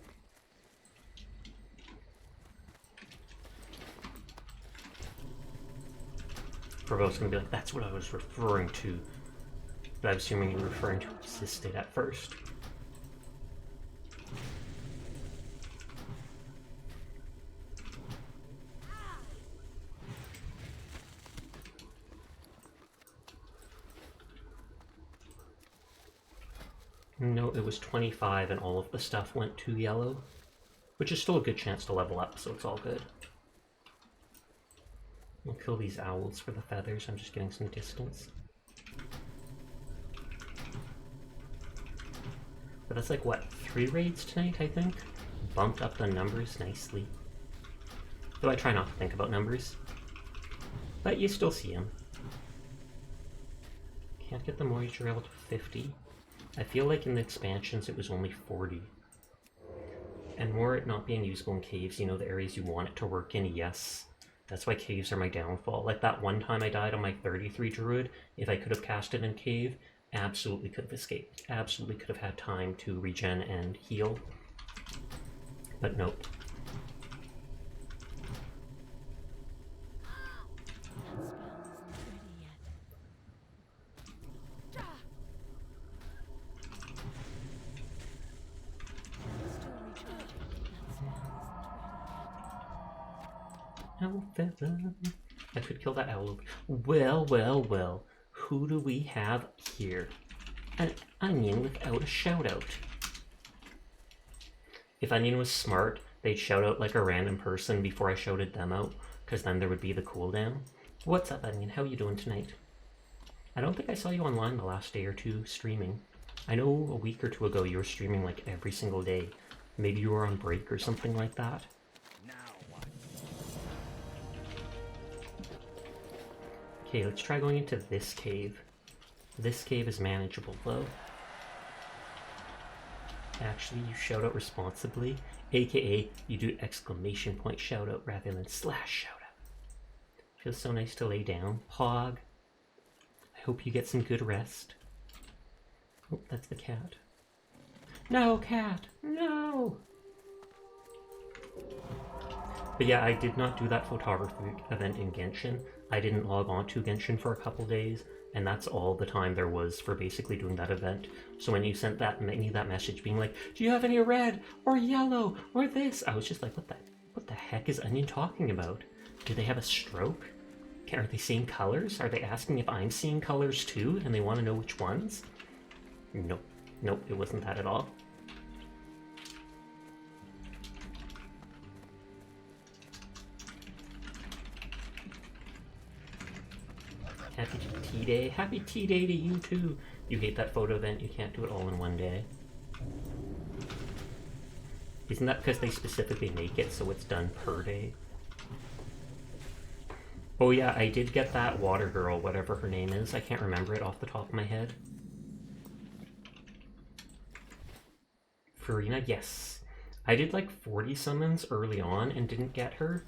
Provo's gonna be like, that's what I was referring to. But I'm assuming you're referring to resisted at first. No, it was 25 and all of the stuff went to yellow, which is still a good chance to level up, so it's all good. We'll kill these owls for the feathers, I'm just getting some distance. But that's like, what, 3 raids tonight, I think? Bumped up the numbers nicely. Though I try not to think about numbers. But you still see them. Can't get the moisture level to 50. I feel like in the expansions it was only 40. And more it not being usable in caves, you know, the areas you want it to work in, yes. That's why caves are my downfall. Like that one time I died on my 33 druid, if I could have cast it in cave, absolutely could have escaped. Absolutely could have had time to regen and heal. But nope. Owl feather. I should kill that owl. Well, well, well. Who do we have here? an onion without a shout out. If Onion was smart, they'd shout out like a random person before I shouted them out, because then there would be the cooldown. What's up, Onion? How you doing tonight? I don't think I saw you online the last day or two streaming. I know a week or two ago you were streaming like every single day. Maybe you were on break or something like that. Okay, let's try going into this cave. This cave is manageable though. Actually, you shout out responsibly, aka you do exclamation point shout out rather than slash shout out. Feels so nice to lay down. Pog. I hope you get some good rest. Oh, that's the cat. No, cat! No! But yeah, I did not do that photography event in Genshin. I didn't log on to Genshin for a couple days, and that's all the time there was for basically doing that event. So when you sent me that message being like, do you have any red or yellow or this? I was just like, what the heck is Onion talking about? Do they have a stroke? Are they seeing colors? Are they asking if I'm seeing colors too and they want to know which ones? Nope, it wasn't that at all. Happy tea day. Happy tea day to you too. You hate that photo event, you can't do it all in one day. Isn't that because they specifically make it so it's done per day? Oh yeah, I did get that water girl, whatever her name is. I can't remember it off the top of my head. Farina, yes. I did like 40 summons early on and didn't get her.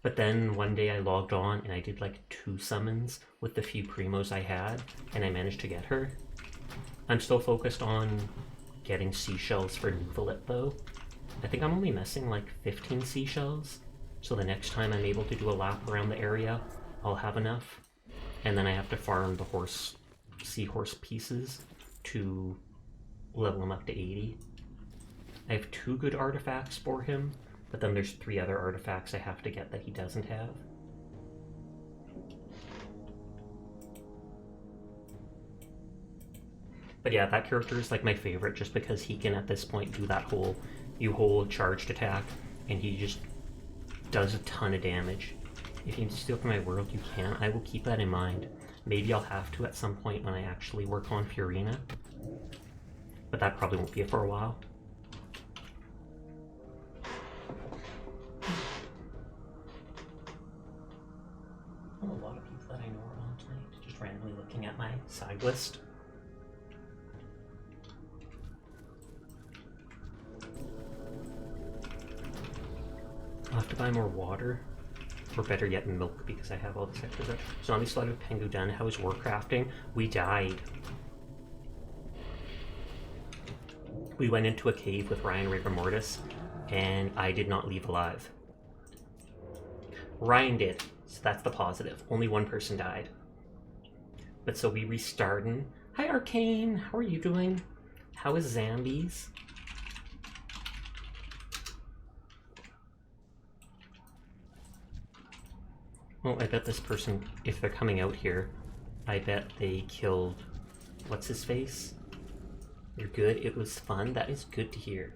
But then one day I logged on and I did like 2 summons with the few primos I had, and I managed to get her. I'm still focused on getting seashells for Nuvalit though. I think I'm only missing like 15 seashells, so the next time I'm able to do a lap around the area, I'll have enough. And then I have to farm the seahorse pieces to level him up to 80. I have 2 good artifacts for him, but then there's 3 other artifacts I have to get that he doesn't have. But yeah, that character is like my favorite just because he can at this point do that whole charged attack, and he just does a ton of damage. If you steal from my world, you can. I will keep that in mind. Maybe I'll have to at some point when I actually work on Furina. But that probably won't be for a while. Well, a lot of people that I know are on tonight, just randomly looking at my side list. I'll have to buy more water, or better yet milk, because I have all this extra stuff. Zombie slide with Pengu done. How is warcrafting? We died. We went into a cave with Ryan Rigor Mortis, and I did not leave alive. Ryan did, so that's the positive. Only one person died. But so we restarted. Hi Arcane, how are you doing? How is Zambies? Well, I bet this person, if they're coming out here, I bet they killed, what's his face? You're good, it was fun, that is good to hear.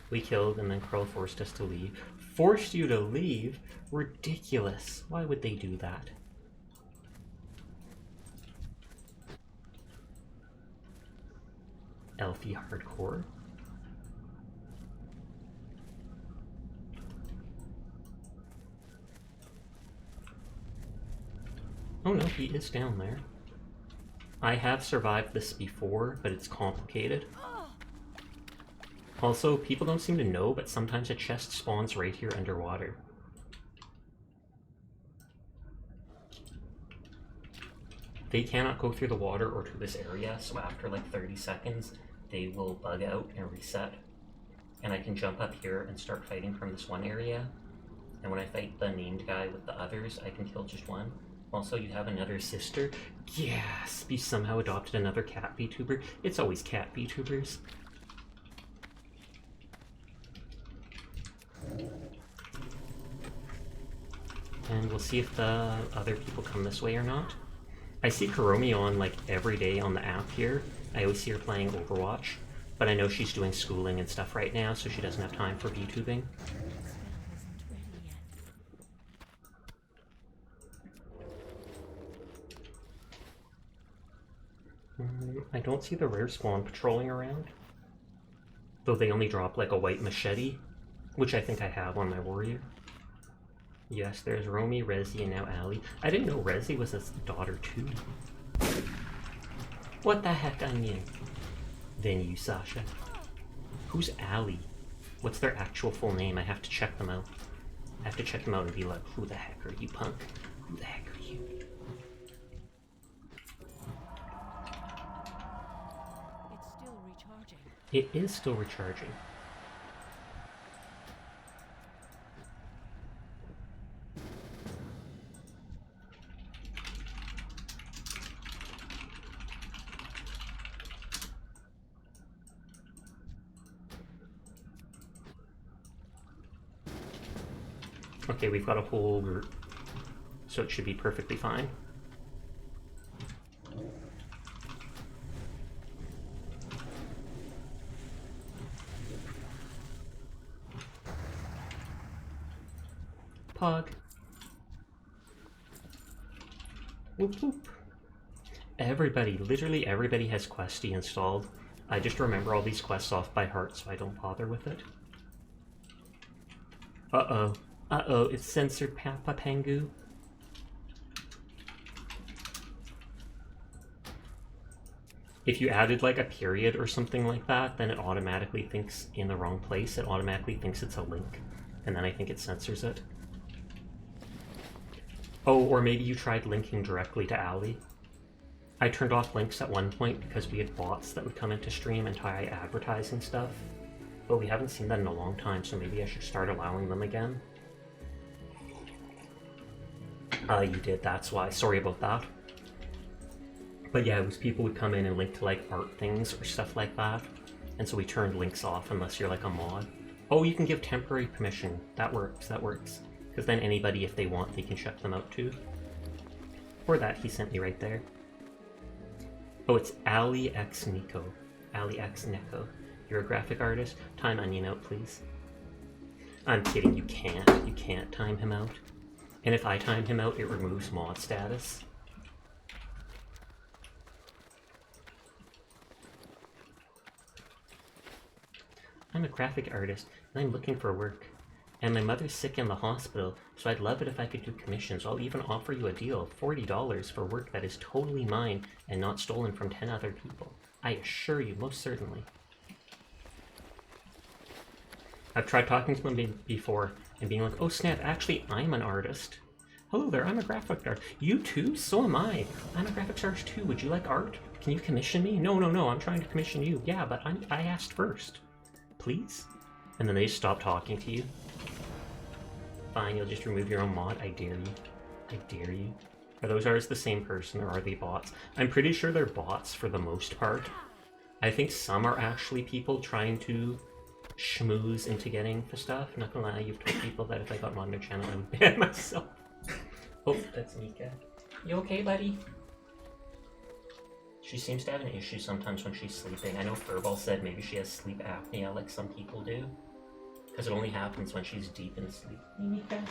We killed and then Crow forced us to leave. Forced you to leave? Ridiculous. Why would they do that? Elfie hardcore. Oh no, he is down there. I have survived this before, but it's complicated. Also, people don't seem to know, but sometimes a chest spawns right here underwater. They cannot go through the water or to this area, so after like 30 seconds, they will bug out and reset. And I can jump up here and start fighting from this one area. And when I fight the named guy with the others, I can kill just one. Also, you have another sister. Yes, you somehow adopted another cat VTuber. It's always cat VTubers. And we'll see if the other people come this way or not. I see Kuromi on like every day on the app here. I always see her playing Overwatch, but I know she's doing schooling and stuff right now, so she doesn't have time for VTubing. The spell isn't ready yet. I don't see the rare spawn patrolling around. Though they only drop like a white machete, which I think I have on my warrior. Yes, there's Romy, Rezi, and now Ali. I didn't know Rezi was his daughter too. What the heck, Onion? Then you, Sasha. Who's Ali? What's their actual full name? I have to check them out. I have to check them out and be like, who the heck are you, punk? Who the heck are you? It's still recharging. It is still recharging. Okay, we've got a whole group, so it should be perfectly fine. Pog. Whoop whoop. Everybody, literally everybody has Questy installed. I just remember all these quests off by heart, so I don't bother with it. Uh-oh. Uh-oh, it's censored Papa Pangu. If you added like a period or something like that, then it automatically thinks in the wrong place. It automatically thinks it's a link. And then I think it censors it. Oh, or maybe you tried linking directly to Ali. I turned off links at one point because we had bots that would come into stream and try advertising stuff. But we haven't seen that in a long time, so maybe I should start allowing them again. You did, that's why. Sorry about that. But yeah, it was people would come in and link to like art things or stuff like that. And so we turned links off unless you're like a mod. Oh, you can give temporary permission. That works, that works. Because then anybody, if they want, they can check them out too. Or that he sent me right there. Oh, it's Ali X Nico. Ali X Neko. You're a graphic artist? Time Onion out, please. I'm kidding, you can't. You can't time him out. And if I time him out, it removes mod status. I'm a graphic artist, and I'm looking for work. And my mother's sick in the hospital, so I'd love it if I could do commissions. I'll even offer you a deal, $40 for work that is totally mine and not stolen from 10 other people. I assure you, most certainly. I've tried talking to them before and being like, oh snap, actually I'm an artist. Hello there, I'm a graphic artist. You too? So am I. I'm a graphics artist too. Would you like art? Can you commission me? No, I'm trying to commission you. Yeah, but I asked first. Please? And then they just stop talking to you. Fine, you'll just remove your own mod. I dare you. I dare you. Are those ours the same person or are they bots? I'm pretty sure they're bots for the most part. I think some are actually people trying to schmooze into getting for stuff. Not gonna lie, you've told people that if I got on their channel, I would ban myself. Oh, that's Mika. You okay, buddy? She seems to have an issue sometimes when she's sleeping. I know Furball said maybe she has sleep apnea like some people do. Because it only happens when she's deep in sleep. Hey, Mika.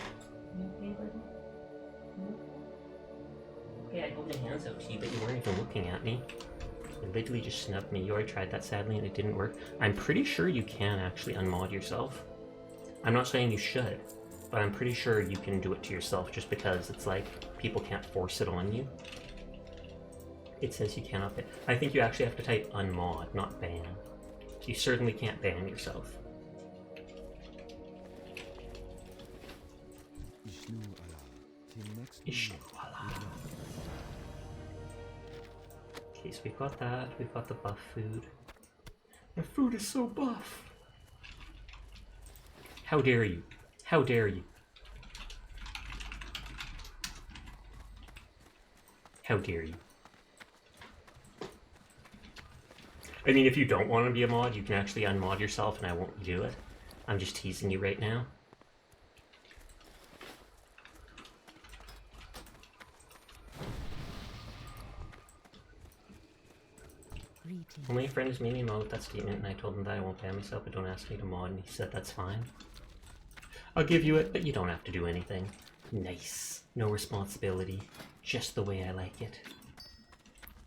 You okay, buddy? Okay, I hold my hands out to you, but you weren't even looking at me. You literally just snubbed me. You already tried that, sadly, and it didn't work. I'm pretty sure you can actually unmod yourself. I'm not saying you should, but I'm pretty sure you can do it to yourself just because it's like people can't force it on you. It says you cannot ban. I think you actually have to type unmod, not ban. You certainly can't ban yourself. Ishnu Allah. Okay, so we've got that. We've got the buff food. My food is so buff. How dare you? How dare you? How dare you? I mean, if you don't want to be a mod, you can actually unmod yourself and I won't do it. I'm just teasing you right now. Greetings. Only friends made me mod that statement, and I told him that I won't ban myself, but don't ask me to mod, and he said that's fine. I'll give you it, but you don't have to do anything. Nice. No responsibility. Just the way I like it.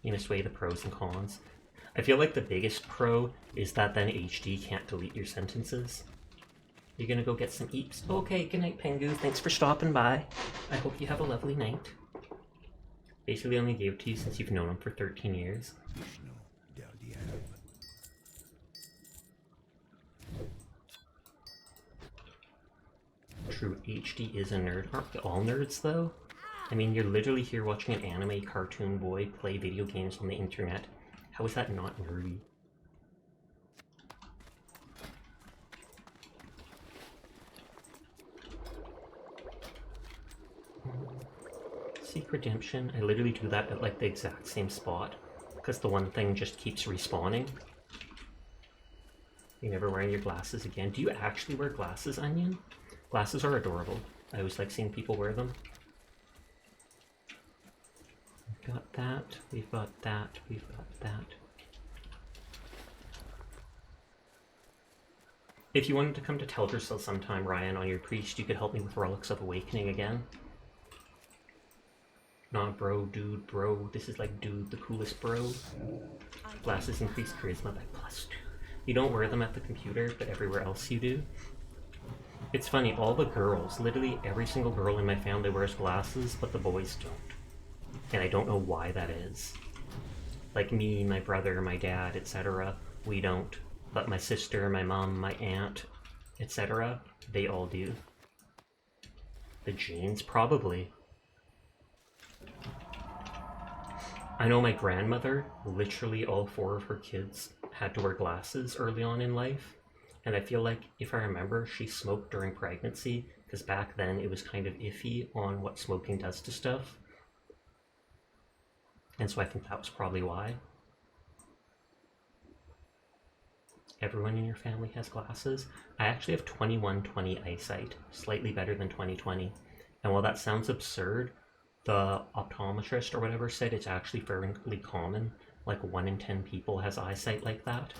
You must weigh the pros and cons. I feel like the biggest pro is that then HD can't delete your sentences. You're gonna go get some eeps. Okay, good night, Pengu. Thanks for stopping by. I hope you have a lovely night. Basically only gave it to you since you've known him for 13 years. Vishnu del Diab. True, HD is a nerd. Aren't we all nerds, though? I mean, you're literally here watching an anime cartoon boy play video games on the internet. How is that not nerdy? Seek Redemption. I literally do that at like the exact same spot because the one thing just keeps respawning. You're never wearing your glasses again. Do you actually wear glasses, Onion? Glasses are adorable. I always like seeing people wear them. We've got that, we've got that, we've got that. If you wanted to come to Teldrassil sometime, Ryan, on your priest, you could help me with Relics of Awakening again. Not bro, dude, bro. This is like dude, the coolest bro. Glasses increase charisma by +2. You don't wear them at the computer, but everywhere else you do. It's funny, all the girls, literally every single girl in my family wears glasses, but the boys don't. And I don't know why that is. Like me, my brother, my dad, etc., we don't. But my sister, my mom, my aunt, etc., they all do. The genes? Probably. I know my grandmother, literally all 4 of her kids had to wear glasses early on in life. And I feel like, if I remember, she smoked during pregnancy, because back then it was kind of iffy on what smoking does to stuff. And so I think that was probably why. Everyone in your family has glasses. I actually have 21/20 eyesight, slightly better than 20/20. And while that sounds absurd, the optometrist or whatever said it's actually fairly common. Like 1 in 10 people has eyesight like that.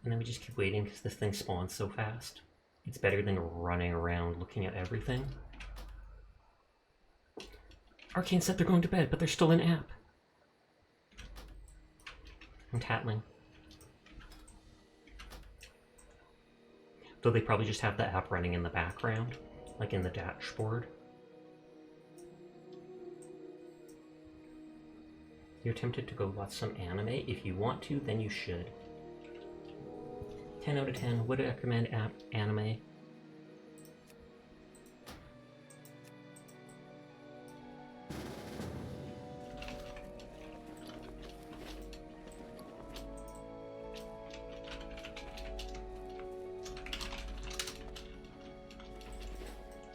And then we just keep waiting because this thing spawns so fast. It's better than running around looking at everything. Arcane said they're going to bed, but they're still in app. I'm tattling. Though they probably just have the app running in the background, like in the dashboard. You're tempted to go watch some anime? If you want to, then you should. 10 out of 10, would recommend anime.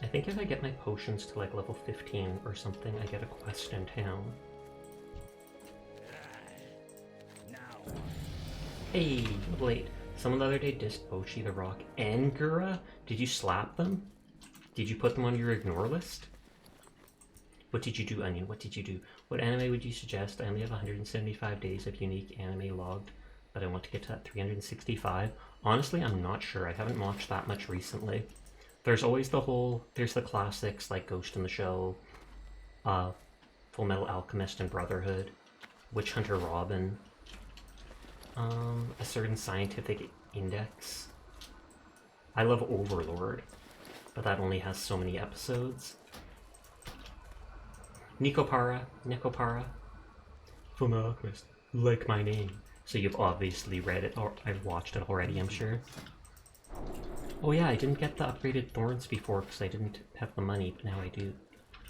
I think if I get my potions to like level 15 or something, I get a quest in town. Hey, level 8. Someone the other day dissed Bochi the Rock and Gura. Did you slap them? Did you put them on your ignore list? What did you do, Onion? What did you do? What anime would you suggest? I only have 175 days of unique anime logged, but I want to get to that 365. Honestly, I'm not sure. I haven't watched that much recently. There's always there's the classics like Ghost in the Shell, Full Metal Alchemist and Brotherhood, Witch Hunter Robin, a certain scientific index. I love Overlord, but that only has so many episodes. Nikopara, Full Metal Alchemist, like my name. So you've obviously read it, or I've watched it already, I'm sure. Oh yeah, I didn't get the upgraded thorns before because I didn't have the money, but now I do.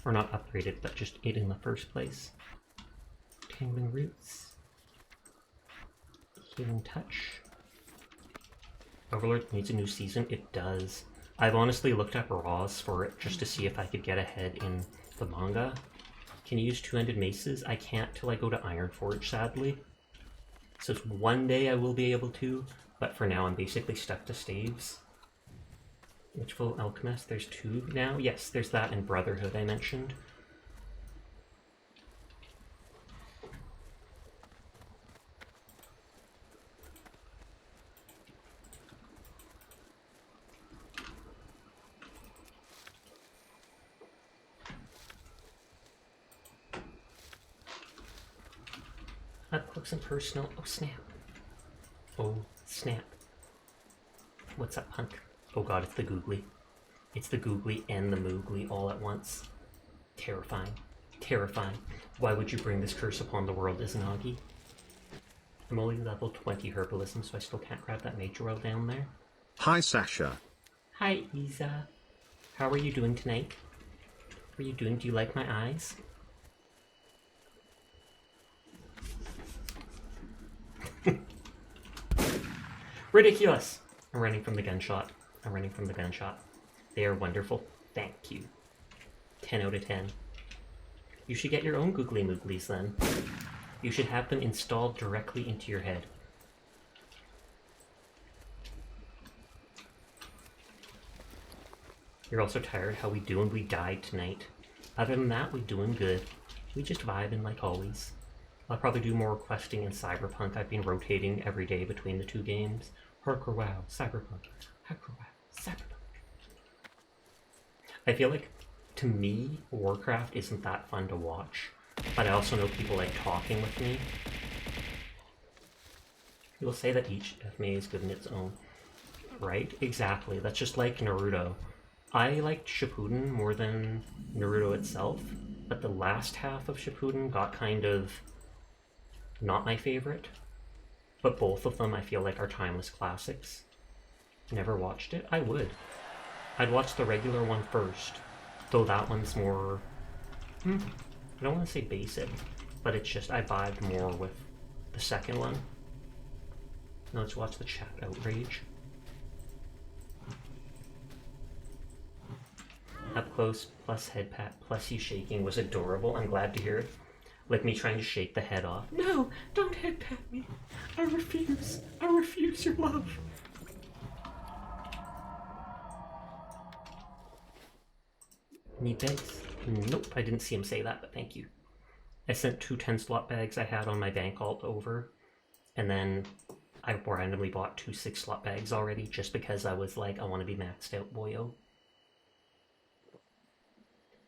Or not upgraded, but just it in the first place. Tangling Roots. Healing Touch. Overlord needs a new season? It does. I've honestly looked up raws for it just to see if I could get ahead in the manga. Can you use two-handed maces? I can't till I go to Ironforge, sadly. So one day I will be able to, but for now I'm basically stuck to staves. Witchful Alchemist, there's 2 now? Yes, there's that and Brotherhood I mentioned. Up close and personal. Oh snap. Oh snap. What's up, punk? Oh god, it's the Googly. It's the Googly and the Moogly all at once. Terrifying. Terrifying. Why would you bring this curse upon the world, Izanagi? I'm only level 20 herbalism, so I still can't grab that major oil down there. Hi Sasha. Hi, Isa. How are you doing tonight? How are you doing? Do you like my eyes? Ridiculous! I'm running from the gunshot. I'm running from the gunshot. They are wonderful. Thank you. 10 out of 10. You should get your own googly mooglies then. You should have them installed directly into your head. You're also tired? How we doing? We died tonight. Other than that, we doing good. We just vibing like always. I'll probably do more questing in Cyberpunk. I've been rotating every day between the 2 games. Hardcore WoW, Cyberpunk. Hardcore WoW, Cyberpunk. I feel like, to me, Warcraft isn't that fun to watch. But I also know people like talking with me. You'll say that each FMA is good in its own right. Exactly. That's just like Naruto. I liked Shippuden more than Naruto itself, but the last half of Shippuden got kind of not my favorite. But both of them I feel like are timeless classics. Never watched it? I would. I'd watch the regular one first, though that one's more... I don't want to say basic, but it's just I vibed more with the second one. Now let's watch the chat outrage. Up close, plus head pat, plus you shaking was adorable. I'm glad to hear it. Like me trying to shake the head off. No, don't head pat me. I refuse. I refuse your love. Need bags? Nope, I didn't see him say that, but thank you. I sent 2 10-slot bags I had on my bank alt over, and then I randomly bought 2 6-slot bags already just because I was like, I want to be maxed out, boyo.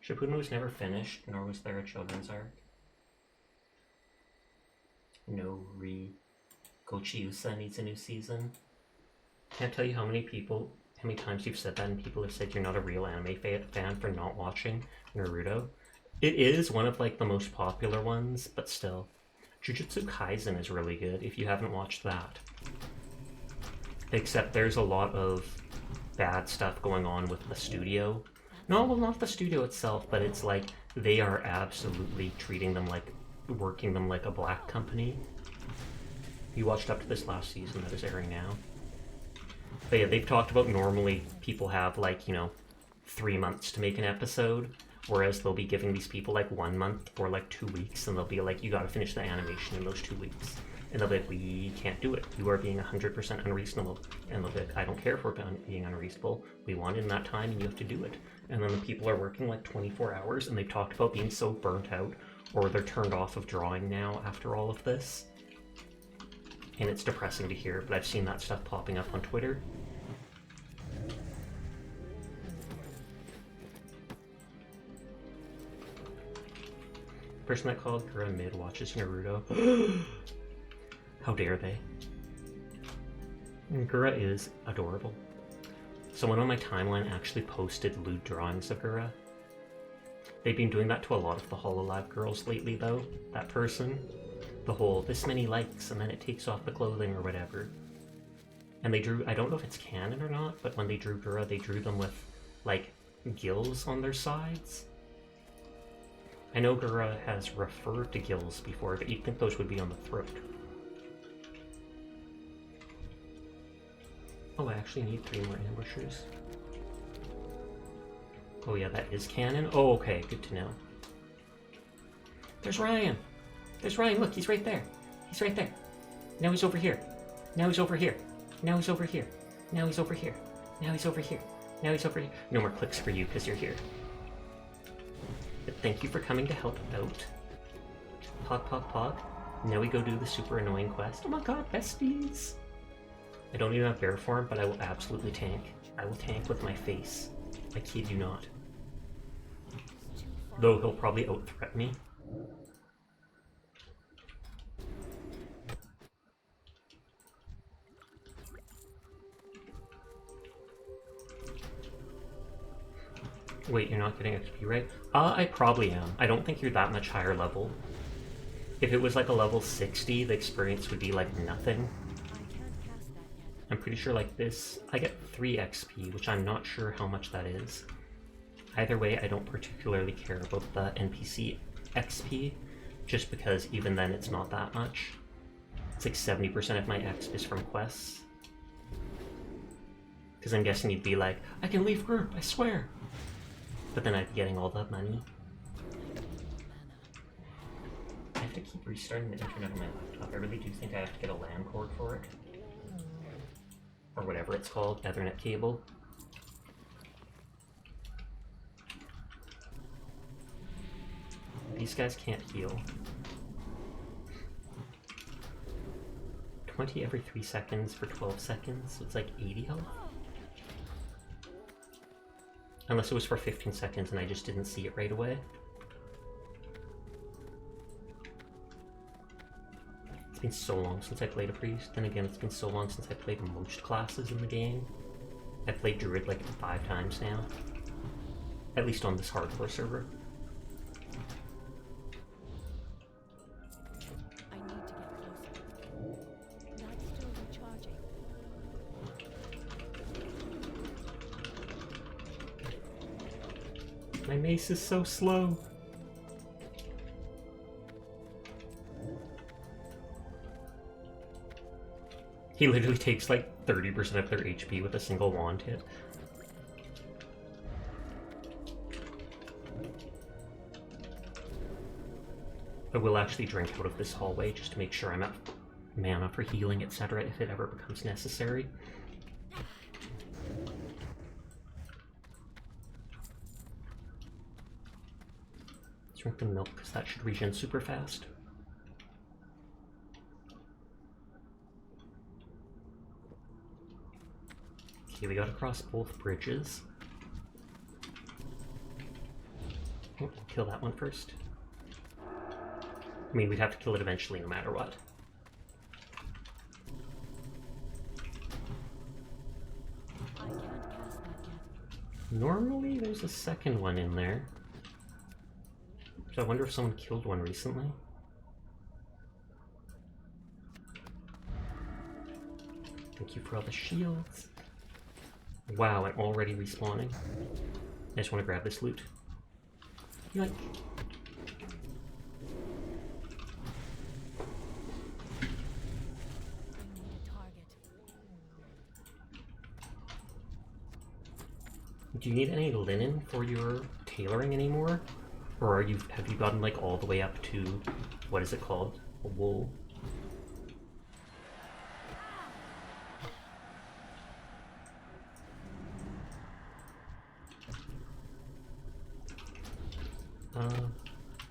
Shippuden was never finished, nor was there a children's arc. No Gochiusa needs a new season. Can't tell you how many times you've said that and people have said you're not a real anime fan for not watching Naruto. It is one of like the most popular ones, but still. Jujutsu Kaisen is really good if you haven't watched that. Except there's a lot of bad stuff going on with the studio. No, well, not the studio itself, but it's like they are absolutely treating them like, working them like a black company. You watched up to this last season that is airing now. But yeah, they've talked about normally people have like, 3 months to make an episode, whereas they'll be giving these people like 1 month or like 2 weeks, and they'll be like, you gotta finish the animation in those 2 weeks. And they'll be like, we can't do it. You are being 100% unreasonable. And they'll be like, I don't care if we're being unreasonable. We want it in that time and you have to do it. And then the people are working like 24 hours and they've talked about being so burnt out, or they're turned off of drawing now after all of this. And it's depressing to hear, but I've seen that stuff popping up on Twitter. The person that called Gura mid watches Naruto. How dare they? Gura is adorable. Someone on my timeline actually posted lewd drawings of Gura. They've been doing that to a lot of the Hololive girls lately though, that person. The whole, this many likes, and then it takes off the clothing or whatever. And they drew, I don't know if it's canon or not, but when they drew Gura, they drew them with, like, gills on their sides. I know Gura has referred to gills before, but you'd think those would be on the throat. Oh, I actually need 3 more ambushers. Oh yeah, that is canon? Oh, okay, good to know. There's Ryan! There's Ryan, look, he's right there. He's right there. Now he's over here. Now he's over here. Now he's over here. Now he's over here. Now he's over here. Now he's over here. No more clicks for you because you're here. But thank you for coming to help out. Pog, pog, pog. Now we go do the super annoying quest. Oh my god, besties! I don't even have bear form, but I will absolutely tank. I will tank with my face. I kid you not. Though he'll probably out-threat me. Wait, you're not getting XP, right? I probably am. I don't think you're that much higher level. If it was like a level 60, the experience would be like nothing. I'm pretty sure like this, I get 3 XP, which I'm not sure how much that is. Either way, I don't particularly care about the NPC XP, just because even then it's not that much. It's like 70% of my XP is from quests. Because I'm guessing you'd be like, I can leave group, I swear! But then I'd be getting all that money. I have to keep restarting the internet on my laptop. I really do think I have to get a LAN cord for it. Or whatever it's called, Ethernet cable. These guys can't heal. 20 every 3 seconds for 12 seconds, so it's like 80 health? Unless it was for 15 seconds and I just didn't see it right away. It's been so long since I played a priest. Then again, it's been so long since I played most classes in the game. I played druid like 5 times now. At least on this hardcore server. I need to get closer. That's still recharging. My mace is so slow. He literally takes like 30% of their HP with a single wand hit. I will actually drink out of this hallway just to make sure I'm at mana for healing, etc. if it ever becomes necessary. Drink the milk because that should regen super fast. Okay, we gotta cross both bridges. Oh, kill that one first. I mean, we'd have to kill it eventually no matter what. I can't cast that yet. Normally there's a second one in there. So I wonder if someone killed one recently. Thank you for all the shields. Wow, and already respawning. I just want to grab this loot. Yoink. I need a target. Do you need any linen for your tailoring anymore? Or have you gotten like all the way up to, what is it called? A wool?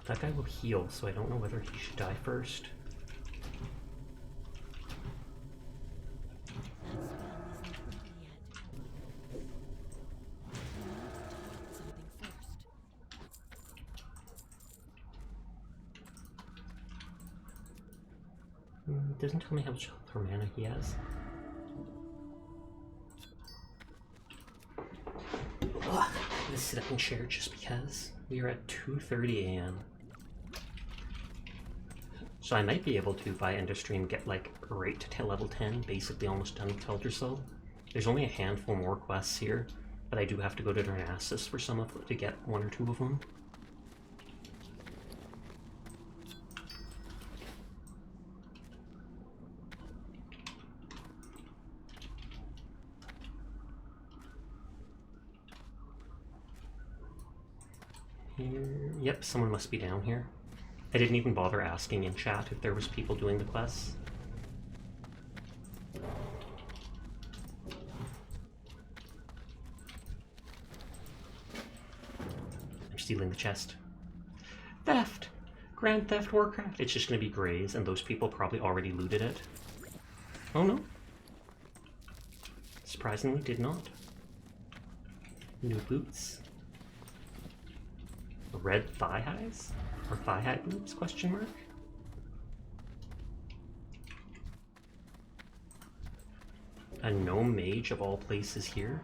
That guy will heal, so I don't know whether he should die first. That spell isn't ready yet. Something first. It doesn't tell me how much health or mana he has. Ugh, I'm gonna sit up and share just because. We are at 2:30 AM. So I might be able to, by end of stream, get like right to level 10, basically almost done with Elder Soul. There's only a handful more quests here, but I do have to go to Darnassus for some of them to get 1 or 2 of them. Here. Yep, someone must be down here. I didn't even bother asking in chat if there was people doing the quests. stealing the chest. Theft! Grand Theft Warcraft. It's just gonna be grays, and those people probably already looted it. Oh no. Surprisingly, did not. New boots. Red thigh highs? Or thigh high boots? Question mark. A gnome mage of all places here.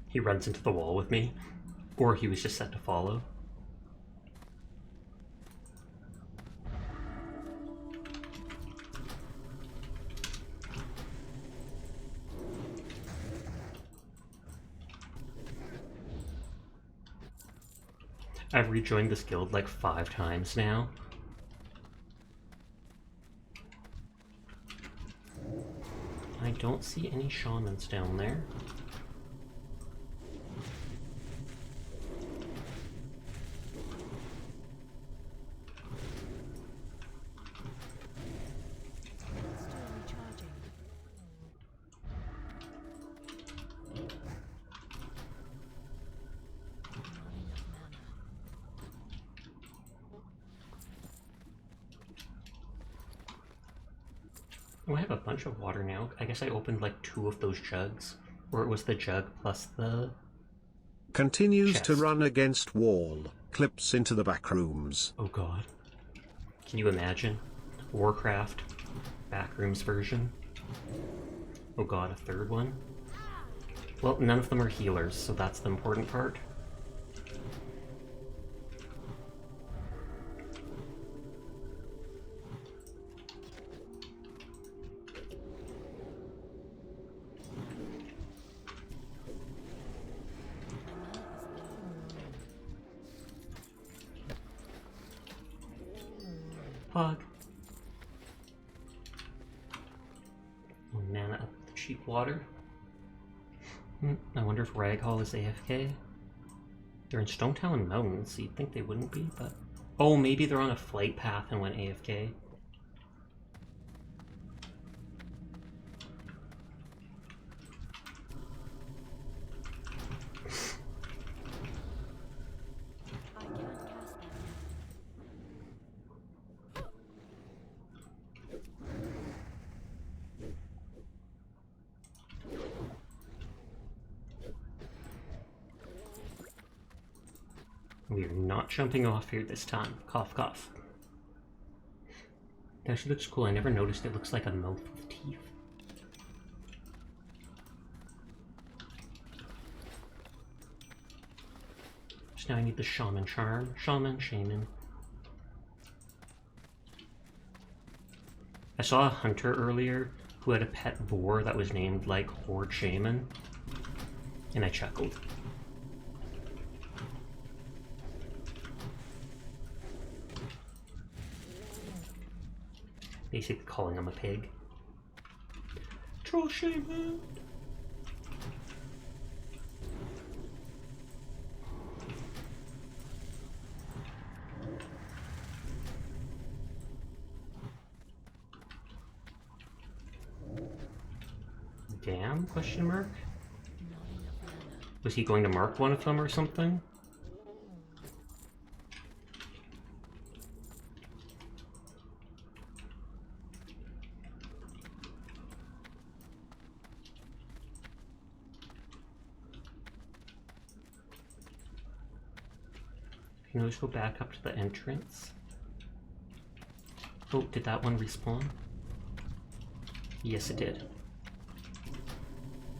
He runs into the wall with me, or he was just set to follow. I've rejoined this guild like 5 times now. I don't see any shamans down there. Oh, I have a bunch of water now. I guess I opened like 2 of those jugs. Or it was the jug plus the... Continues chest. to run against wall. Clips into the back rooms. Oh god. Can you imagine? Warcraft backrooms version. Oh god, a 3rd one? Well, none of them are healers, so that's the important part. Pog. Oh, mana up the cheap water. I wonder if Raghall is AFK. They're in Stonetown Mountains, so you'd think they wouldn't be, but... Oh, maybe they're on a flight path and went AFK. We are not jumping off here this time. Cough, cough. It actually looks cool. I never noticed it looks like a mouth with teeth. So now I need the shaman charm. Shaman. I saw a hunter earlier who had a pet boar that was named like Horde Shaman, and I chuckled. Basically calling him a pig. Troll Shaman! Damn? Question mark? Was he going to mark one of them or something? Can I just go back up to the entrance? Oh, did that one respawn? Yes, it did.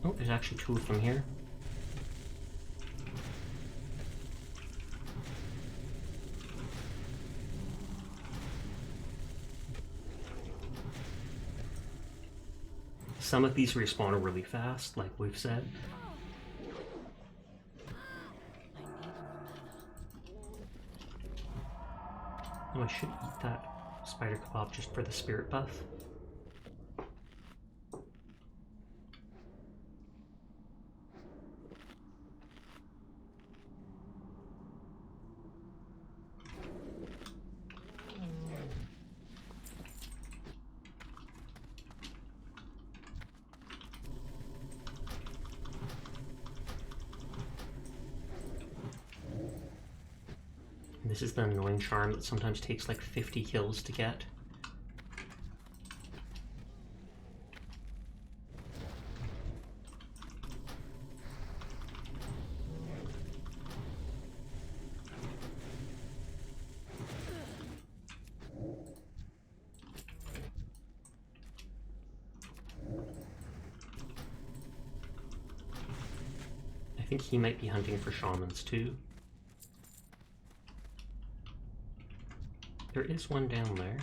Oh, there's actually 2 of them here. Some of these respawn really fast, like we've said. I should eat that spider kebab just for the spirit buff. This is the annoying charm that sometimes takes like 50 kills to get. I think he might be hunting for shamans too. There is one down there.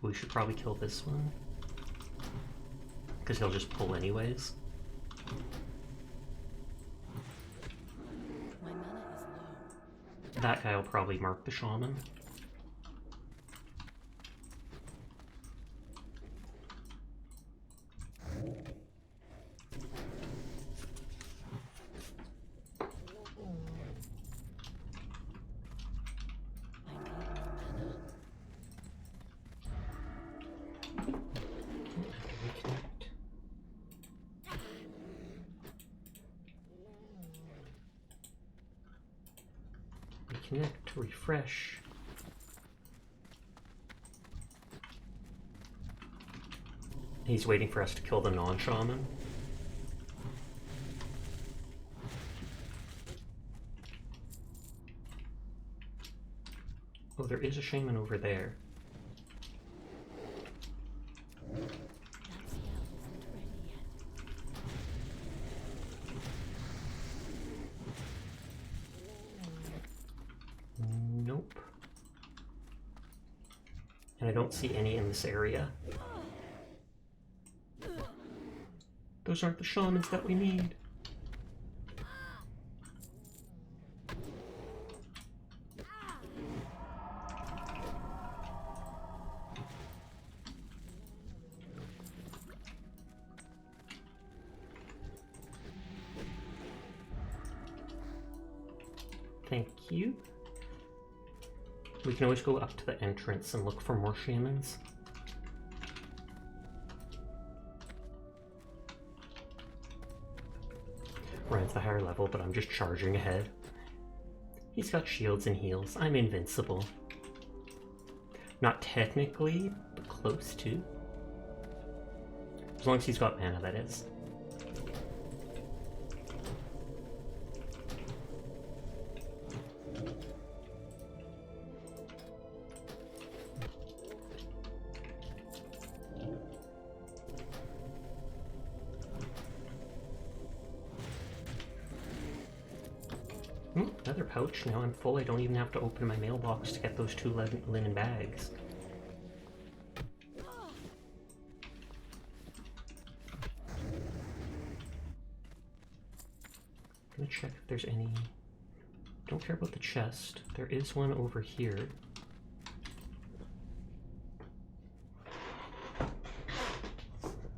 We should probably kill this one, because he'll just pull anyways. My mana is low. That guy will probably mark the shaman. Reconnect to refresh. He's waiting for us to kill the non-shaman. Oh, there is a shaman over there. That scale isn't ready yet. Nope. And I don't see any in this area. Those aren't the shamans that we need. Thank you. We can always go up to the entrance and look for more shamans. Ryan's the higher level, but I'm just charging ahead. He's got shields and heals. I'm invincible. Not technically, but close to. As long as he's got mana, that is. Another pouch. Now I'm full. I don't even have to open my mailbox to get those 2 linen bags. I'm gonna check if there's any... Don't care about the chest. There is one over here.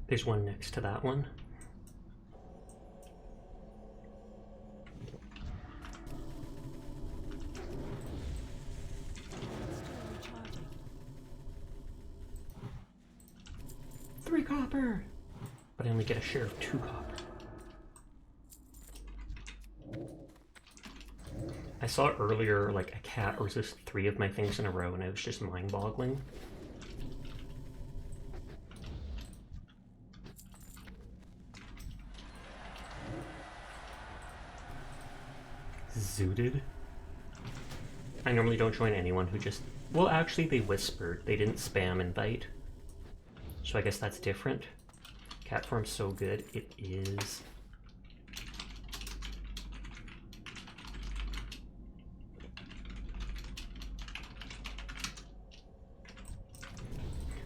There's one next to that one. Copper! But I only get a share of 2 copper. I saw earlier like a cat resist 3 of my things in a row and I was just mind-boggling. Zooted? I normally don't join anyone who just... Well, actually they whispered. They didn't spam invite. So I guess that's different. Cat form's so good, it is.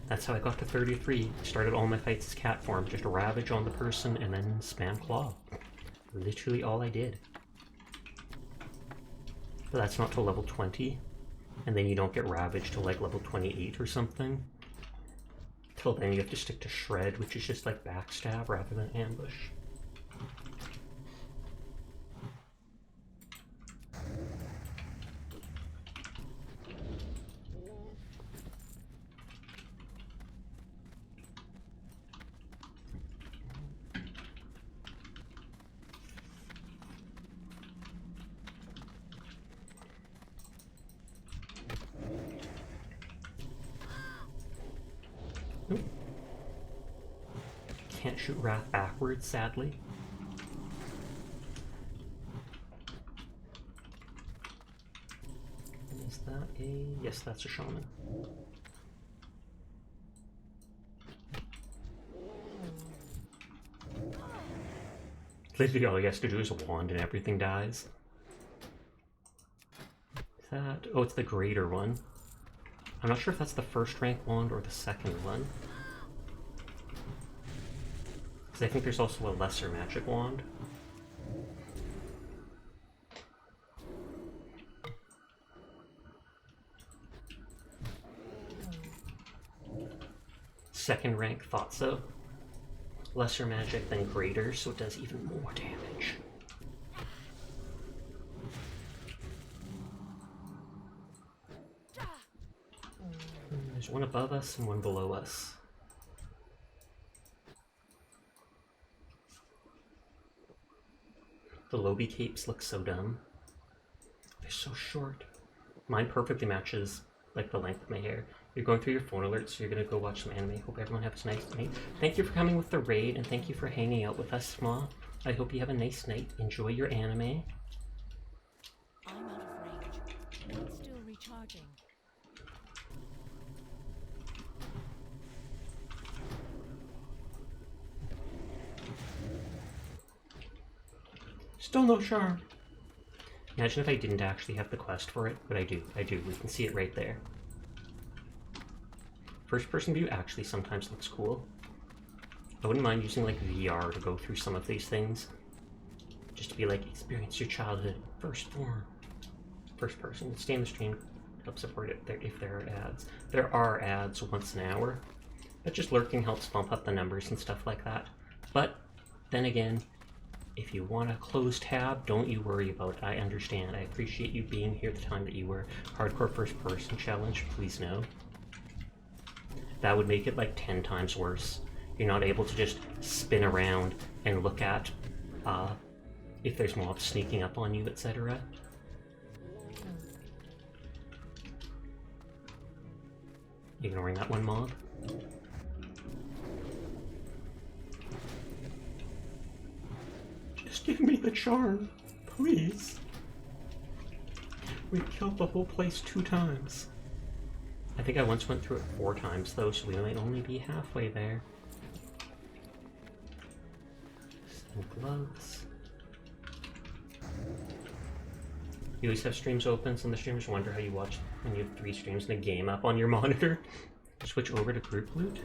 That's how I got to 33. Started all my fights as cat form, just ravage on the person and then spam claw. Literally all I did. But that's not till level 20. And then you don't get ravaged till like level 28 or something. Till then you have to stick to shred, which is just like backstab rather than ambush. Can't shoot Wrath backwards, sadly. Is that a... yes, that's a shaman. Literally all he has to do is a wand and everything dies. Is that... oh, it's the greater one. I'm not sure if that's the first rank wand or the second one. Because I think there's also a lesser magic wand. Second rank, thought so. Lesser magic, then greater, so it does even more damage. There's one above us and one below us. The Lobie capes look so dumb. They're so short. Mine perfectly matches like the length of my hair. You're going through your phone alerts, so you're gonna go watch some anime. Hope everyone has a nice night. Thank you for coming with the raid, and thank you for hanging out with us, Ma. I hope you have a nice night. Enjoy your anime. I'm out of range. It's still recharging. Still no charm. Imagine if I didn't actually have the quest for it, but I do. We can see it right there. First person view actually sometimes looks cool. I wouldn't mind using like VR to go through some of these things. Just to be like, experience your childhood first person. Stay in the stream, help support it if there are ads. There are ads once an hour, but just lurking helps bump up the numbers and stuff like that. But then again, if you want to close tab, don't you worry about it. I understand. I appreciate you being here the time that you were. Hardcore first person challenge, please no. That would make it like 10 times worse. You're not able to just spin around and look at if there's mobs sneaking up on you, etc. Ignoring that one mob. Just give me the charm, please. We killed the whole place 2 times. I think I once went through it 4 times though, so we might only be halfway there. Some gloves. You always have streams open. Some of the streamers wonder how you watch when you have 3 streams and a game up on your monitor. Switch over to group loot?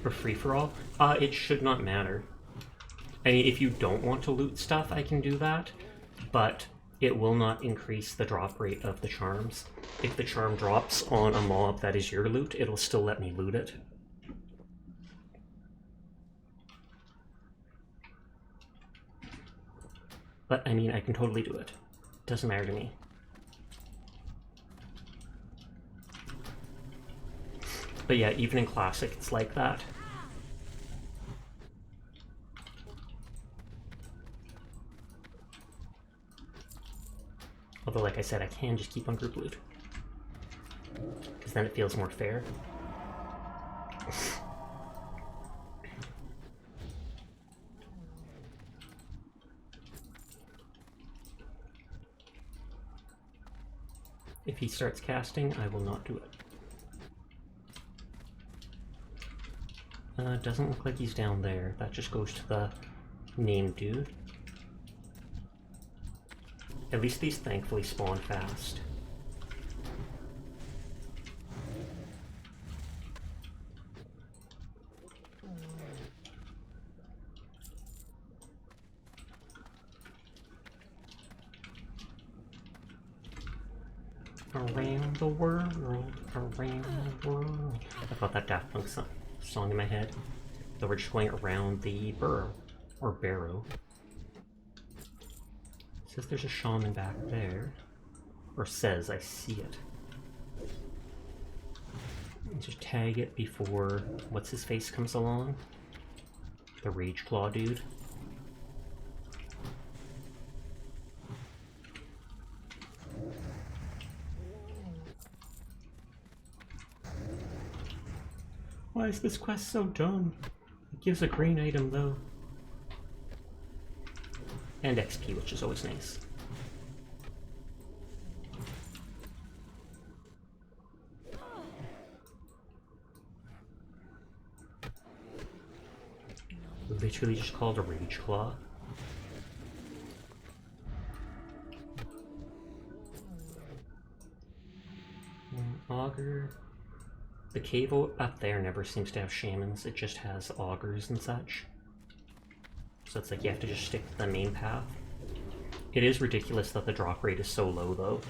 For free-for-all? It should not matter. I mean, if you don't want to loot stuff, I can do that, but it will not increase the drop rate of the charms. If the charm drops on a mob that is your loot, it'll still let me loot it. But, I mean, I can totally do it. Doesn't matter to me. But yeah, even in Classic, it's like that. Although, like I said, I can just keep on group loot. Because then it feels more fair. If he starts casting, I will not do it. Doesn't look like he's down there. That just goes to the named dude. At least these thankfully spawn fast. Around the world, around the world. I got that Daft Punk song in my head. So we're just going around the burrow, or barrow. It says there's a shaman back there. Or says, I see it. Just tag it before what's his face comes along. The Rage Claw dude. Why is this quest so dumb? It gives a green item though. And XP, which is always nice. Literally just called a Rage Claw. Augur. The cave up there never seems to have shamans, it just has augurs and such. So it's like you have to just stick to the main path. It is ridiculous that the drop rate is so low though.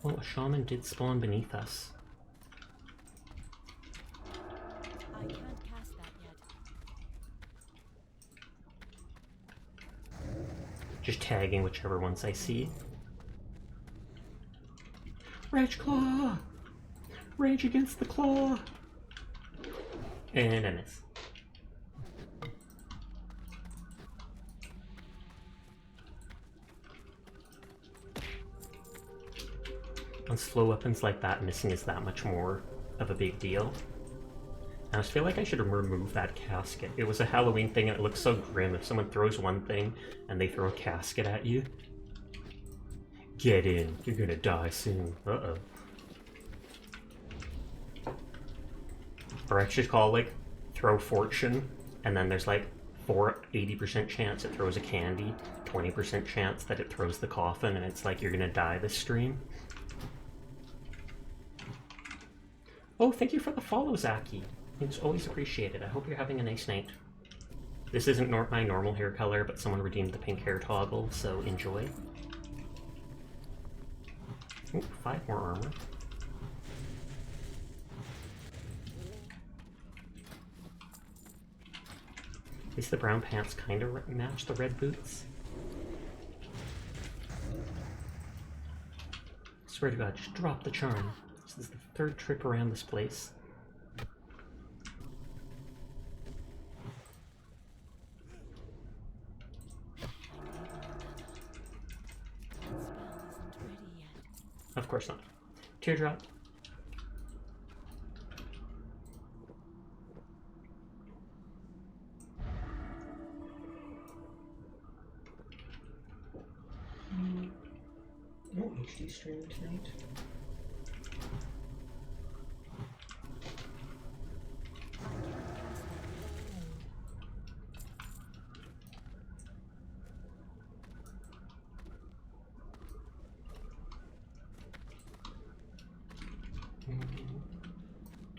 Oh, a shaman did spawn beneath us. I can't cast that yet. Just tagging whichever ones I see. Rage Claw! Rage against the claw! And I miss. On slow weapons like that, missing is that much more of a big deal. I just feel like I should remove that casket. It was a Halloween thing and it looks so grim if someone throws one thing and they throw a casket at you. Get in, you're gonna die soon. Uh-oh. Or I should call like throw fortune, and then there's like 80% chance it throws a candy, 20% chance that it throws the coffin, and it's like you're gonna die this stream. Oh, thank you for the follow, Zaki. It's always appreciated. I hope you're having a nice night. This isn't my normal hair color, but someone redeemed the pink hair toggle, so enjoy. Ooh, 5 more armor. At least the brown pants kind of match the red boots. Swear to God, just drop the charm. This is the 3rd trip around this place. Of course not. Teardrop. No HD stream tonight.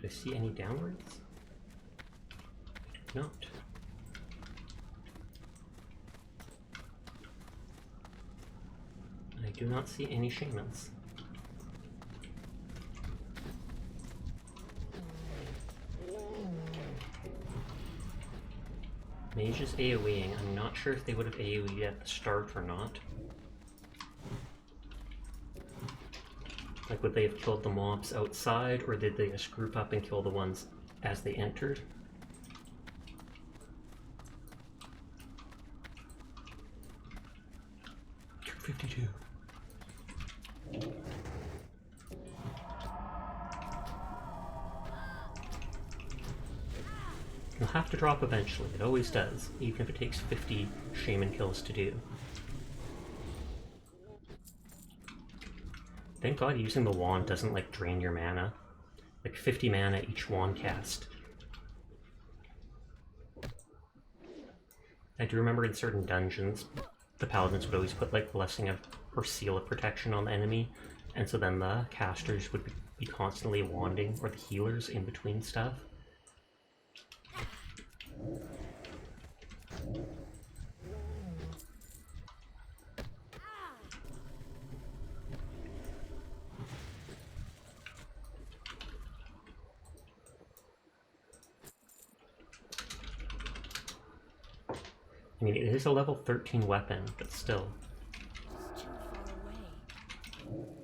Do I see any downwards? Not. I do not see any shamans. Mage is AoEing. I'm not sure if they would have AoE'd at the start or not. Like, would they have killed the mobs outside, or did they just group up and kill the ones as they entered? $252. You'll have to drop eventually, it always does, even if it takes 50 shaman kills to do. Thank God using the wand doesn't like drain your mana. Like 50 mana each wand cast. I do remember in certain dungeons, the paladins would always put like Blessing of or Seal of Protection on the enemy, and so then the casters would be constantly wanding, or the healers in between stuff. I mean, it is a level 13 weapon, but still. It's too far away.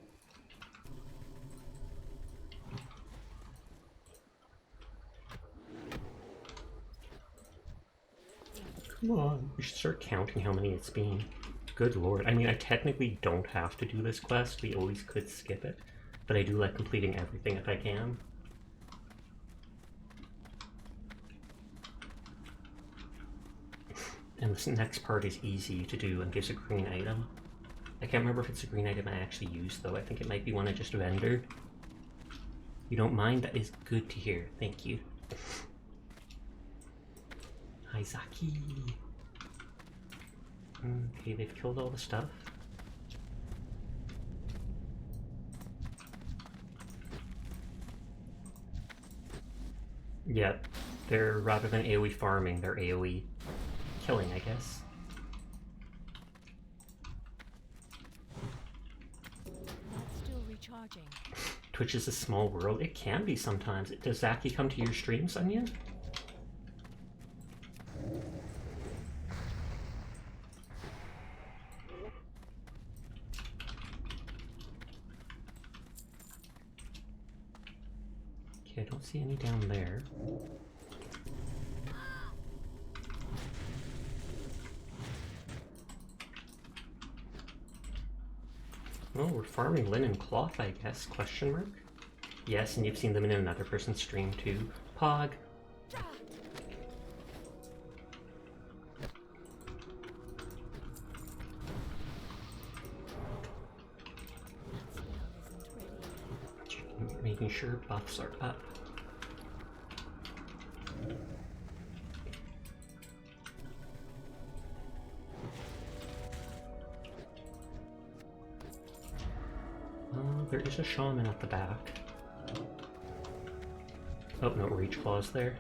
Come on, we should start counting how many it's been. Good lord. I mean, I technically don't have to do this quest. We always could skip it. But I do like completing everything if I can. And this next part is easy to do and gives a green item. I can't remember if it's a green item I actually used though. I think it might be one I just vendored. You don't mind? That is good to hear. Thank you. Hi, Zaki. Okay, they've killed all the stuff. Yeah, they're, rather than AoE farming, they're AoE killing, I guess. Not still recharging. Twitch is a small world. It can be sometimes. Does Zaki come to your streams, Onion? Okay, I don't see any down there. Oh, we're farming linen cloth, I guess, question mark? Yes, and you've seen them in another person's stream too. Pog. Making sure buffs are up. There is a shaman at the back. Oh no, Rage Claw's there.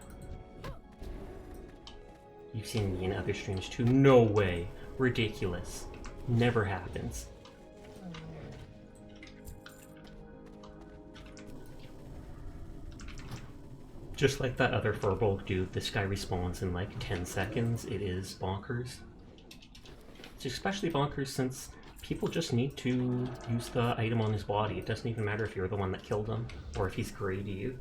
You've seen me in other streams too. No way. Ridiculous. Never happens. Just like that other Furbolg dude, this guy respawns in like 10 seconds. It is bonkers. It's especially bonkers since people just need to use the item on his body. It doesn't even matter if you're the one that killed him, or if he's gray to you.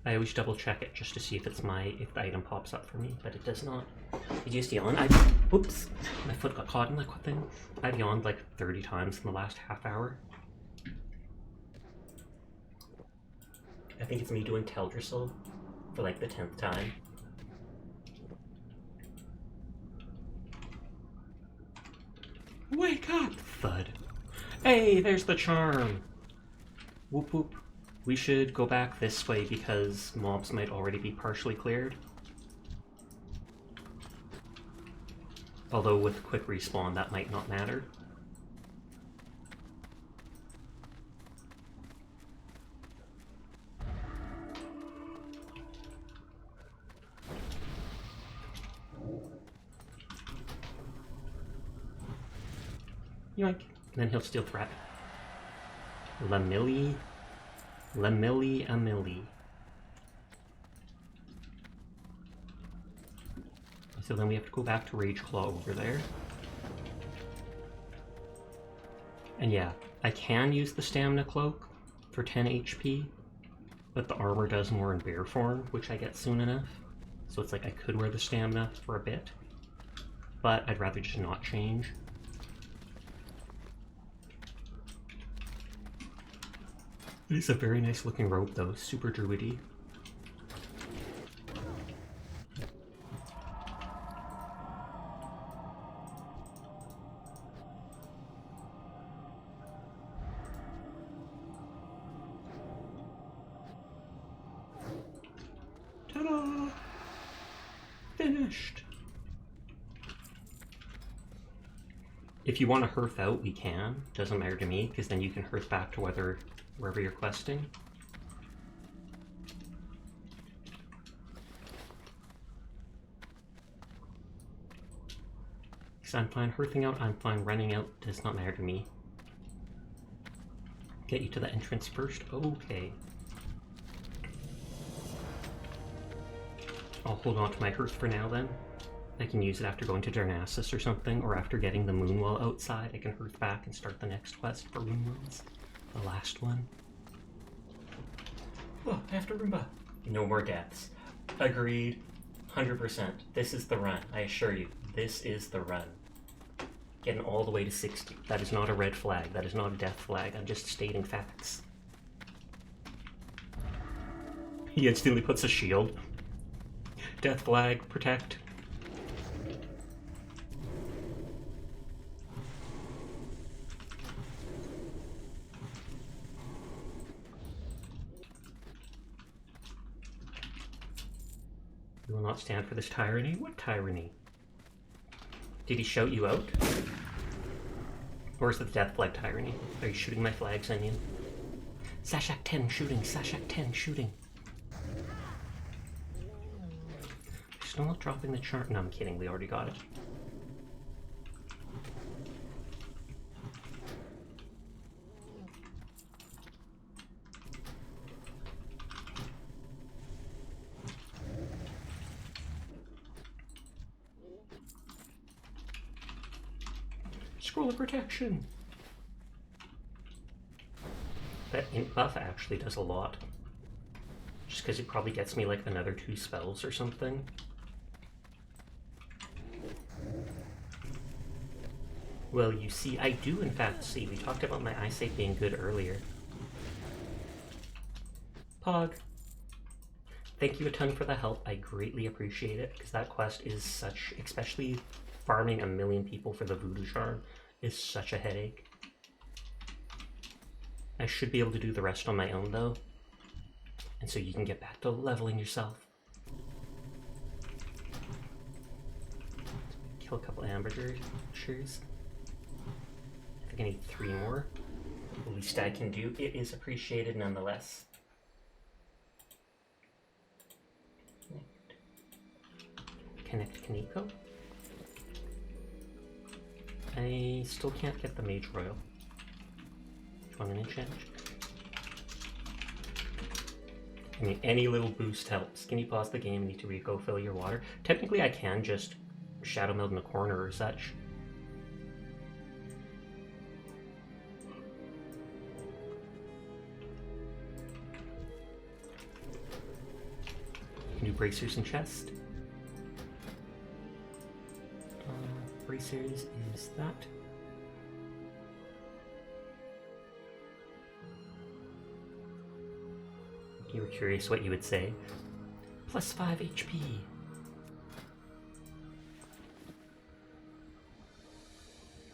I always double check it just to see if it's if the item pops up for me, but it does not. Did you just yawn? Oops, my foot got caught in that thing. I've yawned like 30 times in the last half hour. I think it's me doing Teldrassil for like the 10th time. Wake up! Thud. Hey, there's the charm! Whoop whoop. We should go back this way because mobs might already be partially cleared. Although with quick respawn that might not matter. Yoink. And then he'll steal threat. Lamilli Amilli. So then we have to go back to Rage Claw over there. And yeah, I can use the Stamina Cloak for 10 HP, but the armor does more in bear form, which I get soon enough. So it's like I could wear the Stamina for a bit, but I'd rather just not change. It's a very nice looking robe though, super druidy. Ta-da! Finished! If you want to hearth out, we can. Doesn't matter to me, because then you can hearth back to wherever you're questing. Because I'm fine hearthing out, I'm fine running out, does not matter to me. Get you to the entrance first? Okay. I'll hold on to my hearth for now then. I can use it after going to Darnassus or something, or after getting the Moonwell outside, I can hearth back and start the next quest for Runelands. The last one. Oh, I have to Roomba. No more deaths. Agreed. 100%. This is the run. I assure you, this is the run. Getting all the way to 60. That is not a red flag. That is not a death flag. I'm just stating facts. He instantly puts a shield. Death flag, protect. We will not stand for this tyranny. What tyranny? Did he shout you out? Or is it the death flag tyranny? Are you shooting my flags, Onion? Sashak 10 shooting, Sashak 10 shooting. Still not dropping the chart. No, I'm kidding, we already got it. Scroll of protection. That int buff actually does a lot. Just because it probably gets me like another 2 spells or something. Well, you see, I do in fact see. We talked about my eyesight being good earlier. Pog. Thank you a ton for the help. I greatly appreciate it, because that quest is such, especially farming 1,000,000 people for the Voodoo Charm, is such a headache. I should be able to do the rest on my own though. And so you can get back to leveling yourself. Kill a couple ambushes. I think I need 3 more. The least I can do. It is appreciated nonetheless. Connect Kaneko. I still can't get the Mage Royal. So I'm gonna change. I mean, any little boost helps. Can you pause the game and need to go fill your water? Technically, I can just Shadow Meld in the corner or such. New bracers and chest. Bracers is that. You were curious what you would say. Plus 5 HP.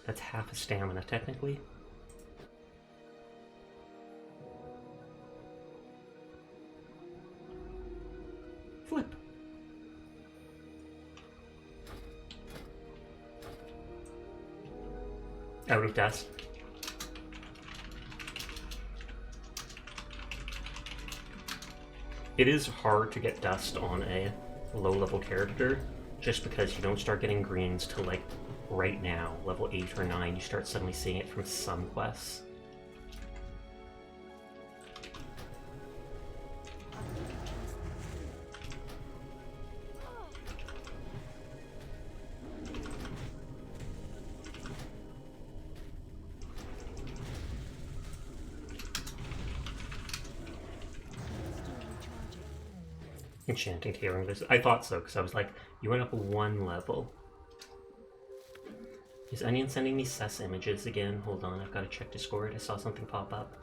That's half a stamina, technically. Flip. Out of dust. It is hard to get dust on a low-level character, just because you don't start getting greens till like right now, level 8 or 9, you start suddenly seeing it from some quests. Enchanting Healing. I thought so, because I was like, you went up 1 level. Is Onion sending me sus images again? Hold on, I've got to check Discord. I saw something pop up.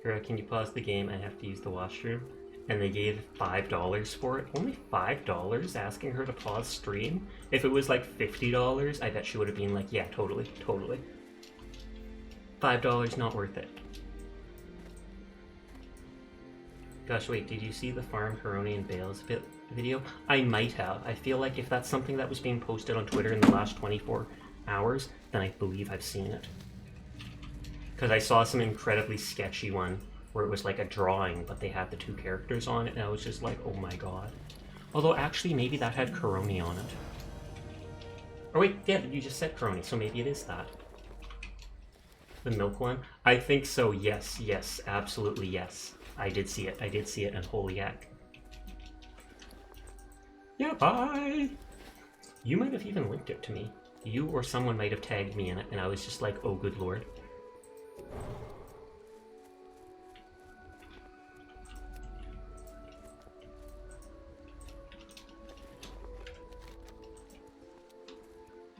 Kira, can you pause the game? I have to use the washroom. And they gave $5 for it. Only $5 asking her to pause stream? If it was like $50, I bet she would have been like, yeah, totally, totally. $5 not worth it. Gosh, wait, did you see the Farm Coroni and Bales video? I might have. I feel like if that's something that was being posted on Twitter in the last 24 hours, then I believe I've seen it. Because I saw some incredibly sketchy one where it was like a drawing, but they had the 2 characters on it, and I was just like, oh my god. Although actually, maybe that had Coroni on it. Oh wait, yeah, you just said Coroni, so maybe it is that. The milk one? I think so, yes, yes, absolutely yes. I did see it, and holy heck. Yeah, bye! You might have even linked it to me. You or someone might have tagged me in it, and I was just like, oh good lord.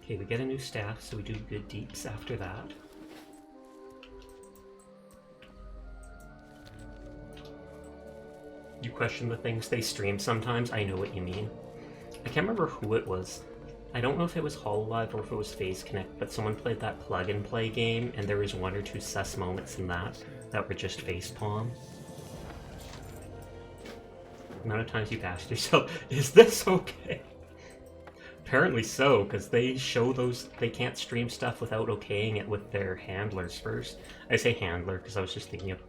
Okay, we get a new staff, so we do good deeps after that. You question the things they stream sometimes, I know what you mean. I can't remember who it was. I don't know if it was Hololive or if it was Phase Connect, but someone played that plug and play game, and there was 1 or 2 sus moments in that were just facepalm. The amount of times you've asked yourself, is this okay? Apparently so, because they show those, they can't stream stuff without okaying it with their handlers first. I say handler because I was just thinking of,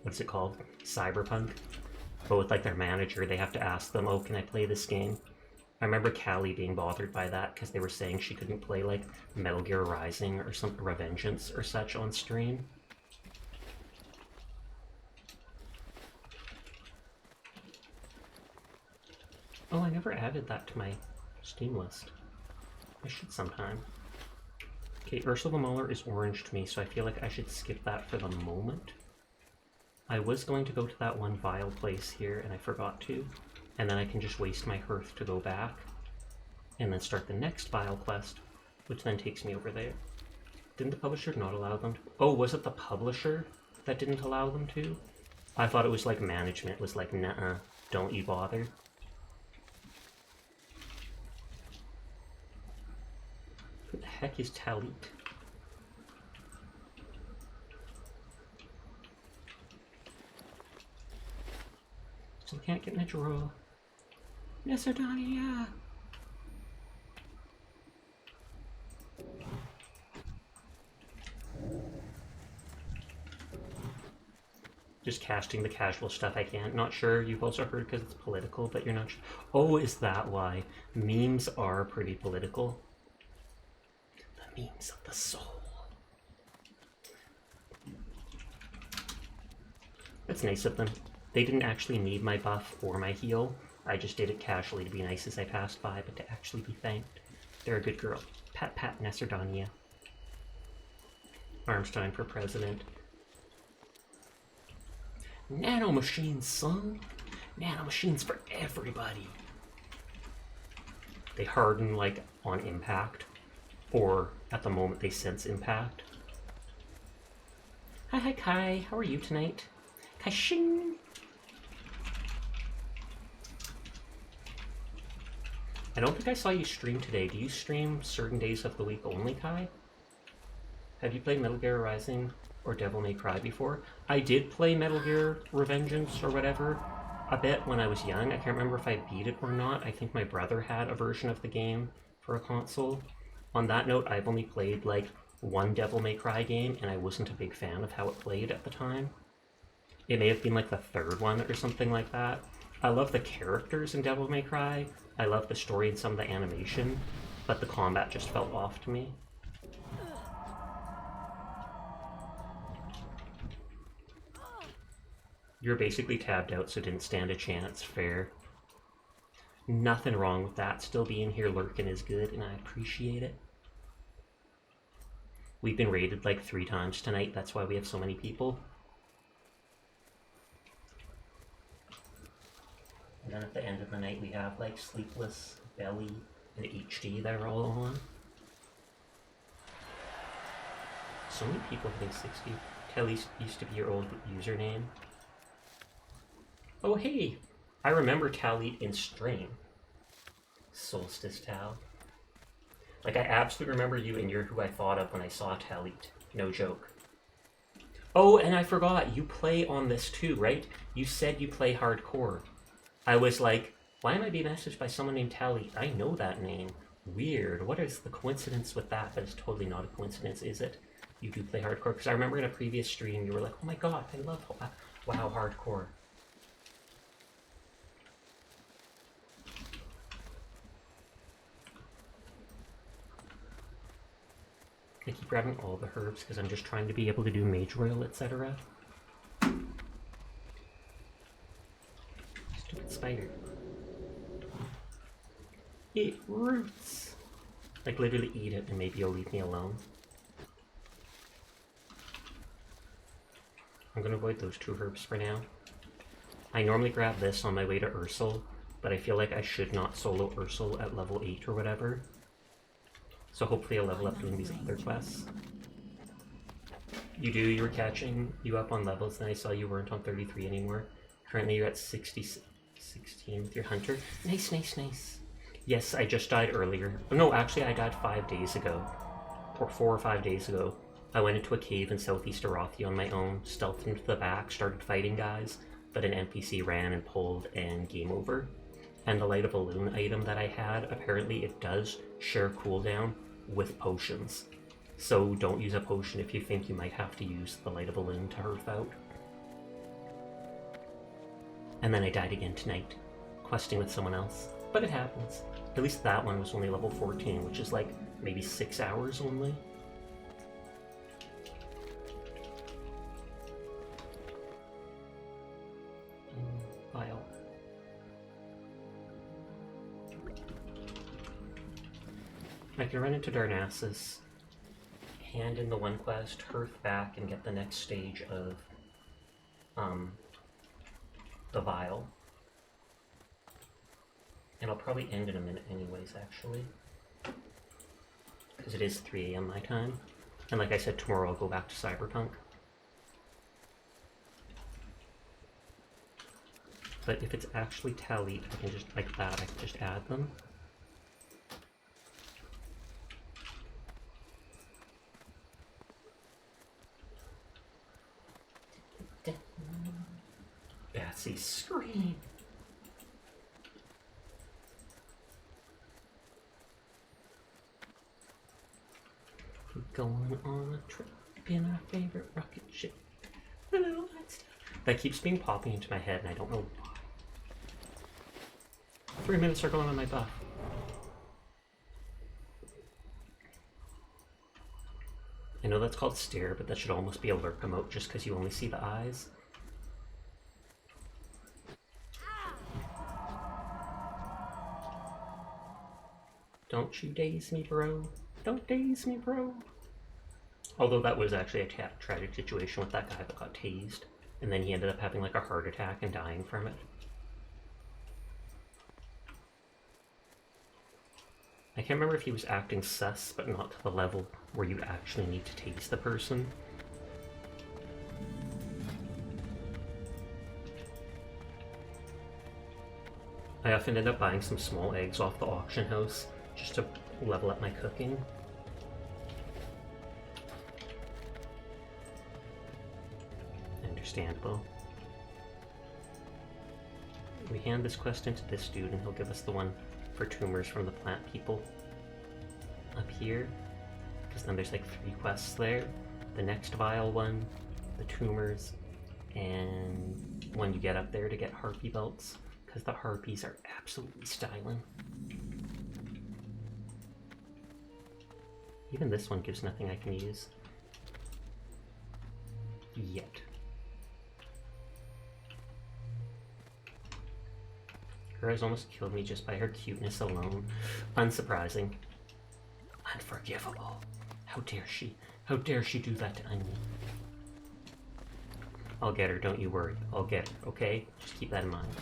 what's it called? Cyberpunk. But with like their manager, they have to ask them, oh, can I play this game? I remember Callie being bothered by that because they were saying she couldn't play like Metal Gear Rising or some Revengeance or such on stream. Oh, I never added that to my Steam list. I should sometime. Okay, Ursula Muller is orange to me, so I feel like I should skip that for the moment. I was going to go to that one vial place here, and I forgot to. And then I can just waste my hearth to go back. And then start the next vial quest, which then takes me over there. Didn't the publisher not allow them to? Oh, was it the publisher that didn't allow them to? I thought it was like management was like, nah, don't you bother. Who the heck is Talit? Still can't get my draw. Nesardania! Just casting the casual stuff I can. Not sure. You've also heard because it's political, but you're not sure. Oh, is that why? Memes are pretty political. The memes of the soul. That's nice of them. They didn't actually need my buff or my heal. I just did it casually to be nice as I passed by, but to actually be thanked. They're a good girl. Pat Pat Nesardania. Armstein for president. Nanomachines, son! Nanomachines for everybody! They harden, like, on impact. Or, at the moment they sense impact. Hi, Kai. How are you tonight? Kai-shing! I don't think I saw you stream today. Do you stream certain days of the week only, Kai? Have you played Metal Gear Rising or Devil May Cry before? I did play Metal Gear Revengeance or whatever a bit when I was young. I can't remember if I beat it or not. I think my brother had a version of the game for a console. On that note, I've only played like one Devil May Cry game, and I wasn't a big fan of how it played at the time. It may have been like the third one or something like that. I love the characters in Devil May Cry. I love the story and some of the animation, but the combat just felt off to me. You're basically tabbed out, so didn't stand a chance. Fair. Nothing wrong with that. Still being here lurking is good, and I appreciate it. We've been raided like 3 times tonight. That's why we have so many people. And then at the end of the night, we have like Sleepless, Belly, and HD that are all on. So many people hitting 60. Kelly used to be your old username. Oh hey! I remember Talit in Strain. Solstice Tal. Like, I absolutely remember you, and you're who I thought of when I saw Talit. No joke. Oh, and I forgot, you play on this too, right? You said you play hardcore. I was like, why am I being messaged by someone named Talit? I know that name. Weird. What is the coincidence with that? But it's totally not a coincidence, is it? You do play hardcore? Because I remember in a previous stream, you were like, oh my god, I love WoW hardcore. I keep grabbing all the herbs because I'm just trying to be able to do mage royal, etc. Stupid spider. It roots! Like, literally eat it and maybe you'll leave me alone. I'm gonna avoid those 2 herbs for now. I normally grab this on my way to Ursel, but I feel like I should not solo Ursel at level 8 or whatever. So hopefully I'll level up doing these other quests. You were catching you up on levels, and I saw you weren't on 33 anymore. Currently you're at 16 with your hunter. Nice, nice, nice. Yes, I just died earlier. No, actually I died 5 days ago. Or 4 or 5 days ago. I went into a cave in southeast Arathi on my own, stealthed into the back, started fighting guys, but an NPC ran and pulled, and game over. And the Light of a Loon item that I had, apparently it does share cooldown with potions. So don't use a potion if you think you might have to use the Light of a Loon to herf out. And then I died again tonight, questing with someone else. But it happens. At least that one was only level 14, which is like maybe 6 hours only. Vial. I can run into Darnassus, hand in the one quest, hearth back, and get the next stage of the vial. And I'll probably end in a minute anyways, actually. Because it is 3 AM my time. And like I said, tomorrow I'll go back to Cyberpunk. But if it's actually tallied, I can just, like that, I can just add them. Batsy, scream! We're going on a trip in our favorite rocket ship. That keeps being popping into my head, and I don't know why. 3 minutes are going on my buff. I know that's called stare, but that should almost be a lurk emote just because you only see the eyes. Don't you daze me, bro. Don't daze me, bro. Although that was actually a tragic situation with that guy that got tased, and then he ended up having like a heart attack and dying from it. I can't remember if he was acting sus, but not to the level where you actually need to tase the person. I often end up buying some small eggs off the auction house just to level up my cooking. Understandable. We hand this quest into this dude and he'll give us the one for tumors from the plant people up here, because then there's like 3 quests there. The next vial one, the tumors, and when you get up there to get harpy belts, because the harpies are absolutely styling. Even this one gives nothing I can use. Yet. Her has almost killed me just by her cuteness alone. Unsurprising. Unforgivable. How dare she? How dare she do that to Onion? I'll get her, don't you worry. I'll get her, okay? Just keep that in mind.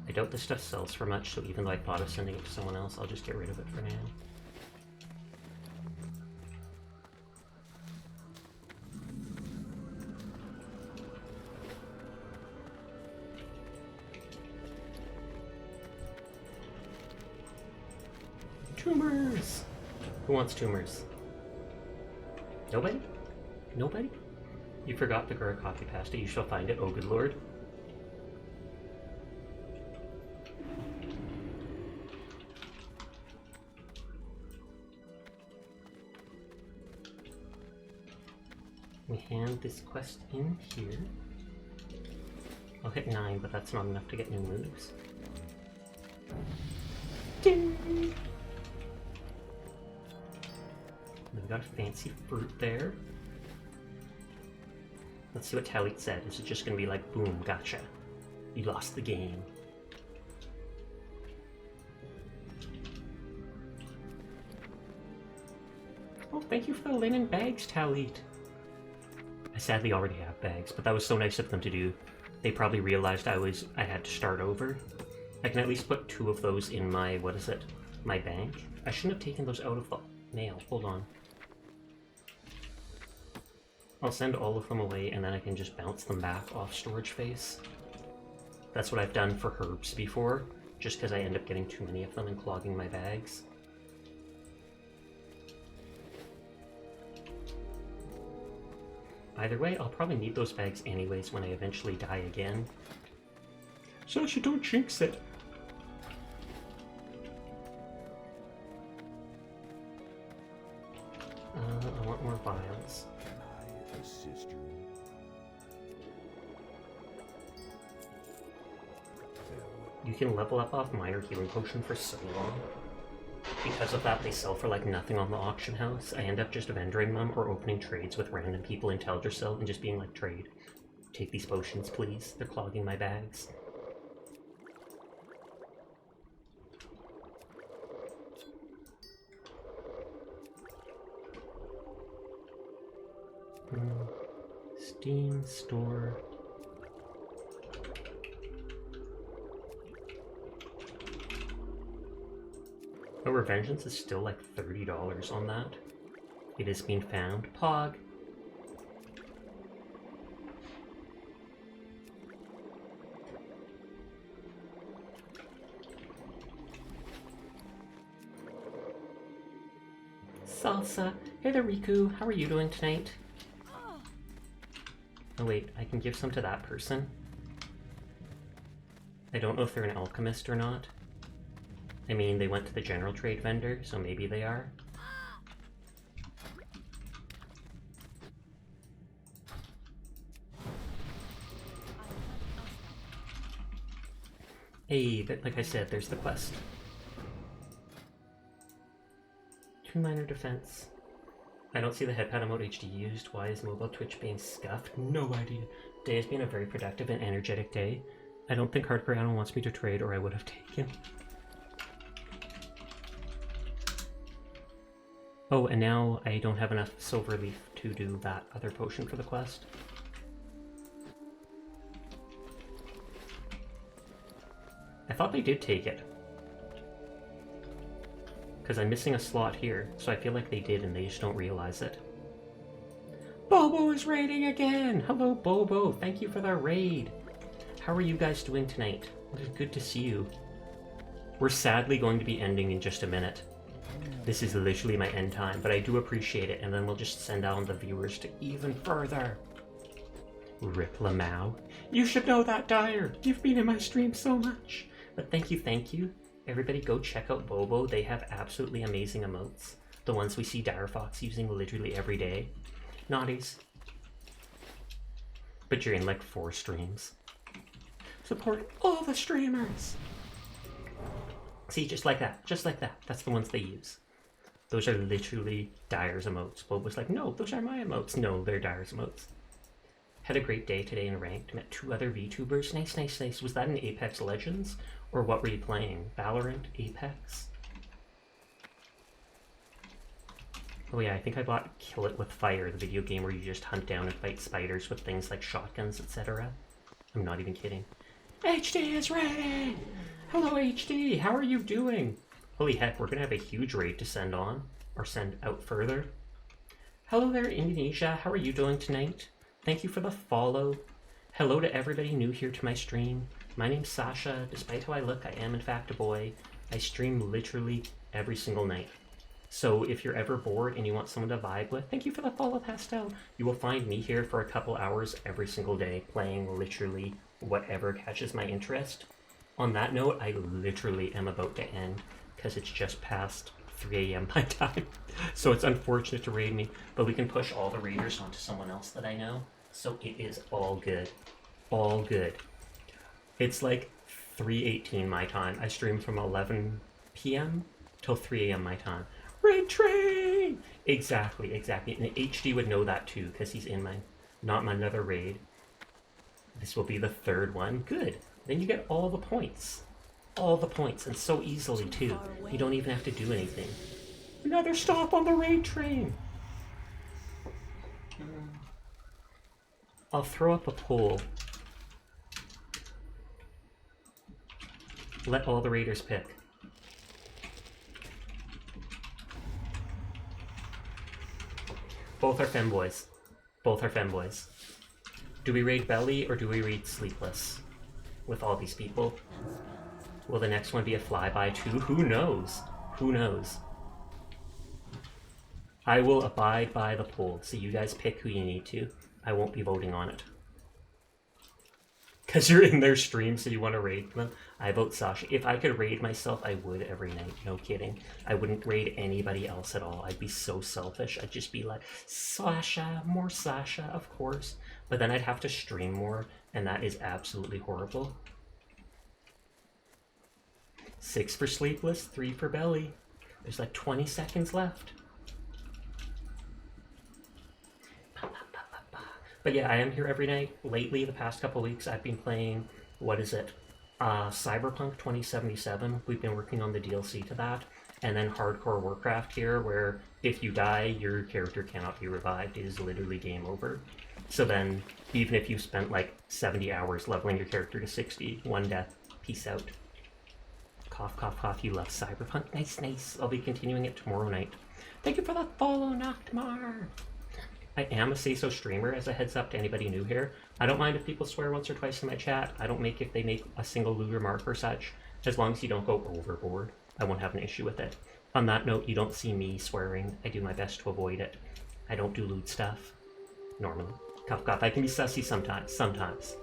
I doubt this stuff sells for much, so even though I thought of sending it to someone else, I'll just get rid of it for now. Tumors! Who wants tumors? Nobody? Nobody? You forgot the Gura coffee pasta. You shall find it, oh good lord. We hand this quest in here. I'll hit 9, but that's not enough to get new moves. Ding! we got a fancy fruit there. Let's see what Talit said. Is it just gonna be like, boom, gotcha. You lost the game. Oh, thank you for the linen bags, Talit. I sadly already have bags, but that was so nice of them to do. They probably realized I had to start over. I can at least put 2 of those in my, what is it? My bank? I shouldn't have taken those out of the mail. Hold on. I'll send all of them away and then I can just bounce them back off storage face. That's what I've done for herbs before, just because I end up getting too many of them and clogging my bags. Either way, I'll probably need those bags anyways when I eventually die again. So you don't jinx it. I want more vials. Can I assist you? You can level up off minor healing potion for so long. Because of that, they sell for like nothing on the auction house. I end up just vendoring them or opening trades with random people in Teldrassil and just being like, trade. Take these potions, please. They're clogging my bags. Steam store. Oh, Revengeance is still like $30 on that. It has been found. Pog. Salsa. Hey there, Riku. How are you doing tonight? Oh wait, I can give some to that person. I don't know if they're an alchemist or not. I mean, they went to the general trade vendor, so maybe they are. Hey, but like I said, there's the quest. 2 minor defense. I don't see the headpad emote HD used. Why is mobile Twitch being scuffed? No idea. Day has been a very productive and energetic day. I don't think Hardcore Animal wants me to trade or I would have taken. Oh, and now I don't have enough silver leaf to do that other potion for the quest. I thought they did take it. Because I'm missing a slot here, so I feel like they did and they just don't realize it. Bobo is raiding again! Hello, Bobo! Thank you for the raid! How are you guys doing tonight? It is good to see you. We're sadly going to be ending in just a minute. This is literally my end time, but I do appreciate it, and then we'll just send down the viewers to even further. Rip Lamau. You should know that, Dyer! You've been in my stream so much! But thank you, thank you. Everybody go check out Bobo. They have absolutely amazing emotes. The ones we see Dire Fox using literally every day. Naughties. But you're in like 4 streams. Support all the streamers! See, just like that. Just like that. That's the ones they use. Those are literally Dire's emotes. Bobo's like, no, those are my emotes. No, they're Dire's emotes. Had a great day today in ranked. Met 2 other VTubers. Nice, nice, nice. Was that in Apex Legends? Or what were you playing? Valorant? Apex? Oh yeah, I think I bought Kill It With Fire, the video game where you just hunt down and fight spiders with things like shotguns, etc. I'm not even kidding. HD is ready! Hello HD, how are you doing? Holy heck, we're gonna have a huge raid to send on, or send out further. Hello there Indonesia, how are you doing tonight? Thank you for the follow. Hello to everybody new here to my stream. My name's Sasha. Despite how I look, I am in fact a boy. I stream literally every single night. So if you're ever bored and you want someone to vibe with, thank you for the follow, Pastel. You will find me here for a couple hours every single day, playing literally whatever catches my interest. On that note, I literally am about to end, because it's just past 3 a.m. my time. So it's unfortunate to raid me, but we can push all the raiders onto someone else that I know. So it is all good. All good. It's like 3:18 my time. I stream from 11 p.m. till 3 a.m. my time. Raid train! Exactly, exactly. And HD would know that too, because he's in my, not my another raid. This will be the third one. Good. Then you get all the points. All the points, and so easily too. You don't even have to do anything. Another stop on the raid train! I'll throw up a poll. Let all the raiders pick. Both are femboys. Both are femboys. Do we raid Belly or do we raid Sleepless? With all these people? Will the next one be a flyby too? Who knows? Who knows? I will abide by the poll, so you guys pick who you need to. I won't be voting on it. Because you're in their stream, so you want to raid them. I vote Sasha. If I could raid myself, I would every night. No kidding. I wouldn't raid anybody else at all. I'd be so selfish. I'd just be like, Sasha, more Sasha, of course. But then I'd have to stream more, and that is absolutely horrible. 6 for Sleepless, 3 for Belly. There's like 20 seconds left. But yeah, I am here every night. Lately, the past couple weeks, I've been playing, what is it? Cyberpunk 2077. We've been working on the DLC to that. And then Hardcore Warcraft here, where if you die, your character cannot be revived. It is literally game over. So then, even if you spent like 70 hours leveling your character to 60, one death, peace out. Cough, cough, cough, you love Cyberpunk. Nice, nice. I'll be continuing it tomorrow night. Thank you for the follow, Noctmar. I am a say-so streamer, as a heads up to anybody new here. I don't mind if people swear once or twice in my chat. I don't make if they make a single lewd remark or such. As long as you don't go overboard, I won't have an issue with it. On that note, you don't see me swearing. I do my best to avoid it. I don't do lewd stuff. Normally. Cough, cough. I can be sussy sometimes.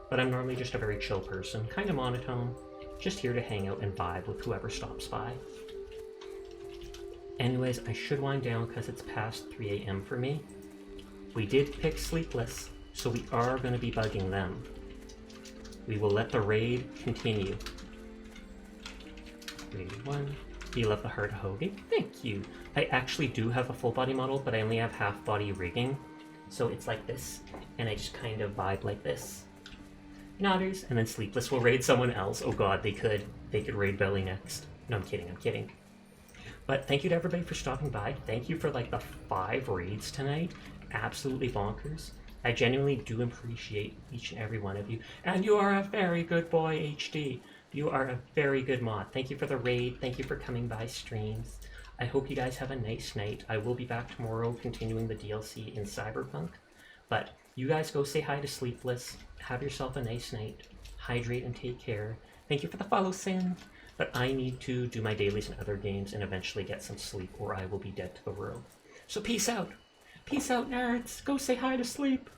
But I'm normally just a very chill person. Kind of monotone. Just here to hang out and vibe with whoever stops by. Anyways, I should wind down because it's past 3 a.m. for me. We did pick Sleepless, so we are going to be bugging them. We will let the raid continue. Raid 1. You love the heart hoagie? Thank you. I actually do have a full body model, but I only have half body rigging. So it's like this, and I just kind of vibe like this. Nodders, and then Sleepless will raid someone else. Oh god, they could. They could raid Belly next. No, I'm kidding. But thank you to everybody for stopping by. Thank you for like the 5 raids tonight. Absolutely bonkers. I genuinely do appreciate each and every one of you. And you are a very good boy, HD. You are a very good mod. Thank you for the raid. Thank you for coming by streams. I hope you guys have a nice night. I will be back tomorrow continuing the DLC in Cyberpunk. But you guys go say hi to Sleepless. Have yourself a nice night. Hydrate and take care. Thank you for the follow, Sin. But I need to do my dailies in other games and eventually get some sleep or I will be dead to the world. So peace out. Peace out, nerds. Go say hi to Sleep.